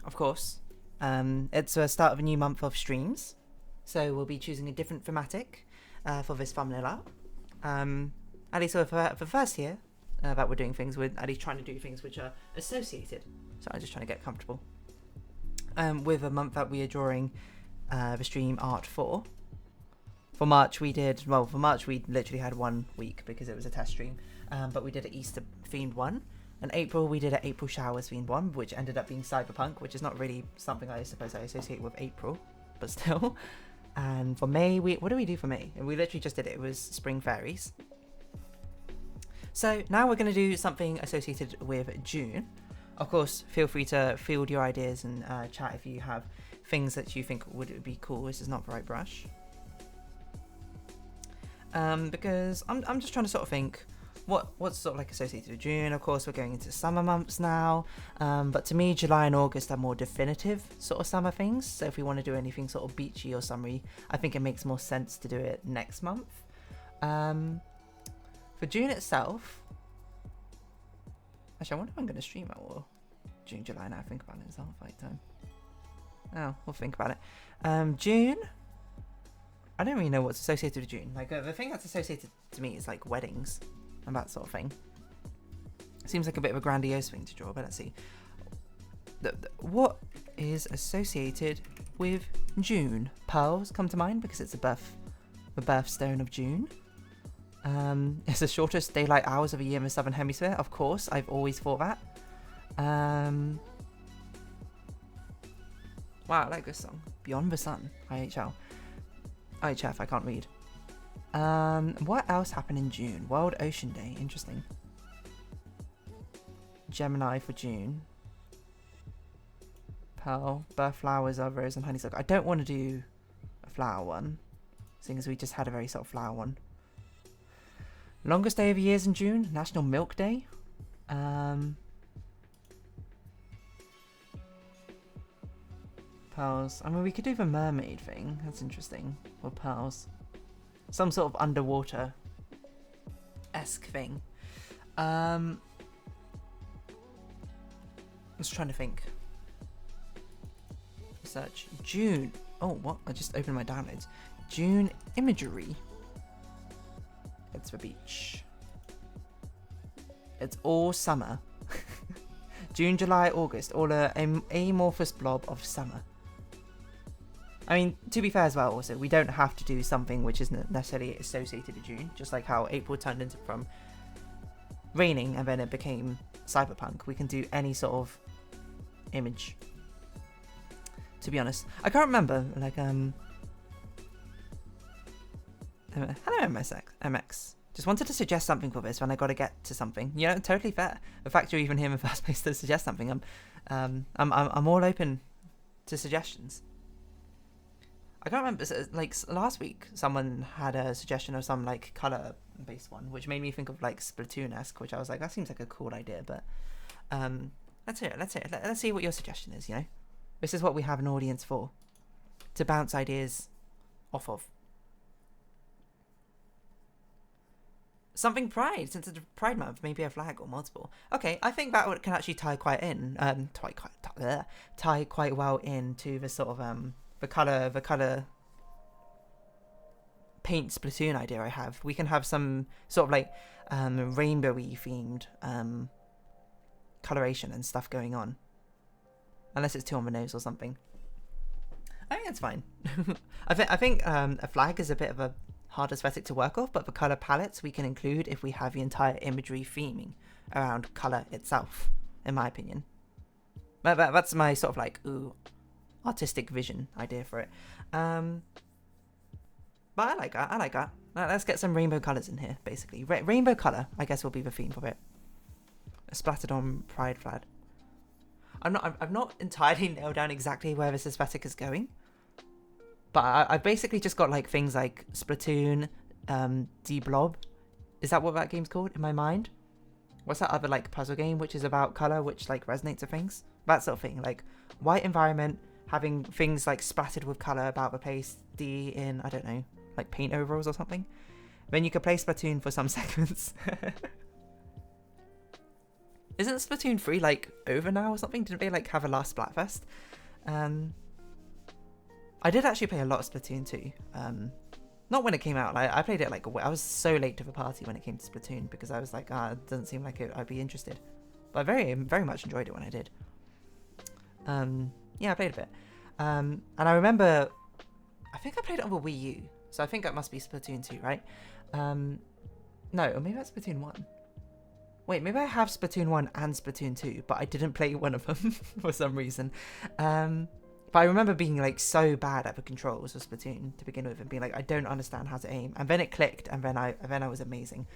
of course, it's the start of a new month of streams. So we'll be choosing a different thematic for this thumbnail art. At least for the first year that we're doing things, we're at least trying to do things which are associated. So I'm just trying to get comfortable. With a month that we are drawing the stream art for. For March we literally had 1 week because it was a test stream. But we did an Easter themed one. In April we did an April showers themed one, which ended up being cyberpunk, which is not really something I suppose I associate with April, but still. And for May, what do we do for May? We literally just did it. It was spring fairies. So now we're going to do something associated with June. Of course, feel free to field your ideas and chat if you have things that you think would be cool. This is not the right brush. Because I'm just trying to sort of think what's sort of like associated with June. Of course, we're going into summer months now. But to me, July and August are more definitive sort of summer things. So if we want to do anything sort of beachy or summery, I think it makes more sense to do it next month. For June itself, actually, I wonder if I'm going to stream it or June, July. Now I think about it, it's all fight time. Oh, we'll think about it. June, I don't really know what's associated with June. Like the thing that's associated to me is like weddings and that sort of thing. Seems like a bit of a grandiose thing to draw, but let's see. What is associated with June? Pearls come to mind because it's the birthstone of June. It's the shortest daylight hours of a year in the Southern Hemisphere. Of course, I've always thought that. Wow, I like this song. Beyond the Sun, IHL. IHF, I can't read. What else happened in June? World Ocean Day, interesting. Gemini for June. Pearl, birth flowers are rose and honeysuckle. I don't want to do a flower one, seeing as we just had a very sort of flower one. Longest day of the year is in June. National Milk Day. Pearls. I mean, we could do the mermaid thing. That's interesting. Or pearls. Some sort of underwater-esque thing. I was trying to think. Search. June. Oh, what? I just opened my downloads. June imagery. It's the beach. It's all summer. June, July, August, all an amorphous blob of summer. I mean, to be fair as well, also, we don't have to do something which isn't necessarily associated with June, just like how April turned into from raining and then it became cyberpunk. We can do any sort of image. To be honest, I can't remember, like, hello MX. Just wanted to suggest something for this when I got to get to something. You know, totally fair. The fact you're even here in the first place to suggest something, I'm all open to suggestions. I can't remember. Like last week, someone had a suggestion of some like color-based one, which made me think of like Splatoon-esque, which I was like, that seems like a cool idea. But let's hear it. Let's see what your suggestion is. You know, this is what we have an audience for, to bounce ideas off of. Something Pride, since it's Pride Month, maybe a flag or multiple. Okay, I think that can actually tie quite well into the sort of the color paint Splatoon idea I have. We can have some sort of like rainbowy themed coloration and stuff going on, unless it's too on the nose or something. I think that's fine. I think a flag is a bit of a hard aesthetic to work off, but the color palettes we can include if we have the entire imagery theming around color itself, in my opinion. But that's my sort of like artistic vision idea for it. But I like that. Let's get some rainbow colors in here, basically. Rainbow color, I guess, will be the theme for it. A splattered on pride flag. I've not entirely nailed down exactly where this aesthetic is going. But I've basically just got like things like Splatoon, D-Blob. Is that what that game's called in my mind? What's that other like puzzle game which is about color, which like resonates with things? That sort of thing. Like white environment, having things like splattered with color about the place. D in, I don't know, like paint overalls or something. Then you could play Splatoon for some seconds. Isn't Splatoon 3 like over now or something? Didn't they like have a last Splatfest? I did actually play a lot of Splatoon 2. Not when it came out. Like I played it like I was so late to the party when it came to Splatoon because I was like, it doesn't seem like I'd be interested. But I very much enjoyed it when I did. Yeah, I played a bit. And I remember, I think I played it on the Wii U. So I think that must be Splatoon 2, right? No, or maybe that's Splatoon 1. Wait, maybe I have Splatoon 1 and Splatoon 2, but I didn't play one of them for some reason. But I remember being like so bad at the controls of Splatoon to begin with and being like, I don't understand how to aim. And then it clicked and then I was amazing.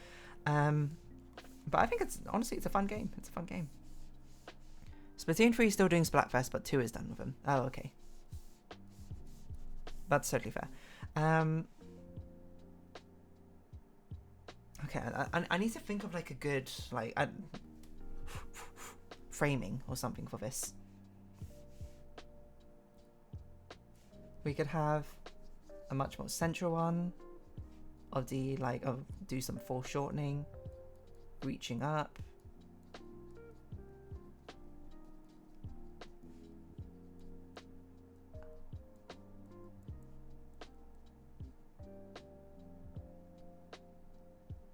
But I think honestly, it's a fun game. It's a fun game. Splatoon 3 is still doing Splatfest, but 2 is done with them. Oh, okay. That's totally fair. Okay, I need to think of like a good like framing or something for this. We could have a much more central one of the like do some foreshortening, reaching up.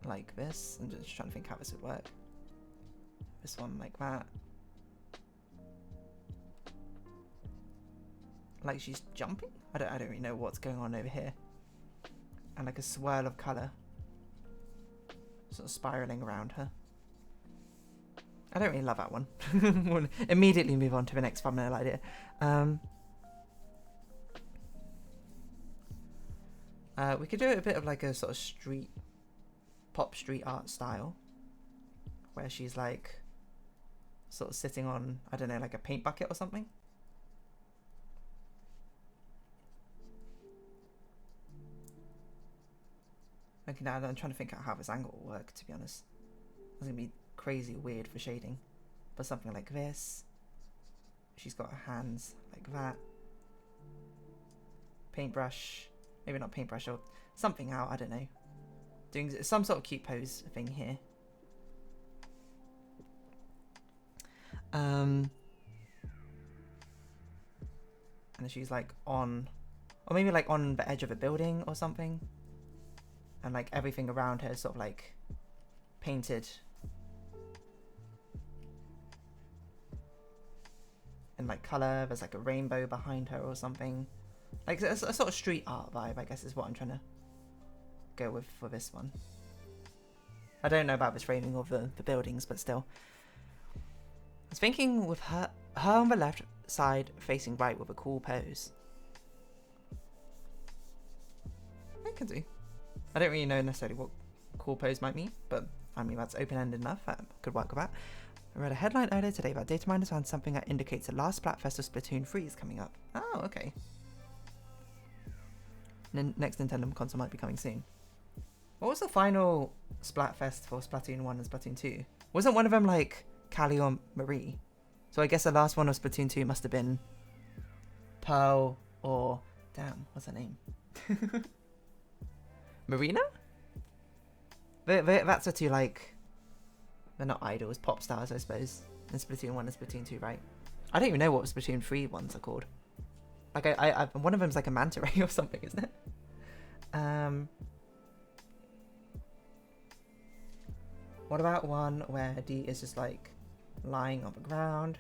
Like this. I'm just trying to think how this would work. This one like that. Like she's jumping? I don't really know what's going on over here. And like a swirl of colour. Sort of spiralling around her. I don't really love that one. We'll immediately move on to the next thumbnail idea. We could do a bit of like a sort of pop street art style. Where she's like sort of sitting on, I don't know, like a paint bucket or something. Okay, now I'm trying to think out how this angle will work, to be honest. It's going to be crazy weird for shading. But something like this. She's got her hands like that. Paintbrush. Maybe not paintbrush, or something out, I don't know. Doing some sort of cute pose thing here. And she's like on, or maybe like on the edge of a building or something. And like everything around her is sort of like painted in like colour. There's like a rainbow behind her or something. Like a sort of street art vibe, I guess, is what I'm trying to go with for this one. I don't know about this framing of the buildings, but still. I was thinking with her on the left side facing right with a cool pose. I can do. I don't really know necessarily what cool pose might mean, but I mean, that's open-ended enough. I could work with that. I read a headline earlier today about data miners found something that indicates the last Splatfest of Splatoon 3 is coming up. Oh, okay. Next Nintendo console might be coming soon. What was the final Splatfest for Splatoon 1 and Splatoon 2? Wasn't one of them like Callie or Marie? So I guess the last one of Splatoon 2 must have been Pearl or... Damn, what's her name? Marina? That's the two, like... They're not idols, pop stars, I suppose. In Splatoon 1 and Splatoon 2, right? I don't even know what Splatoon 3 ones are called. Like, I one of them's like a manta ray or something, isn't it? What about one where D is just like lying on the ground,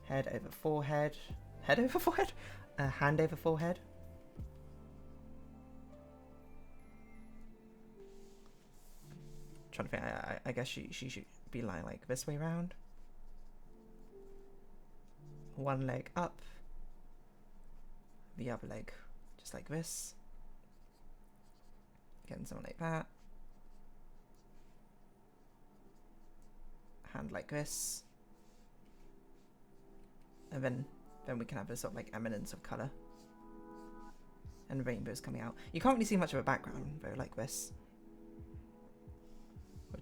head over forehead, hand over forehead? Trying to think, I guess she should be lying like this way around. One leg up, the other leg just like this. Getting something like that. Hand like this. And then we can have this sort of like eminence of colour. And rainbows coming out. You can't really see much of a background though, like this.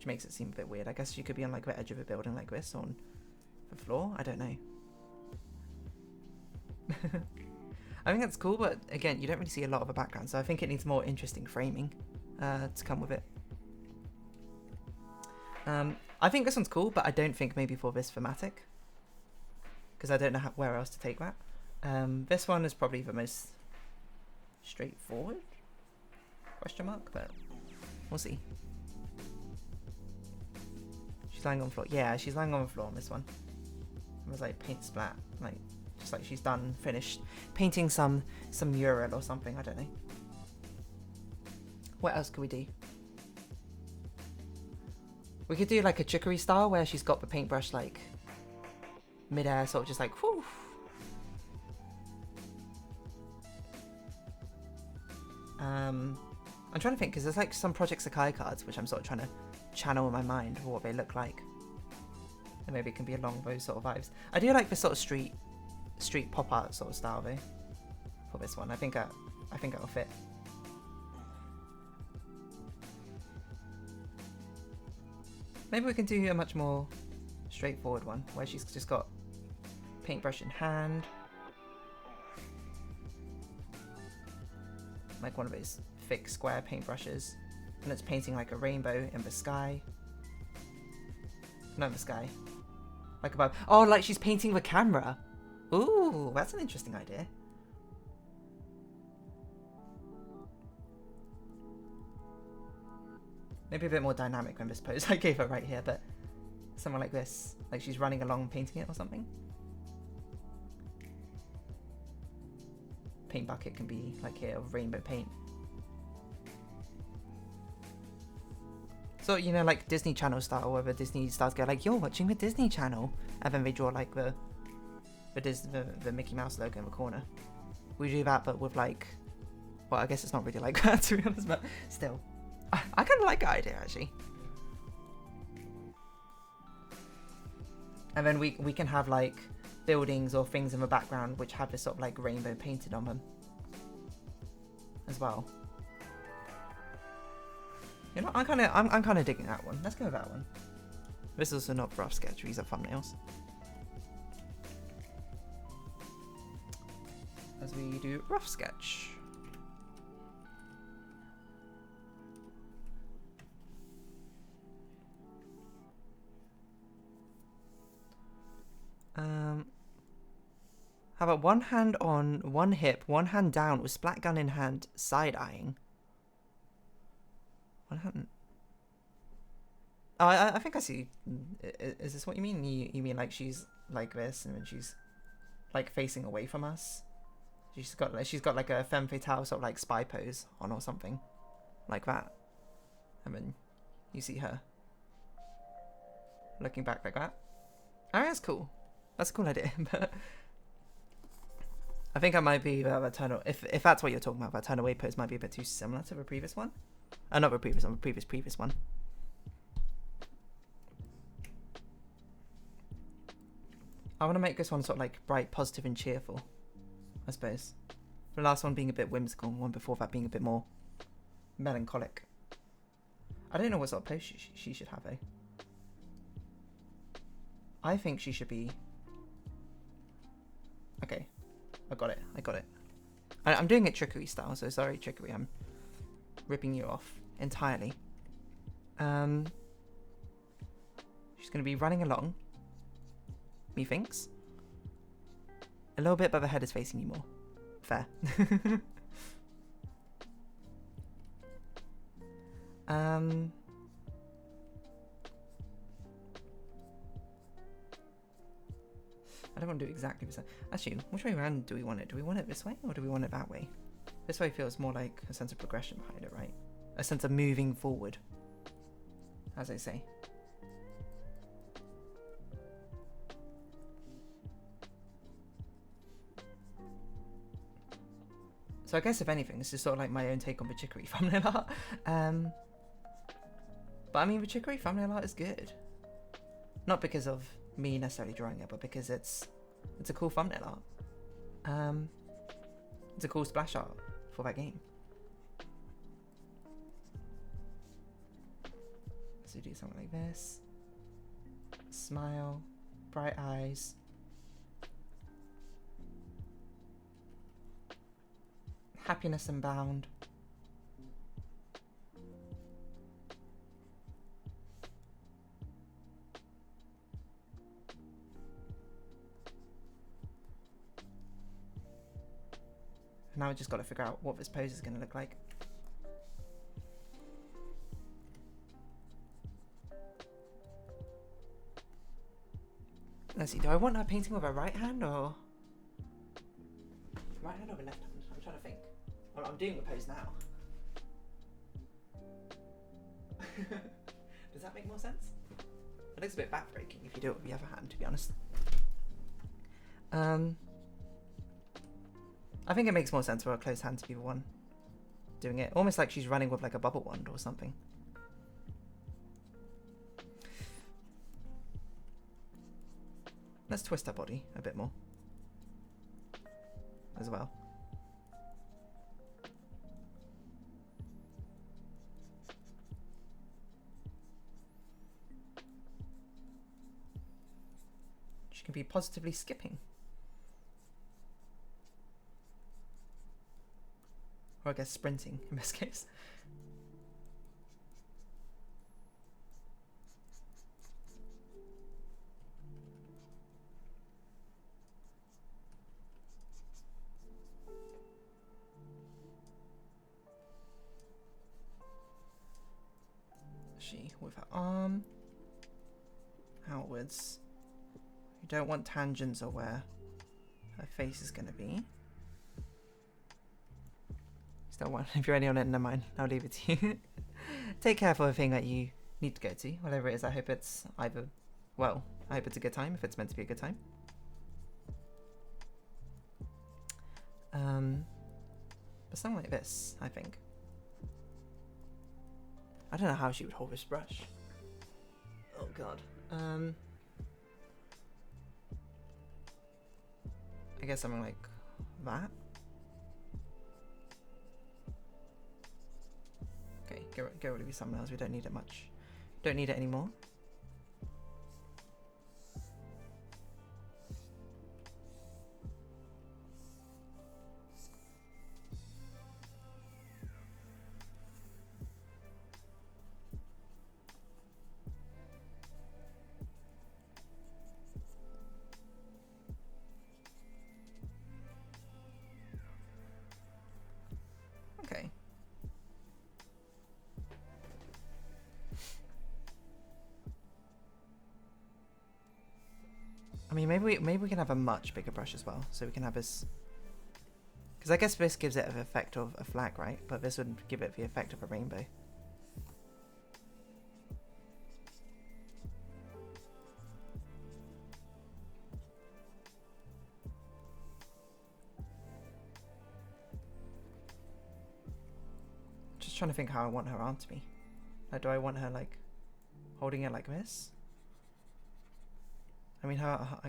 which makes it seem a bit weird. I guess she could be on like the edge of a building like this, or on the floor. I don't know. I think that's cool, but again, you don't really see a lot of a background, so I think it needs more interesting framing to come with it. I think this one's cool, but I don't think maybe for this thematic, because I don't know where else to take that. This one is probably the most straightforward, question mark, but we'll see. She's lying on the floor. Yeah, she's lying on the floor on this one. It was like paint splat, like just like she's finished painting some mural or something. I don't know. What else could we do? We could do like a chicory style where she's got the paintbrush like mid-air, sort of just like whoo. I'm trying to think, because there's like some Project Sakai cards which I'm sort of trying to channel in my mind for what they look like, and maybe it can be along those sort of vibes. I do like this sort of street pop art sort of style though for this one. I think it'll fit. Maybe we can do a much more straightforward one where she's just got paintbrush in hand, like one of those thick square paintbrushes, and it's painting like a rainbow in the sky. Not in the sky, like above. Oh, like she's painting the camera. Ooh, that's an interesting idea. Maybe a bit more dynamic than this pose I gave her right here, but somewhere like this, like she's running along painting it or something. Paint bucket can be like here, of rainbow paint. So, you know, like Disney Channel style, where the Disney stars go like, you're watching the Disney Channel, and then they draw like the Mickey Mouse logo in the corner. We do that, but with like, well, I guess it's not really like that to be honest, but still. I kind of like that idea, actually. And then we can have like buildings or things in the background which have this sort of like rainbow painted on them as well. You know, I'm kind of digging that one. Let's go with that one. This is also not rough sketch. These are thumbnails. As we do rough sketch. How about one hand on, one hip, one hand down with splat gun in hand, side-eyeing. One hand. Oh, I think I see. Is this what you mean? You mean like she's like this, and then she's like facing away from us? She's got like a femme fatale sort of like spy pose on or something, like that. And then you see her looking back like that. Alright, that's cool. That's a cool idea, but I think I might be that turn. If that's what you're talking about, that turn away pose might be a bit too similar to the previous one. Not the previous one, the previous one. I want to make this one sort of like bright, positive, and cheerful, I suppose. The last one being a bit whimsical, and one before that being a bit more melancholic. I don't know what sort of pose she should have, though. I think she should be... Okay, I got it. I'm doing it trickery style, so sorry, trickery. I'm ripping you off entirely. She's going to be running along, methinks. A little bit, but the head is facing you more. Fair. I don't want to do exactly the same. Actually, which way around do we want it? Do we want it this way, or do we want it that way? This way feels more like a sense of progression behind it, right? A sense of moving forward, as they say. So I guess if anything, this is sort of like my own take on the chicory thumbnail art. But I mean, the chicory thumbnail art is good. Not because of me necessarily drawing it, but because it's a cool thumbnail art. It's a cool splash art for that game. So do something like this. Smile, bright eyes. Happiness unbound. Now I just got to figure out what this pose is going to look like. Let's see, do I want her painting with her right hand or... Right hand or the left hand? I'm trying to think. Well, I'm doing the pose now. Does that make more sense? It looks a bit backbreaking if you do it with the other hand, to be honest. I think it makes more sense for a closed hand to be the one doing it. Almost like she's running with like a bubble wand or something. Let's twist her body a bit more as well. She can be positively skipping. Or I guess sprinting in this case. She with her arm outwards. You don't want tangents or where her face is going to be. Still one. If you're already on it, never mind. I'll leave it to you. Take care for the thing that you need to go to. Whatever it is, I hope it's either... Well, I hope it's a good time, if it's meant to be a good time. But something like this, I think. I don't know how she would hold this brush. Oh god. I guess something like that. Okay, get rid of your thumbnails. We don't need it much. Don't need it anymore. Okay. I mean, maybe we can have a much bigger brush as well, so we can have this. Because I guess this gives it the effect of a flag, right? But this would give it the effect of a rainbow. Just trying to think how I want her arm to be. Like, do I want her like holding it like this? I mean,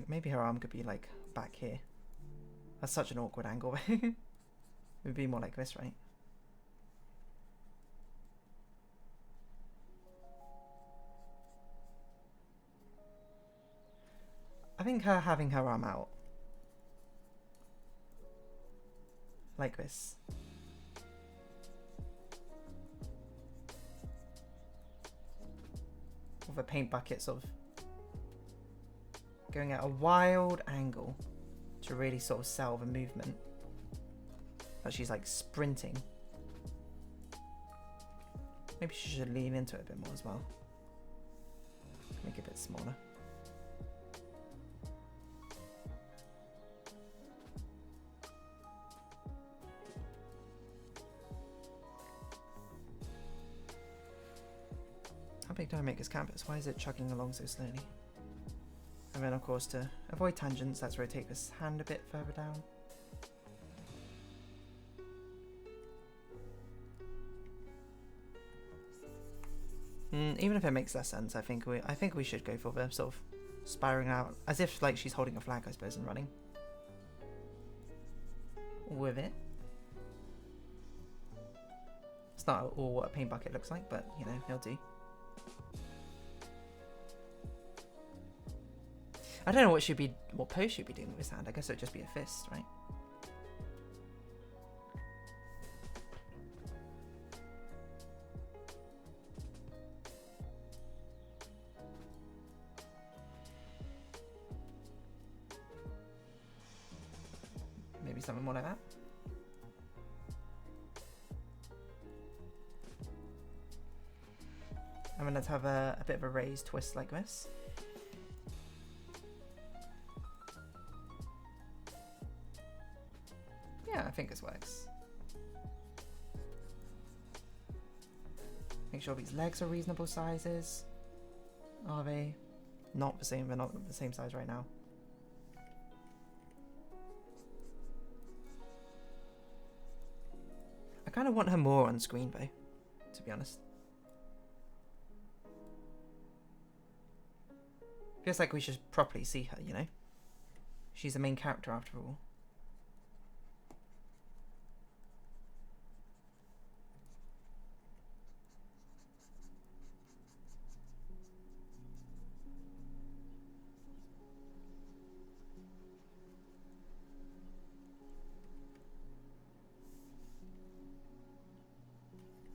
maybe her arm could be like back here. That's such an awkward angle. It would be more like this, right? I think her having her arm out like this. With a paint bucket sort of going at a wild angle to really sort of sell the movement. But she's like sprinting. Maybe she should lean into it a bit more as well. Make it a bit smaller. How big do I make this canvas? Why is it chugging along so slowly? And then of course to avoid tangents, let's rotate this hand a bit further down. Even if it makes less sense, I think we should go for the sort of spiraling out, as if like she's holding a flag, I suppose, and running with it. It's not all what a paint bucket looks like, but you know, it'll do. I don't know what pose she'd be doing with his hand. I guess it'd just be a fist, right? Maybe something more like that. And then let's have a bit of a raised twist like this. Yeah, I think this works. Make sure these legs are reasonable sizes. Are they? Not the same, they're not the same size right now. I kind of want her more on screen though, to be honest. Feels like we should properly see her, you know? She's the main character after all.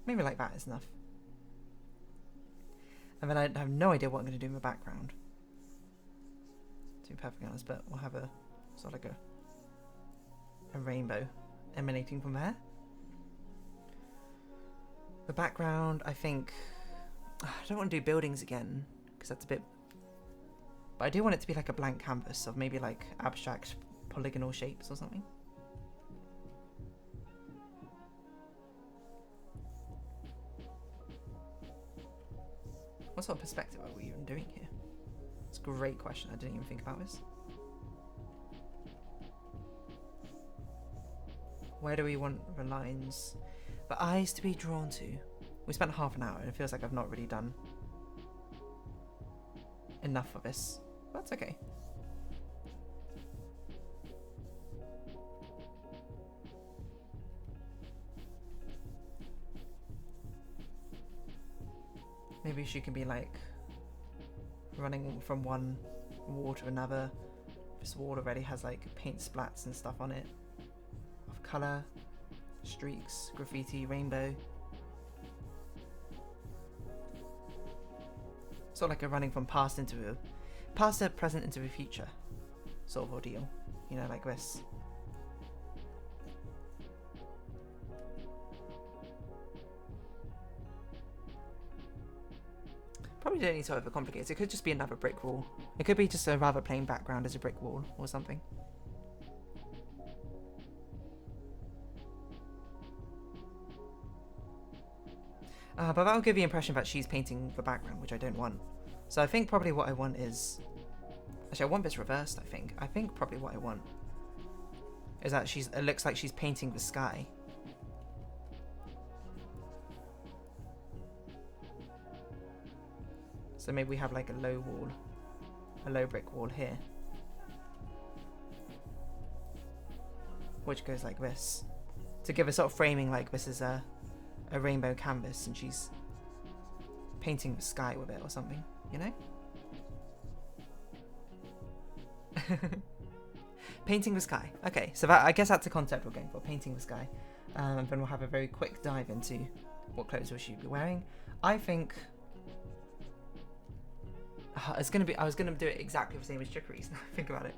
Maybe like that is enough. And then I have no idea what I'm going to do in the background, to be perfectly honest, but we'll have a sort of like a rainbow emanating from there. The background, I think, I don't want to do buildings again because that's a bit, but I do want it to be like a blank canvas of maybe like abstract polygonal shapes or something. What sort of perspective are we even doing here? It's a great question. I didn't even think about this. Where do we want the lines, the eyes to be drawn to? We spent half an hour and it feels like I've not really done enough of this. But that's okay. Maybe she can be like running from one wall to another. This wall already has like paint splats and stuff on it of colour, streaks, graffiti, rainbow. Sort of like a running from past to present into the future sort of ordeal, you know, like this. Probably don't need to overcomplicate it. It could just be another brick wall. It could be just a rather plain background as a brick wall or something. But that will give the impression that she's painting the background, which I don't want. So I think probably what I want is... Actually, I want this reversed, I think. I think probably what I want is that it looks like she's painting the sky. So maybe we have like a low brick wall here, which goes like this, to give a sort of framing like this is a rainbow canvas and she's painting the sky with it or something, you know? Painting the sky. Okay, so that, I guess that's the concept we're going for, painting the sky. And then we'll have a very quick dive into what clothes we should be wearing. I think... I was gonna do it exactly the same as Chicories. Now I think about it.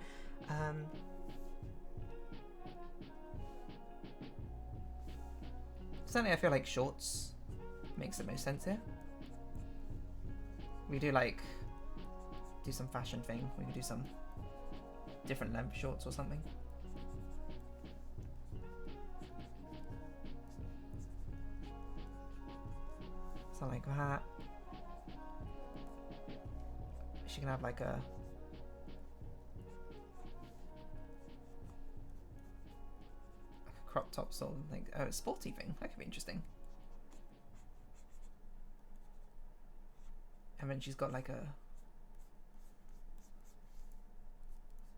Certainly, I feel like shorts makes the most sense here. We do some fashion thing. We could do some different length shorts or something. Something like that. She can have like a crop top sort of thing. Oh, a sporty thing. That could be interesting. And then she's got like a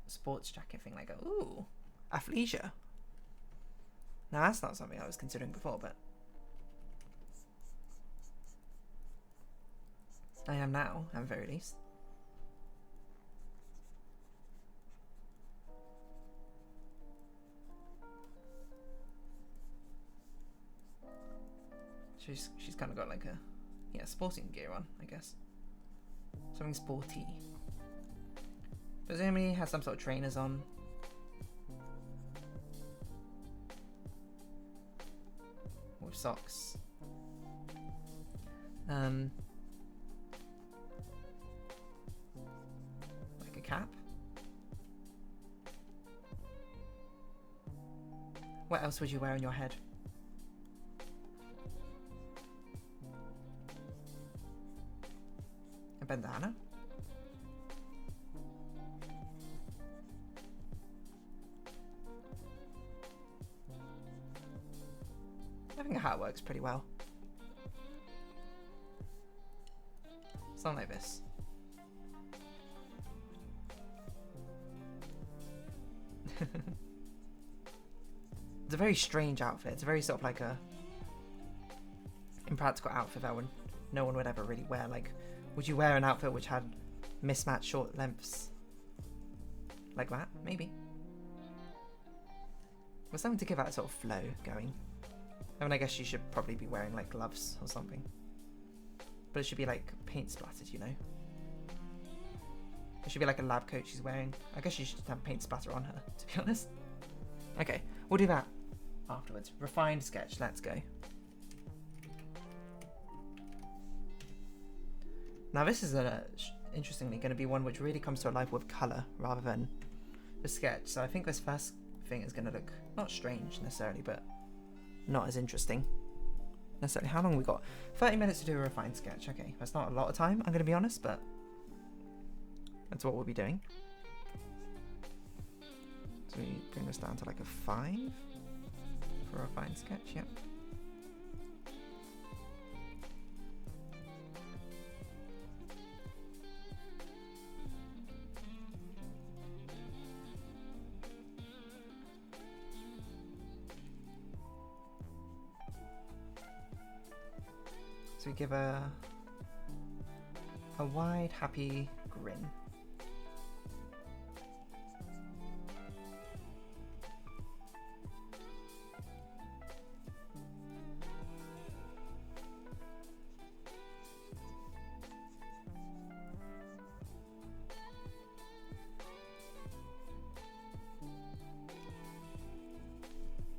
sports jacket thing, like a ooh, athleisure. Now that's not something I was considering before, but I am now, at the very least. She's kind of got like a sporting gear on, I guess. Something sporty. Presumably has some sort of trainers on. With socks. Like a cap. What else would you wear on your head? A bandana? I think a hat works pretty well. Something like this. It's a very strange outfit. It's a very sort of like a impractical outfit that no one would ever really wear. Like, would you wear an outfit which had mismatched short lengths? Like that? Maybe. But something to give that sort of flow going. I mean, I guess you should probably be wearing like gloves or something. But it should be like paint splattered, you know? It should be like a lab coat she's wearing. I guess she should have paint splatter on her, to be honest. Okay, we'll do that afterwards. Refined sketch, let's go. Now this is interestingly going to be one which really comes to life with colour rather than the sketch. So I think this first thing is going to look not strange necessarily, but not as interesting necessarily. How long have we got? 30 minutes to do a refined sketch. Okay, that's not a lot of time, I'm going to be honest, but that's what we'll be doing. So we bring this down to like a 5 for a refined sketch, yep. So we give a wide, happy grin.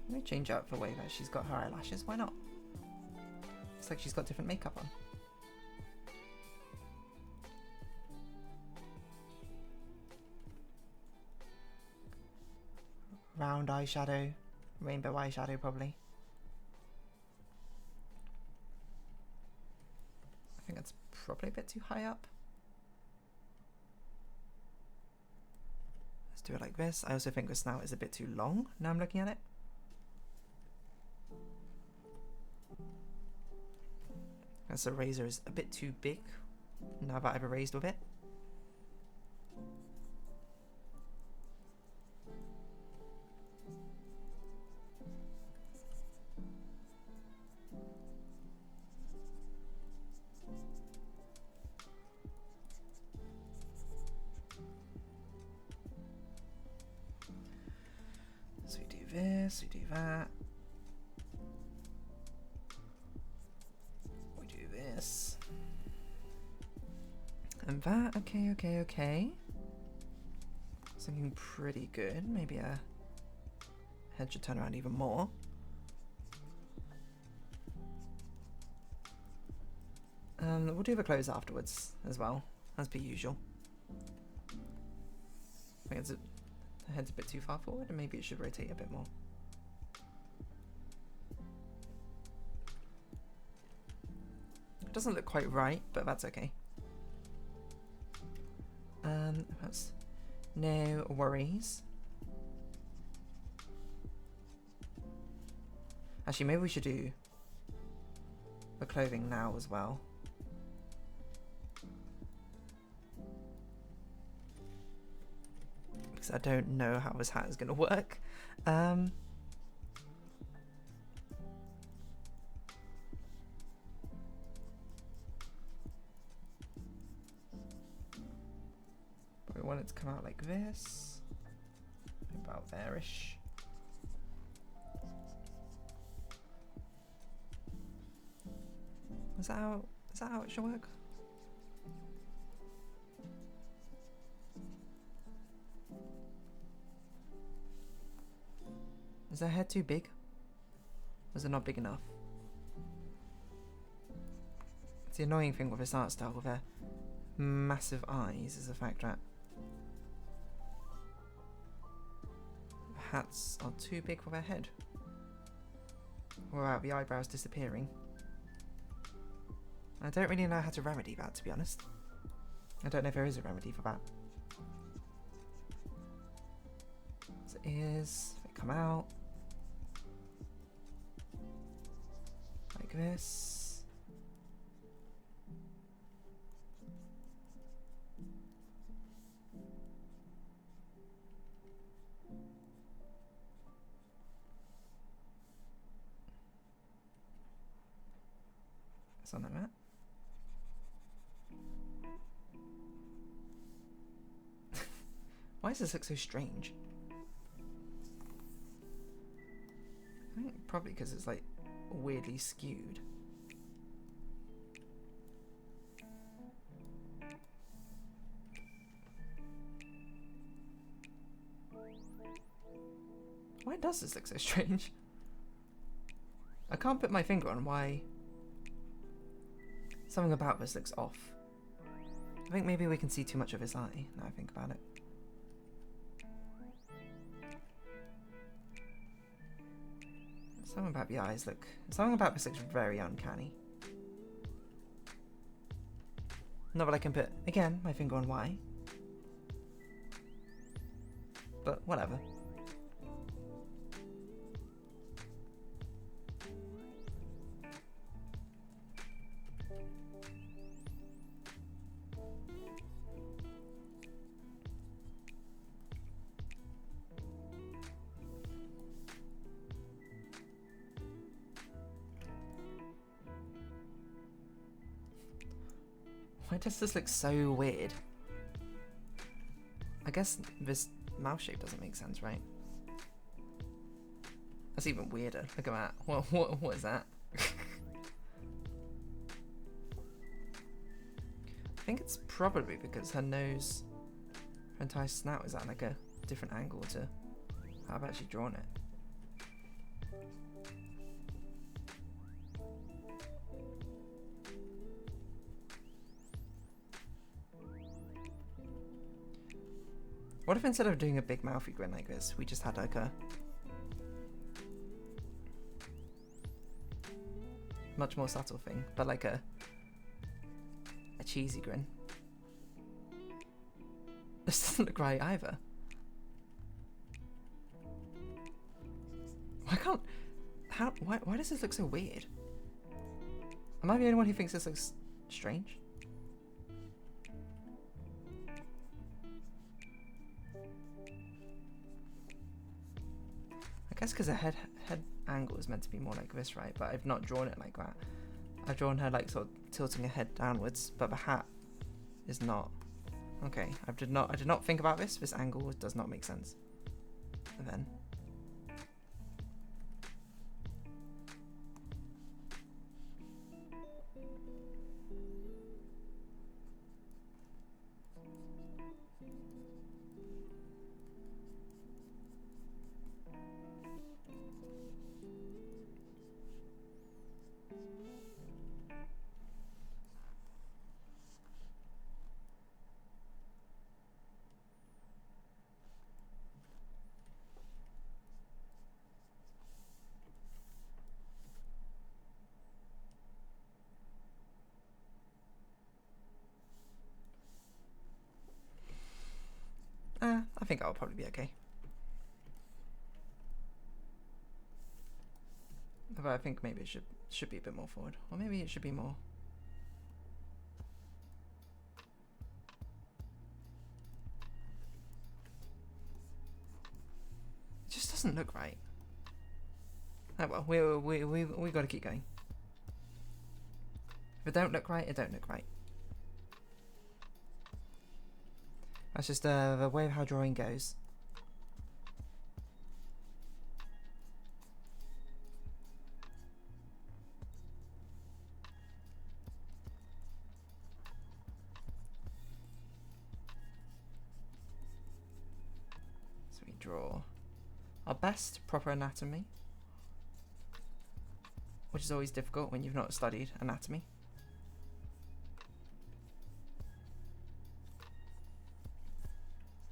Let me change out the way that she's got her eyelashes. Why not? Looks like she's got different makeup on. Round eyeshadow, rainbow eyeshadow probably. I think that's probably a bit too high up. Let's do it like this. I also think this snout is a bit too long now I'm looking at it. As the razor is a bit too big now that I've erased with it. So we do this, we do that. This and that. Okay. It's looking pretty good. Maybe a head should turn around even more. We'll do the clothes afterwards as well, as per usual. I think the head's a bit too far forward, and maybe it should rotate a bit more. Doesn't look quite right, but that's okay. That's no worries. Actually, maybe we should do the clothing now as well. Because I don't know how this hat is going to work. We want it to come out like this, about there-ish. Is that how it should work? Is her head too big? Or is it not big enough? It's the annoying thing with this art style with her massive eyes is the fact that the hats are too big for her head. Without the eyebrows disappearing. I don't really know how to remedy that, to be honest. I don't know if there is a remedy for that. So ears, they come out. Like this. Something like that. Why does this look so strange? I think probably because it's like weirdly skewed. Why does this look so strange? I can't put my finger on why something about this looks off. I think maybe we can see too much of his eye, now I think about it. Something about the eyes look... Something about this looks very uncanny. Not that I can put, again, my finger on why. But whatever. Why does this look so weird? I guess this mouth shape doesn't make sense, right? That's even weirder. Look at that. What is that? I think it's probably because her nose, her entire snout is at like a different angle to how I've actually drawn it. What if instead of doing a big mouthy grin like this, we just had like a much more subtle thing, but like a cheesy grin? This doesn't look right either. Why does this look so weird? Am I the only one who thinks this looks strange? I guess because the head angle is meant to be more like this, right? But I've not drawn it like that. I've drawn her like sort of tilting her head downwards, but the hat is not. Okay, I did not think about this. This angle does not make sense. And then. I think I'll probably be okay. But I think maybe it should be a bit more forward. Or maybe it should be more. It just doesn't look right. Oh well, we gotta keep going. If it don't look right, it don't look right. That's just the way of how drawing goes. draw our best proper anatomy, which is always difficult when you've not studied anatomy.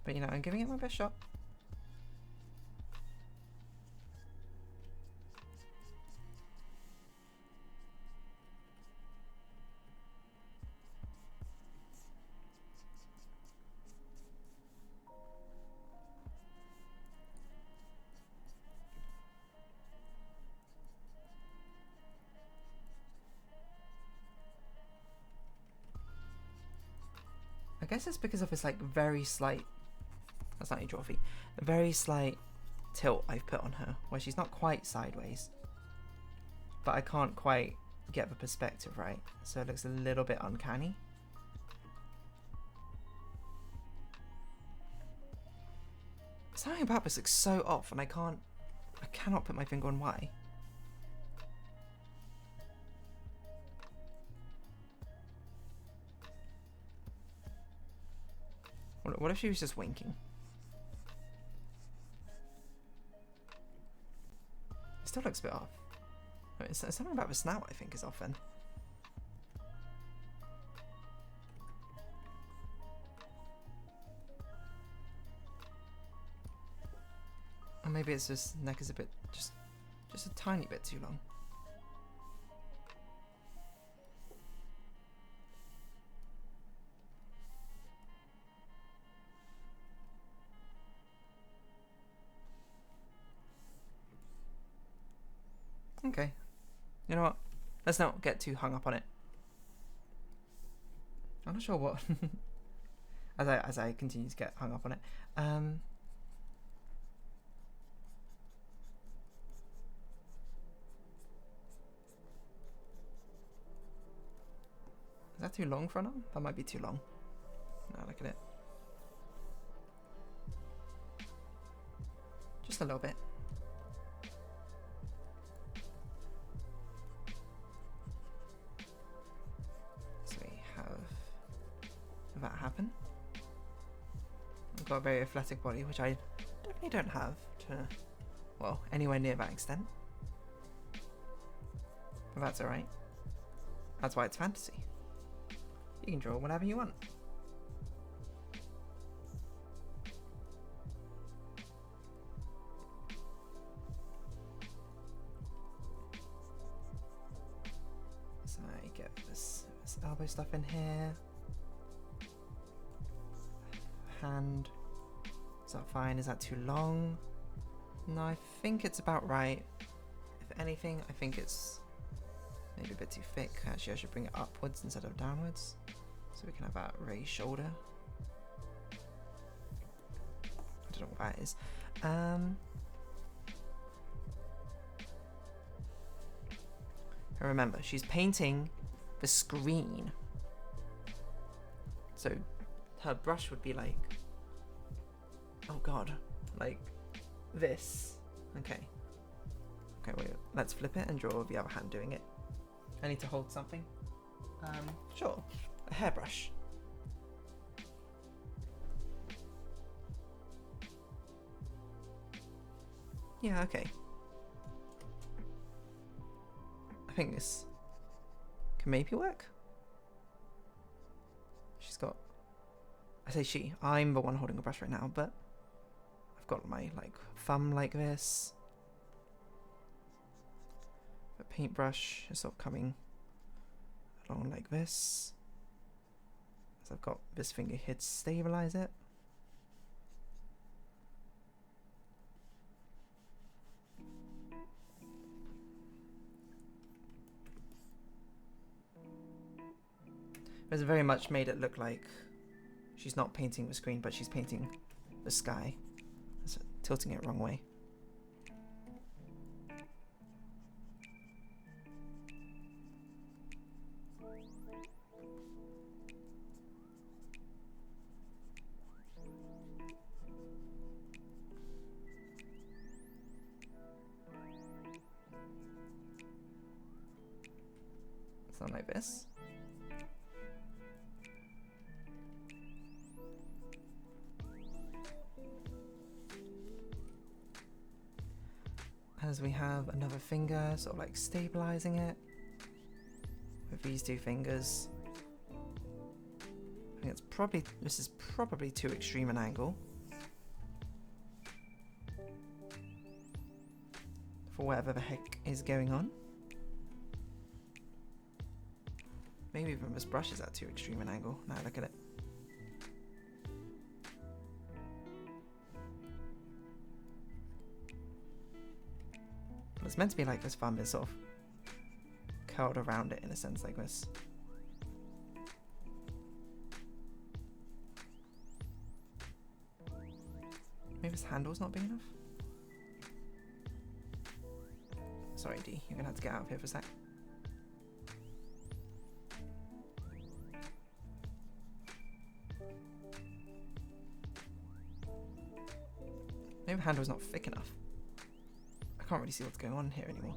But you know, I'm giving it my best shot. I guess it's because of this like very slight, that's not your trophy, a very slight tilt I've put on her, where she's not quite sideways, but I can't quite get the perspective right, so it looks a little bit uncanny. Something about this looks so off, and I cannot put my finger on why. What if she was just winking? It still looks a bit off. It's something about the snout I think is off then. Or maybe it's just neck is a bit, just a tiny bit too long. Okay, you know what? Let's not get too hung up on it. I'm not sure what. as I continue to get hung up on it. Is that too long for an arm? That might be too long. Now look at it. Just a little bit. That happen. I've got a very athletic body, which I definitely don't have to, well, anywhere near that extent. But that's alright. That's why it's fantasy. You can draw whatever you want. So I get this elbow stuff in here. Hand. Is that fine? Is that too long? No, I think it's about right. If anything, I think it's maybe a bit too thick. Actually, I should bring it upwards instead of downwards, so we can have that raised shoulder. I don't know what that is. And remember, she's painting the screen, so her brush would be like, oh god, like this. Okay, wait, let's flip it and draw the other hand doing it. I need to hold something. Sure, a hairbrush. Yeah, okay. I think this can maybe work. She's got, I say she, I'm the one holding a brush right now, but I've got my like thumb like this. The paintbrush is sort of coming along like this. So I've got this finger here to stabilize it. It's very much made it look like she's not painting the screen, but she's painting the sky. It's tilting it wrong way. Something like this. as we have another finger, sort of like stabilizing it with these two fingers. I think this is probably too extreme an angle for whatever the heck is going on. Maybe even this brush is at too extreme an angle. Now look at it. It's meant to be like this thumb is sort of curled around it in a sense like this. Maybe this handle's not big enough? Sorry D, you're gonna have to get out of here for a sec. Maybe the handle's not thick enough. I can't really see what's going on here anymore.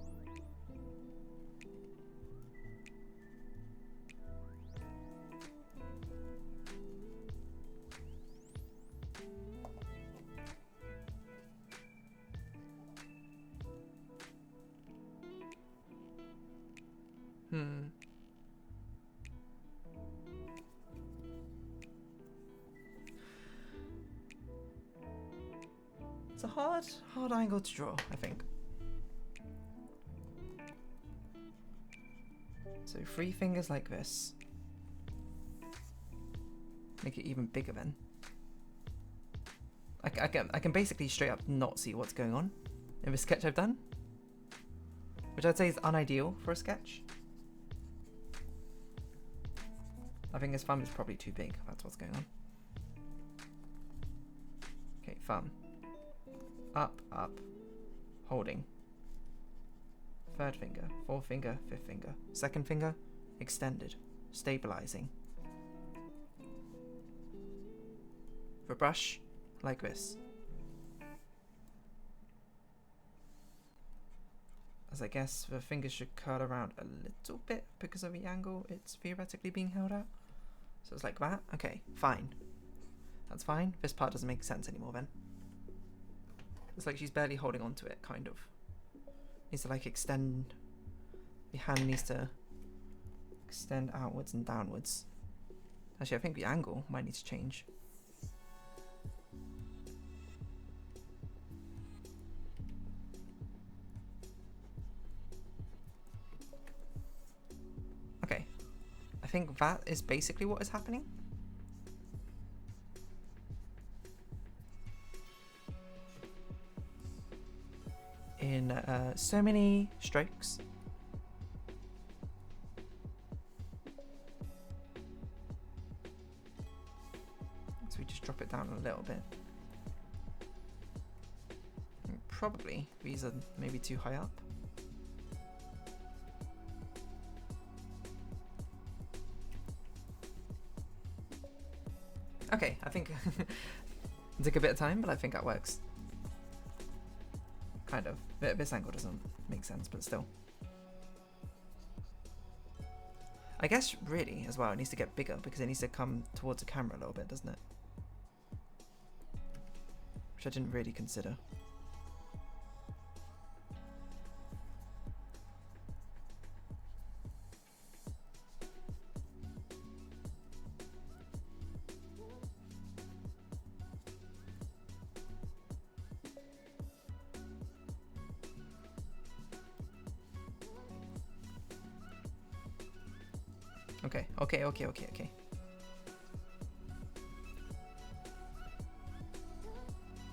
It's a hard angle to draw, I think. So 3 fingers like this. Make it even bigger then. I can basically straight up not see what's going on in the sketch I've done. Which I'd say is unideal for a sketch. I think his thumb is probably too big, that's what's going on. Okay, thumb. Up, up. Holding. 3rd finger, 4th finger, 5th finger. 2nd finger, extended. Stabilizing. The brush, like this. As I guess the fingers should curl around a little bit because of the angle it's theoretically being held at. So it's like that. Okay, fine. That's fine. This part doesn't make sense anymore then. It's like she's barely holding on to it, kind of. Needs to like extend. The hand needs to extend outwards and downwards. Actually, I think the angle might need to change. Okay. I think that is basically what is happening. In so many strokes. So we just drop it down a little bit. And probably these are maybe too high up. Okay, I think it took a bit of time, but I think that works. Kind of. This angle doesn't make sense, but still. I guess really, as well, it needs to get bigger because it needs to come towards the camera a little bit, doesn't it? Which I didn't really consider. Okay.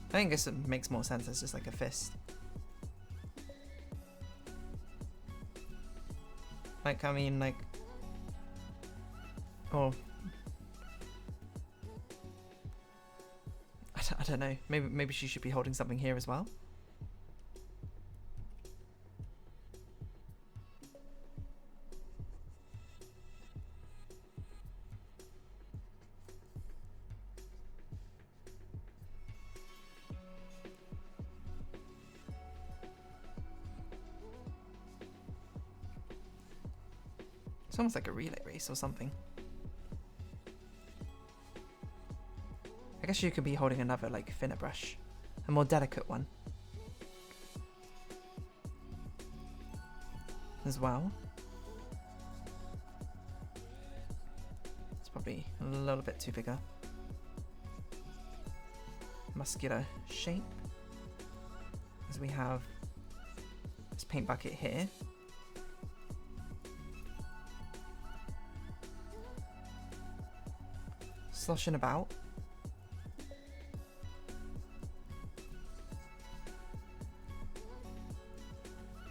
I think this makes more sense as just like a fist. Like, I mean, like... Oh. I don't know. Maybe she should be holding something here as well. It's almost like a relay race or something. I guess you could be holding another like thinner brush, a more delicate one. as well. It's probably a little bit too bigger. Muscular shape. As we have this paint bucket here. Sloshing about.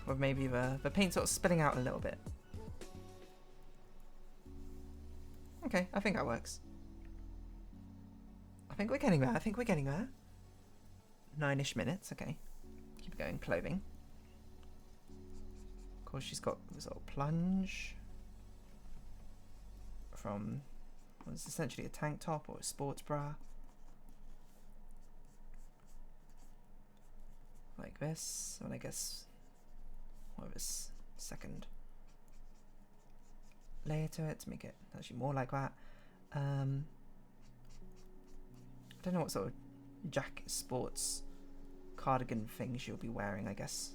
Or maybe the paint sort of spilling out a little bit. Okay, I think that works. I think we're getting there. 9-ish minutes, okay. Keep going, clothing. Of course, she's got this little plunge from what's essentially a tank top or a sports bra. Like this, and I guess what this second layer to it to make it actually more like that. I don't know what sort of jacket sports cardigan thing she'll be wearing, I guess.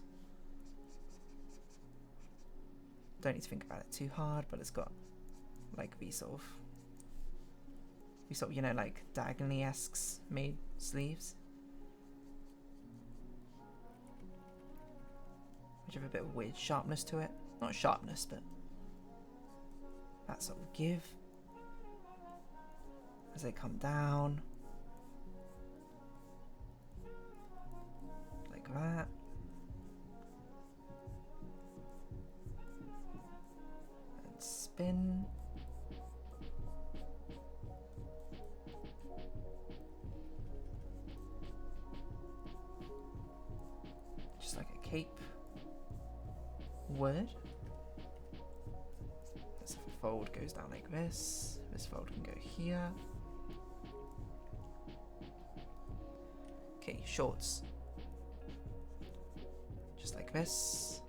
Don't need to think about it too hard, but it's got like these sort of, you know, like diagonally-esque made sleeves. Which have a bit of weird sharpness to it. Not sharpness, but that sort of give as they come down. Like that. And spin. Just like a cape. Word. This fold goes down like this. This fold can go here. Okay, shorts. Just like this.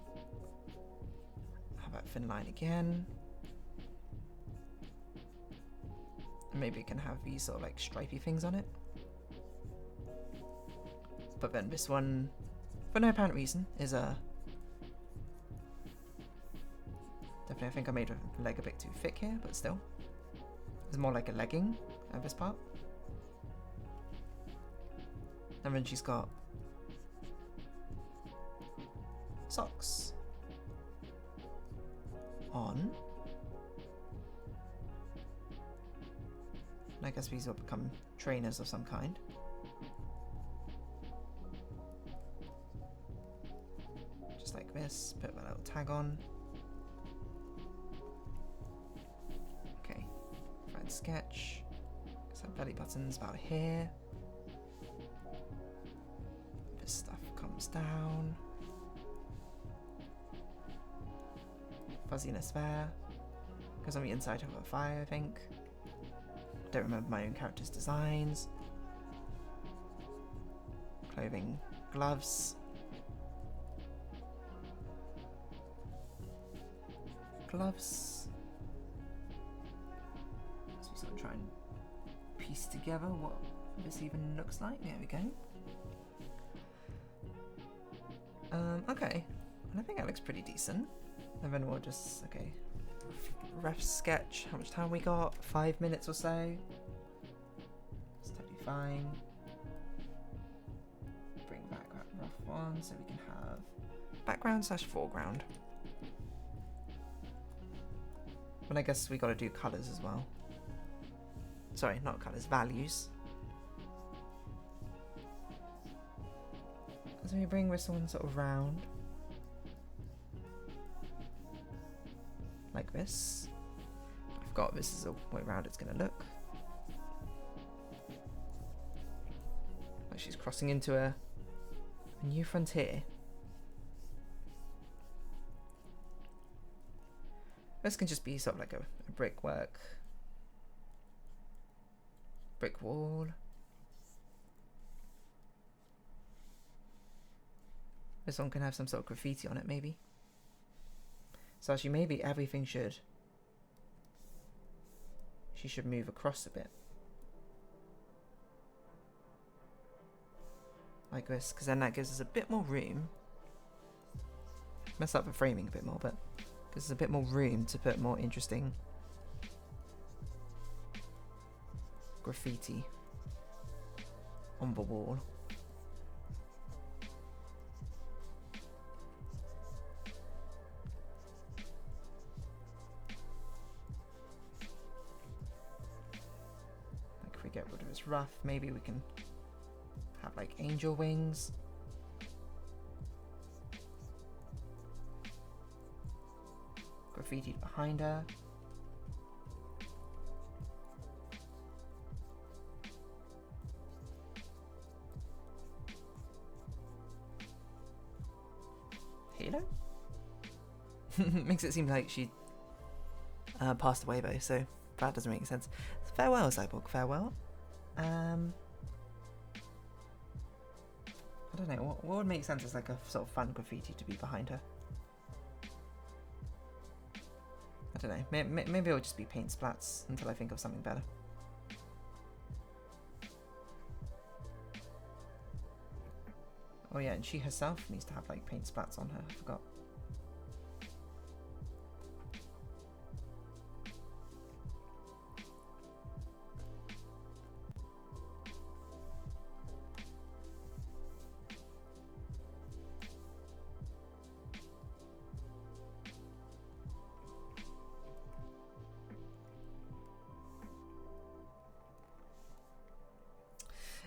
How about thin line again? And maybe it can have these sort of like stripy things on it. But then this one, for no apparent reason, is a definitely, I think I made a leg a bit too thick here, but still. It's more like a legging at this part. And then she's got socks on. And I guess these will become trainers of some kind. Just like this, put a little tag on. Okay, fine sketch. Some belly buttons about here. This stuff comes down. Fuzziness there. Goes on the inside of a fire, I think. Don't remember my own character's designs. Clothing, gloves. Gloves. So I'm trying to piece together what this even looks like. There we go. Okay. And I think that looks pretty decent. And then we'll just, okay. Rough sketch. How much time we got? 5 minutes or so. It's totally fine. Bring back that rough one so we can have background / foreground. But I guess we gotta do colours as well. Sorry, not colours, values. So we bring this one sort of round. Like this. I've got this is the way round it's gonna look. Like she's crossing into a new frontier. This can just be sort of like a brickwork. Brick wall. This one can have some sort of graffiti on it, maybe. So actually, maybe everything should... She should move across a bit. Like this, because then that gives us a bit more room mess up the framing a bit more, but because there's a bit more room to put more interesting graffiti on the wall. Like if we get rid of this rough, maybe we can have like angel wings. Graffiti behind her. Halo? Makes it seem like she passed away though, so that doesn't make sense. Farewell, Cyborg, farewell. I don't know, what would make sense as like a sort of fun graffiti to be behind her? I don't know, maybe it'll just be paint splats until I think of something better. Oh yeah, and she herself needs to have like paint splats on her, I forgot.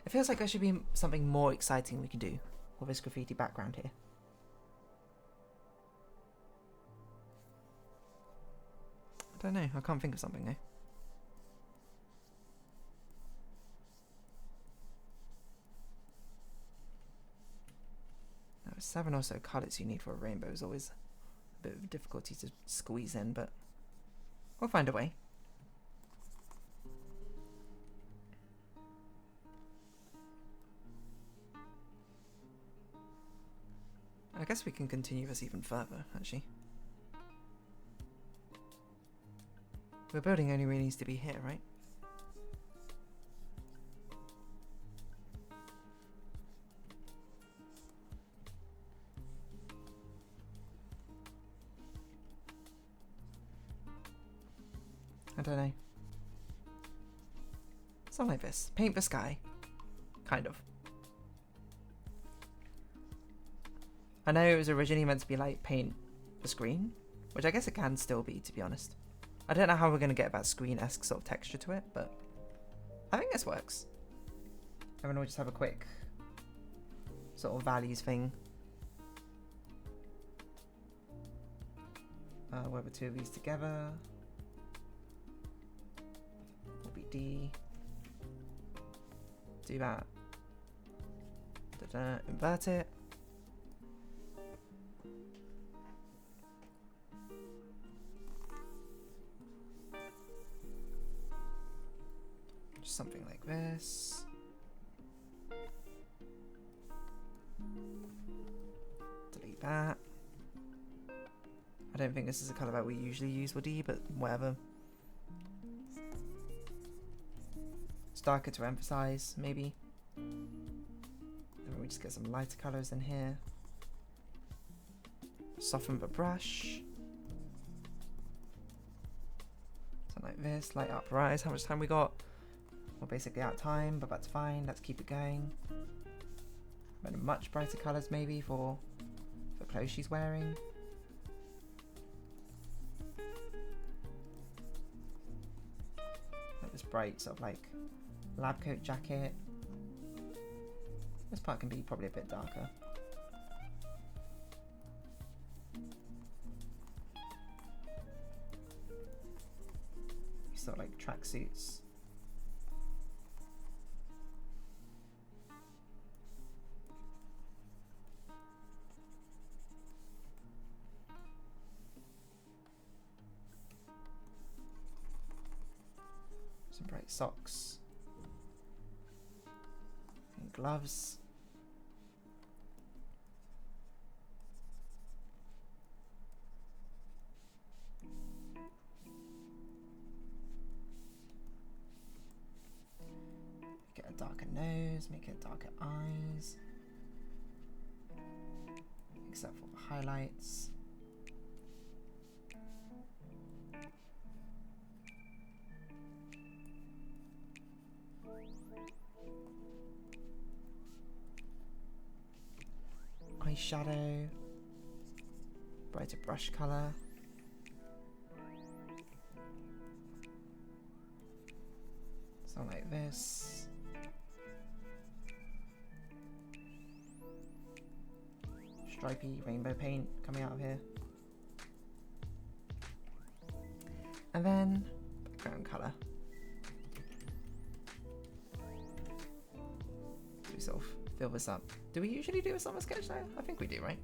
It feels like there should be something more exciting we can do with this graffiti background here. I don't know, I can't think of something though. Now, 7 or so colours you need for a rainbow is always a bit of difficulty to squeeze in, but we'll find a way. I guess we can continue this even further, actually. The building only really needs to be here, right? I don't know. Something like this. Paint the sky. Kind of. I know it was originally meant to be like paint the screen, which I guess it can still be, to be honest. I don't know how we're going to get that screen-esque sort of texture to it, but I think this works. And then we'll just have a quick sort of values thing. Where the two of these together will be D. Do that. Da-da, invert it. Something like this. Delete that. I don't think this is a colour that we usually use with D, but whatever. It's darker to emphasize, maybe. Then we just get some lighter colours in here. Soften the brush. Something like this. Light up her eyes. How much time we got? We're basically out of time, but that's fine. Let's keep it going. And much brighter colours maybe for the clothes she's wearing. Like this bright sort of like lab coat jacket. This part can be probably a bit darker. These sort of like tracksuits. Some bright socks and gloves. Get a darker nose, make it darker eyes, except for the highlights. high shadow, brighter brush color. Something like this. Stripy rainbow paint coming out of here. And then background color. Do we sort of fill this up? Do we usually do a summer sketch though? I think we do, right?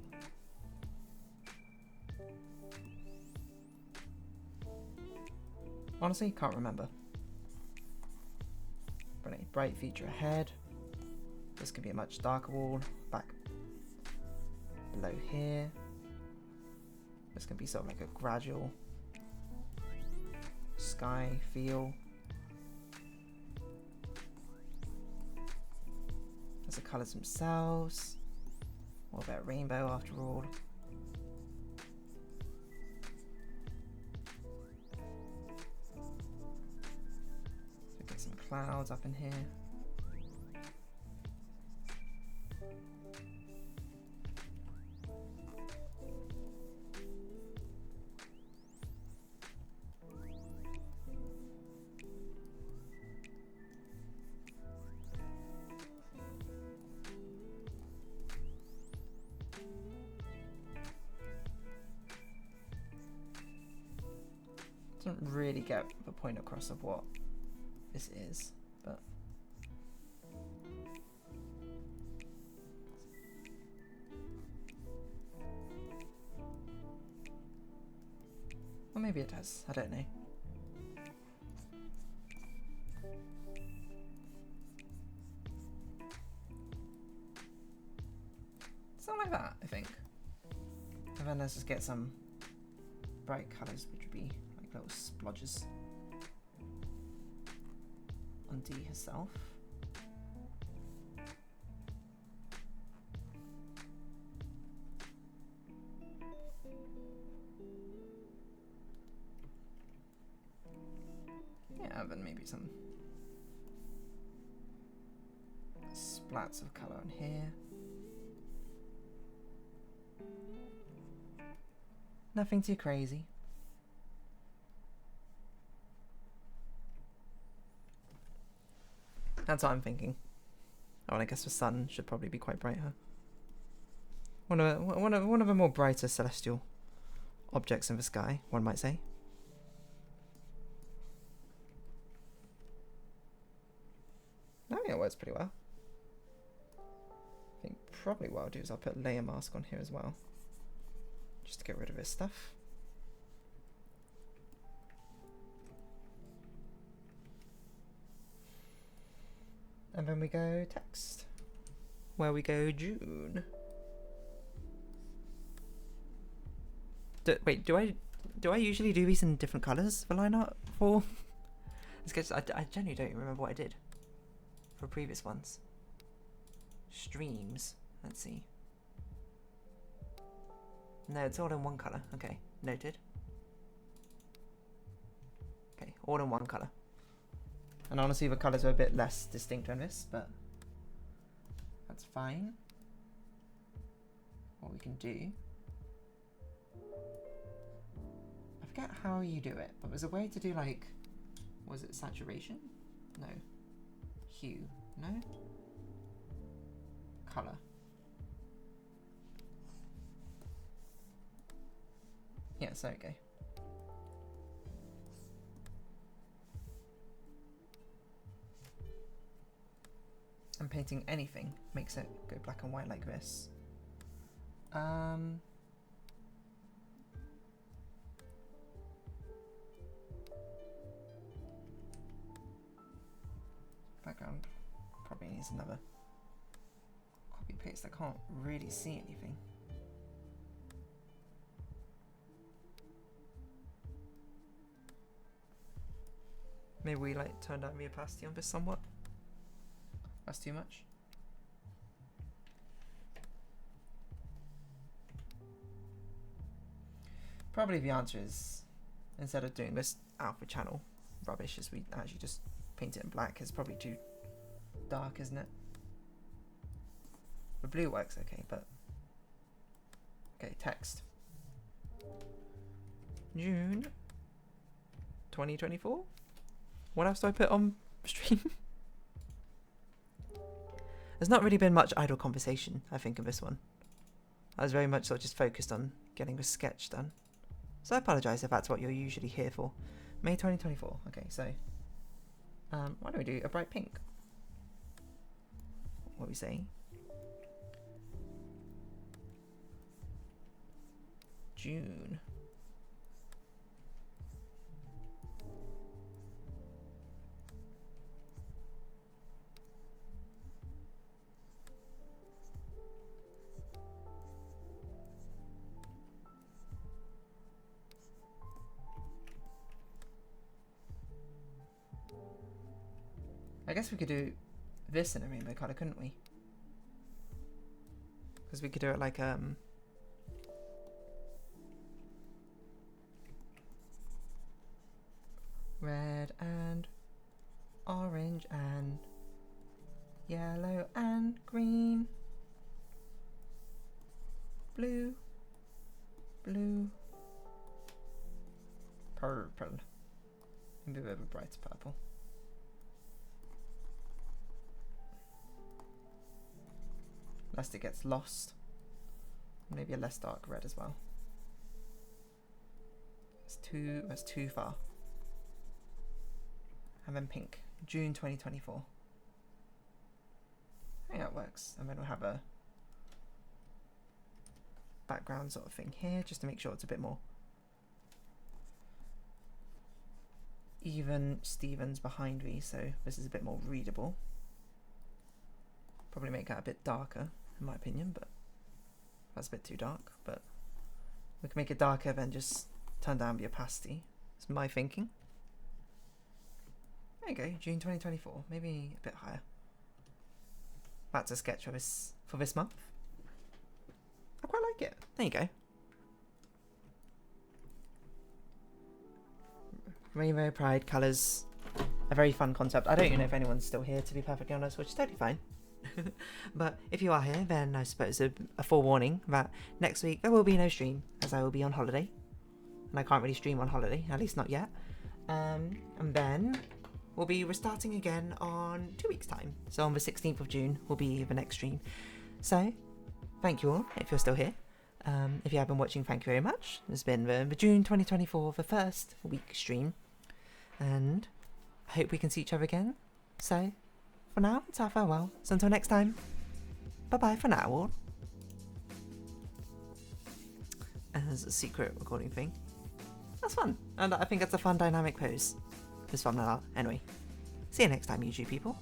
Honestly, can't remember. But a bright feature ahead. This could be a much darker wall. Back below here. This can be sort of like a gradual sky feel. There's the colours themselves. What about rainbow after all? So get some clouds up in here. Doesn't really get the point across of what this is, but or maybe it does, I don't know. Something like that, I think. And then let's just get some bright colours, which would be little splodges on D herself. Yeah, then maybe some splats of colour on here. Nothing too crazy. That's what I'm thinking. Oh, and I guess the sun should probably be quite bright, huh? One of the more brighter celestial objects in the sky, one might say. I think it works pretty well. I think probably what I'll do is I'll put a layer mask on here as well, just to get rid of this stuff. And then we go text, where we go June. Wait, do I usually do these in different colours for line art for sketches? I genuinely don't remember what I did for previous ones. Streams, let's see. No, it's all in one colour. Okay, noted. Okay, all in one colour. And honestly, the colours are a bit less distinct on this, but that's fine. What we can do, I forget how you do it, but there's a way to do like, was it saturation? No. Hue? No? Colour. Yes, there we go. And painting anything makes it go black and white like this. Background probably needs another copy paste. I can't really see anything. Maybe we like turn down the opacity on this somewhat. That's too much. Probably the answer is, instead of doing this alpha channel rubbish, is we actually just paint it in black. It's probably too dark, isn't it? The blue works okay, but Okay, text. June 2024? What else do I put on stream? There's not really been much idle conversation, I think, in this one. I was very much sort of just focused on getting the sketch done. So I apologise if that's what you're usually here for. May 2024. Okay, so why don't we do a bright pink? What are we saying? June. I guess we could do this in a rainbow colour, couldn't we? Because we could do it like red and orange and yellow and green, blue, blue, purple, maybe a bit of a bright purple. Lest it gets lost. Maybe a less dark red as well. That's too far. And then pink. June 2024. I think that works. And then we'll have a background sort of thing here, just to make sure it's a bit more even Stevens behind me, so this is a bit more readable. Probably make that a bit darker, in my opinion, but that's a bit too dark. But we can make it darker, then just turn down the opacity. It's my thinking. There you go, June 2024, maybe a bit higher. That's a sketch for this month. I quite like it. There you go. Rainbow Pride colours, a very fun concept. I don't even know if anyone's still here, to be perfectly honest, which is totally fine. But if you are here, then I suppose a forewarning that next week there will be no stream, as I will be on holiday. And I can't really stream on holiday, at least not yet. And then we'll be restarting again on 2 weeks' time. So on the 16th of June will be the next stream. So, thank you all, if you're still here. If you have been watching, thank you very much. This has been the June 2024, the first week stream. And I hope we can see each other again. So, for now, it's our farewell. So until next time, bye-bye for now, all. And there's a secret recording thing. That's fun. And I think that's a fun dynamic pose. This thumbnail. Anyway, see you next time, YouTube people.